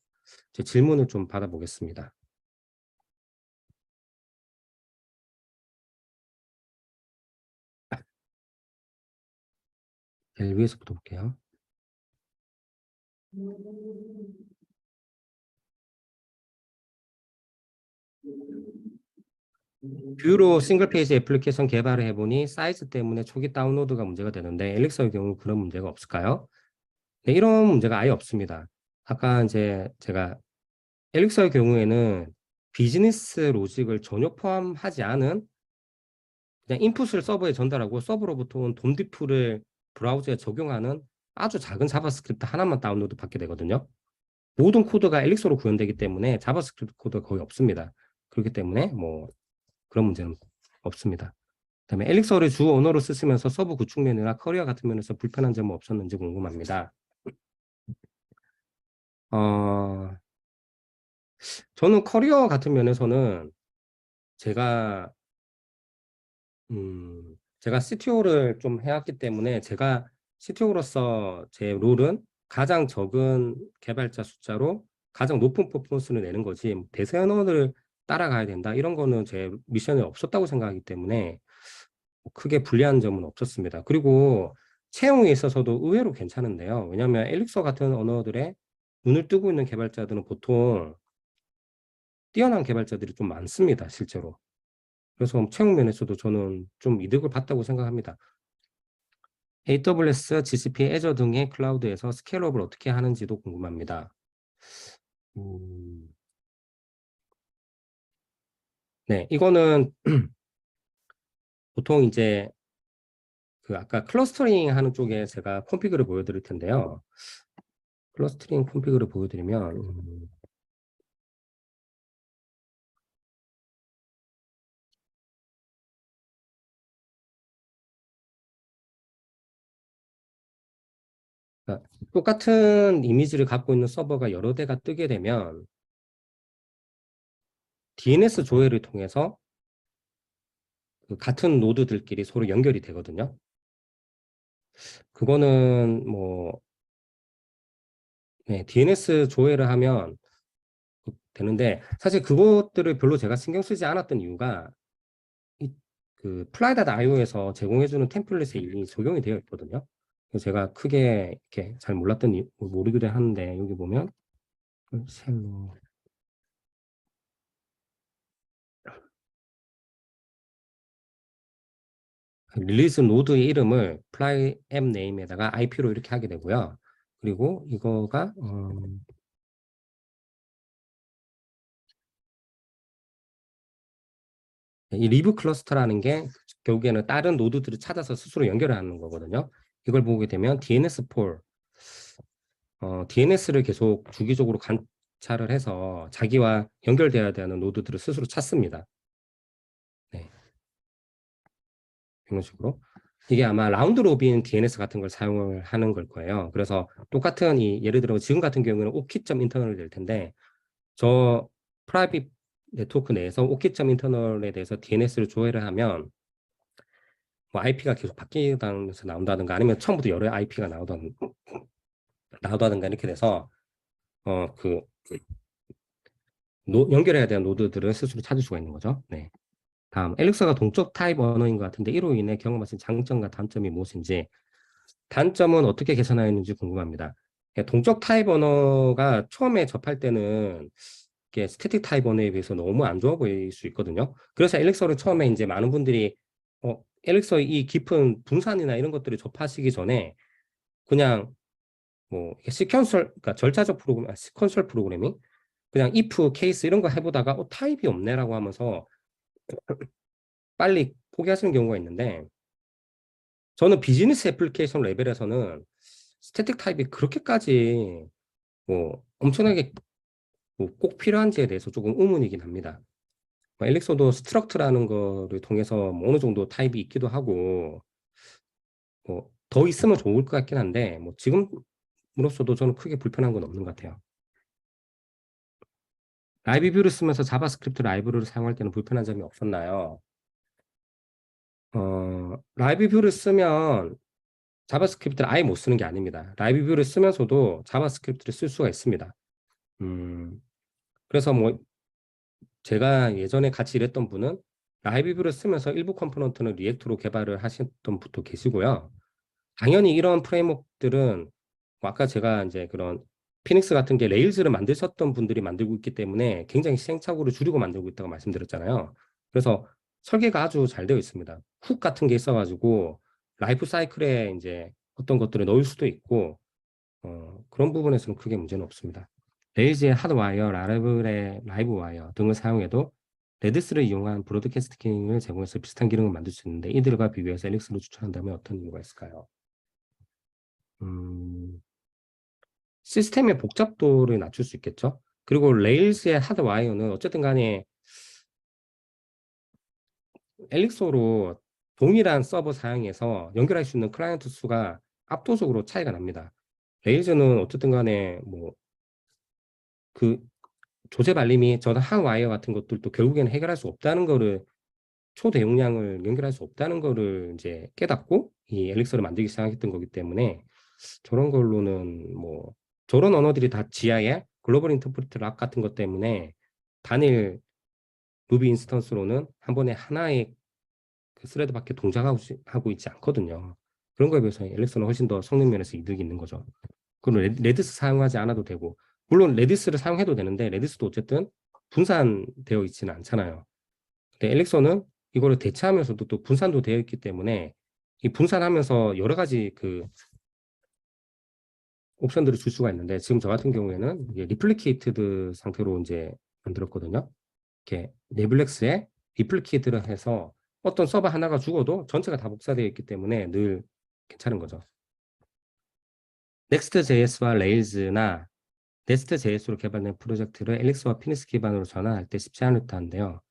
S2: 제 질문을 좀 받아보겠습니다. 제일 위에서부터 볼게요. 뷰로 싱글 페이지 애플리케이션 개발을 해보니 사이즈 때문에 초기 다운로드가 문제가 되는데 엘릭서의 경우 그런 문제가 없을까요? 네, 이런 문제가 아예 없습니다. 아까 이제 제가 엘릭서의 경우에는 비즈니스 로직을 전혀 포함하지 않은 그냥 인풋을 서버에 전달하고 서버로부터 온 돔디프를 브라우저에 적용하는 아주 작은 자바스크립트 하나만 다운로드 받게 되거든요. 모든 코드가 엘릭서로 구현되기 때문에 자바스크립트 코드가 거의 없습니다. 그렇기 때문에 뭐 그런 문제는 없습니다. 그다음에 엘릭서를 주 언어로 쓰시면서 서브 구축 면이나 커리어 같은 면에서 불편한 점은 없었는지 궁금합니다. 저는 커리어 같은 면에서는 제가 제가 CTO를 좀 해왔기 때문에 제가 CTO로서 제 롤은 가장 적은 개발자 숫자로 가장 높은 퍼포먼스를 내는 거지 대세 언어를 따라가야 된다 이런 거는 제 미션에 없었다고 생각하기 때문에 크게 불리한 점은 없었습니다. 그리고 채용에 있어서도 의외로 괜찮은데요. 왜냐하면 엘릭서 같은 언어들에 눈을 뜨고 있는 개발자들은 보통 뛰어난 개발자들이 좀 많습니다. 실제로. 그래서 채용 면에서도 저는 좀 이득을 봤다고 생각합니다. AWS, GCP, 애저 등의 클라우드에서 스케일업을 어떻게 하는지도 궁금합니다. 네, 이거는 보통 이제 그 아까 클러스터링 하는 쪽에 제가 콘피그를 보여드릴 텐데요. 클러스터링 콘피그를 보여드리면 그러니까 똑같은 이미지를 갖고 있는 서버가 여러 대가 뜨게 되면 DNS 조회를 통해서 그 같은 노드들끼리 서로 연결이 되거든요. 그거는 뭐 네, DNS 조회를 하면 되는데 사실 그것들을 별로 제가 신경 쓰지 않았던 이유가 그 플라이.io에서 제공해주는 템플릿에 이미 적용이 되어 있거든요. 그래서 제가 크게 이렇게 잘 몰랐던 모르기도 하는데 여기 보면 셀로 릴리즈 노드의 이름을 플라이 앱 네임에다가 IP로 이렇게 하게 되고요. 그리고 이거가 이 리브 클러스터라는 게 결국에는 다른 노드들을 찾아서 스스로 연결을 하는 거거든요. 이걸 보게 되면 DNS 폴, DNS를 계속 주기적으로 관찰을 해서 자기와 연결돼야 되는 노드들을 스스로 찾습니다. 네. 이런 식으로. 이게 아마 라운드 로빈 DNS 같은 걸 사용을 하는 걸 거예요. 그래서 똑같은 예를 들어 지금 같은 경우는 오키.점 인터널이 될 텐데 저 프라이빗 네트워크 내에서 오키.점 인터널에 대해서 DNS를 조회를 하면 뭐 IP가 계속 바뀌면서 나온다든가 아니면 처음부터 여러 IP가 나오다든가 이렇게 돼서 그 연결해야 되는 노드들을 스스로 찾을 수가 있는 거죠. 네. 다음, 엘릭서가 동적 타입 언어인 것 같은데 이로 인해 경험하신 장점과 단점이 무엇인지, 단점은 어떻게 개선하였는지 궁금합니다. 동적 타입 언어가 처음에 접할 때는 이게 스태틱 타입 언어에 비해서 너무 안 좋아 보일 수 있거든요. 그래서 엘릭서를 처음에 이제 많은 분들이 엘릭서의 이 깊은 분산이나 이런 것들을 접하시기 전에 그냥 뭐 그러니까 절차적 프로그램, 시퀀셜 프로그래밍, 그냥 if, 케이스 이런 거 해보다가 타입이 없네라고 하면서 빨리 포기하시는 경우가 있는데, 저는 비즈니스 애플리케이션 레벨에서는 스태틱 타입이 그렇게까지 뭐 엄청나게 뭐꼭 필요한지에 대해서 조금 의문이긴 합니다. 엘릭서도 스트럭트라는 거를 통해서 뭐 어느 정도 타입이 있기도 하고 뭐 더 있으면 좋을 것 같긴 한데 뭐 지금으로서도 저는 크게 불편한 건 없는 것 같아요. 라이브 뷰를 쓰면서 자바스크립트 라이브러리를 사용할 때는 불편한 점이 없었나요? 라이브 뷰를 쓰면 자바스크립트를 아예 못 쓰는 게 아닙니다. 라이브 뷰를 쓰면서도 자바스크립트를 쓸 수가 있습니다. 그래서 뭐 제가 예전에 같이 일했던 분은 라이브 뷰를 쓰면서 일부 컴포넌트는 리액트로 개발을 하셨던 분도 계시고요. 당연히 이런 프레임워크들은 뭐 아까 제가 이제 그런 피닉스 같은 게 레일즈를 만드셨던 분들이 만들고 있기 때문에 굉장히 시행착오를 줄이고 만들고 있다고 말씀드렸잖아요. 그래서 설계가 아주 잘 되어 있습니다. 훅 같은 게 있어가지고 라이프 사이클에 이제 어떤 것들을 넣을 수도 있고 그런 부분에서는 크게 문제는 없습니다. 레일즈의 하드와이어, 라라벨의 라이브 와이어 등을 사용해도 레드스를 이용한 브로드캐스팅을 제공해서 비슷한 기능을 만들 수 있는데 이들과 비교해서 엘릭스를 추천한다면 어떤 이유가 있을까요? 음, 시스템의 복잡도를 낮출 수 있겠죠. 그리고 레일스의 하드와이어는 어쨌든 간에 엘릭소로 동일한 서버 사양에서 연결할 수 있는 클라이언트 수가 압도적으로 차이가 납니다. 레일즈는 어쨌든 간에 뭐 그 조제 발림이 저는 한 와이어 같은 것들도 결국에는 해결할 수 없다는 거를, 초대용량을 연결할 수 없다는 거를 이제 깨닫고 이 엘릭서를 만들기 시작했던 거기 때문에 저런 걸로는 뭐 저런 언어들이 다 지하에 글로벌 인터프리트 락 같은 것 때문에 단일 루비 인스턴스로는 한 번에 하나의 그 스레드밖에 동작하고 있지 않거든요. 그런 거에 비해서 엘릭서는 훨씬 더 성능 면에서 이득이 있는 거죠. 그리고 레디스 사용하지 않아도 되고, 물론 레디스를 사용해도 되는데 레디스도 어쨌든 분산되어 있지는 않잖아요. 근데 엘릭서는 이거를 대체하면서도 또 분산도 되어 있기 때문에 이 분산하면서 여러 가지 그 옵션들을 줄 수가 있는데, 지금 저 같은 경우에는 이게 리플리케이트드 상태로 이제 만들었거든요. 이렇게 네블렉스에 리플리케이트를 해서 어떤 서버 하나가 죽어도 전체가 다 복사되어 있기 때문에 늘 괜찮은 거죠. Next.js와 레일즈나 Nest.js로 개발된 프로젝트를 엘릭스와 피닉스 기반으로 전환할 때 쉽지 않을 듯한데요.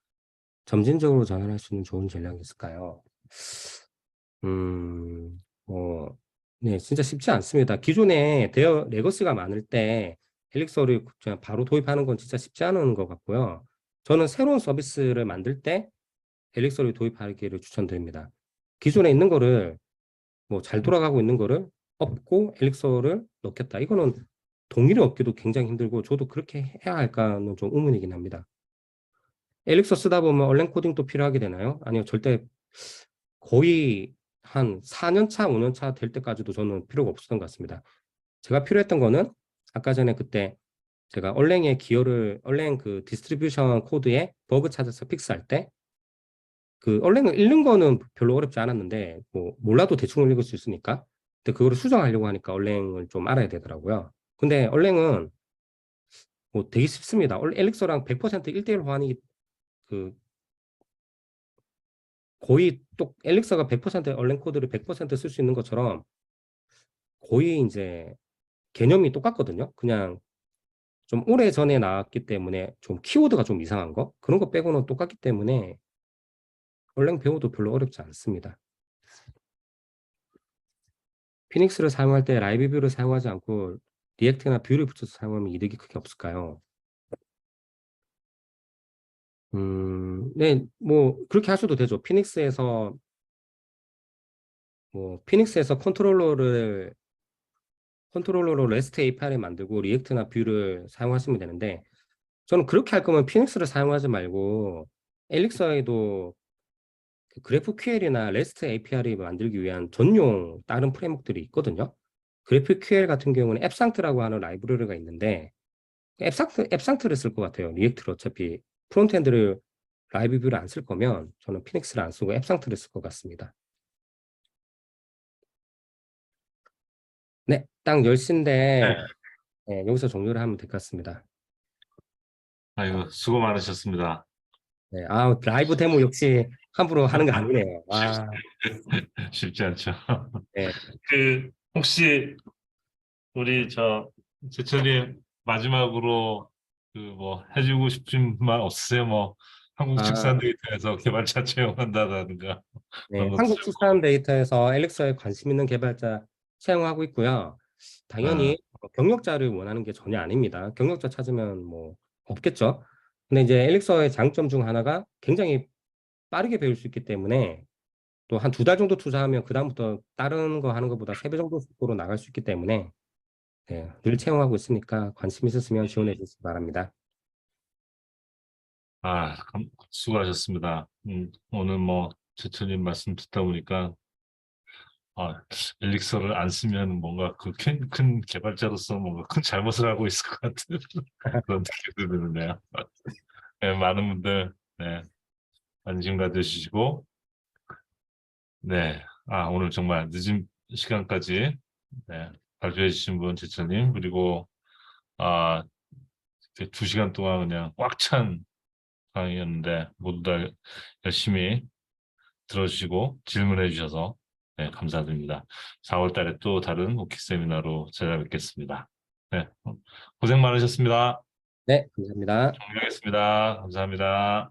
S2: 점진적으로 전환할 수 있는 좋은 전략이 있을까요? 음, 네, 진짜 쉽지 않습니다. 기존에 레거시가 많을 때 헬릭서를 그냥 바로 도입하는 건 진짜 쉽지 않은 것 같고요. 저는 새로운 서비스를 만들 때 헬릭서를 도입하기를 추천드립니다. 기존에 있는 거를 뭐 잘 돌아가고 있는 거를 업고 엘릭서를 넣겠다. 이거는 동의를 얻기도 굉장히 힘들고 저도 그렇게 해야 할까는 좀 의문이긴 합니다. 엘릭서 쓰다 보면 얼랭 코딩도 필요하게 되나요? 아니요, 절대. 거의 한 4년 차, 5년 차 될 때까지도 저는 필요가 없었던 것 같습니다. 제가 필요했던 거는 아까 전에 그때 제가 얼랭 그 디스트리뷰션 코드에 버그 찾아서 픽스할 때 그 얼랭을 읽는 거는 별로 어렵지 않았는데 뭐 몰라도 대충 읽을 수 있으니까, 근데 그거를 수정하려고 하니까 얼랭을 좀 알아야 되더라고요. 근데 얼랭은 뭐 되게 쉽습니다. 엘릭서랑 100% 1대1 호환이 그 거의 또 엘릭서가 100% 얼랭 코드를 100%쓸 수 있는 것처럼 거의 이제 개념이 똑같거든요. 그냥 좀 오래 전에 나왔기 때문에 좀 키워드가 좀 이상한 거, 그런 거 빼고는 똑같기 때문에 얼랭 배워도 별로 어렵지 않습니다. 피닉스를 사용할 때 라이브 뷰를 사용하지 않고 리액트나 뷰를 붙여서 사용하면 이득이 크게 없을까요? 네, 뭐 그렇게 하셔도 되죠. 피닉스에서 컨트롤러로 REST API를 만들고 리액트나 뷰를 사용하시면 되는데, 저는 그렇게 할 거면 피닉스를 사용하지 말고 엘릭서에도 그 GraphQL이나 REST API를 만들기 위한 전용 다른 프레임워크들이 있거든요. GraphQL 같은 경우는 앱상트라고 하는 라이브러리가 있는데 앱상트를 쓸 것 같아요. 리액트를 어차피 프론트엔드를 라이브 뷰를 안 쓸 거면 저는 피닉스를 안 쓰고 앱상트를 쓸 것 같습니다. 네, 딱 10시인데
S1: 네.
S2: 여기서 종료를 하면 될 것 같습니다.
S1: 아이고, 수고 많으셨습니다.
S2: 네, 라이브 데모 역시 함부로 하는 거 아니네요.
S1: 쉽지 않죠.
S2: 네.
S1: 그, 혹시, 우리 제철님, 마지막으로, 뭐, 해주고 싶은 말 없으세요? 뭐, 한국
S2: 아,
S1: 축산 데이터에서 개발자 채용한다든가,
S2: 네,
S1: 그런 것도
S2: 한국
S1: 좀,
S2: 출산 데이터에서 엘릭서에 관심 있는 개발자 채용하고 있고요.
S1: 어,
S2: 당연히 경력자를 원하는 게 전혀 아닙니다. 경력자 찾으면 뭐 없겠죠. 근데 이제 엘릭서의 장점 중 하나가 굉장히 빠르게 배울 수 있기 때문에 또 한 2달 정도 투자하면 그다음부터 다른 거 하는 것보다 3배 정도 속도로 나갈 수 있기 때문에 늘 채용하고 있으니까 관심 있으시면 지원해 주시기 바랍니다.
S1: 수고하셨습니다. 오늘 뭐, 제철님 말씀 듣다 보니까, 엘릭서를 안 쓰면 뭔가 큰 개발자로서 뭔가 큰 잘못을 하고 있을 것 같은 그런 느낌이 드는데요. 네, 많은 분들, 네, 관심 가져주시고, 네, 오늘 정말 늦은 시간까지, 네, 발표해 주신 분, 제철님, 그리고, 아, 이렇게 2시간 동안 그냥 꽉 찬 강의였는데, 모두 다 열심히 들어주시고, 질문해 주셔서, 네, 감사드립니다. 4월 달에 또 다른 오키 세미나로 찾아뵙겠습니다. 네, 고생 많으셨습니다.
S2: 네, 감사합니다.
S1: 종료하겠습니다. 감사합니다.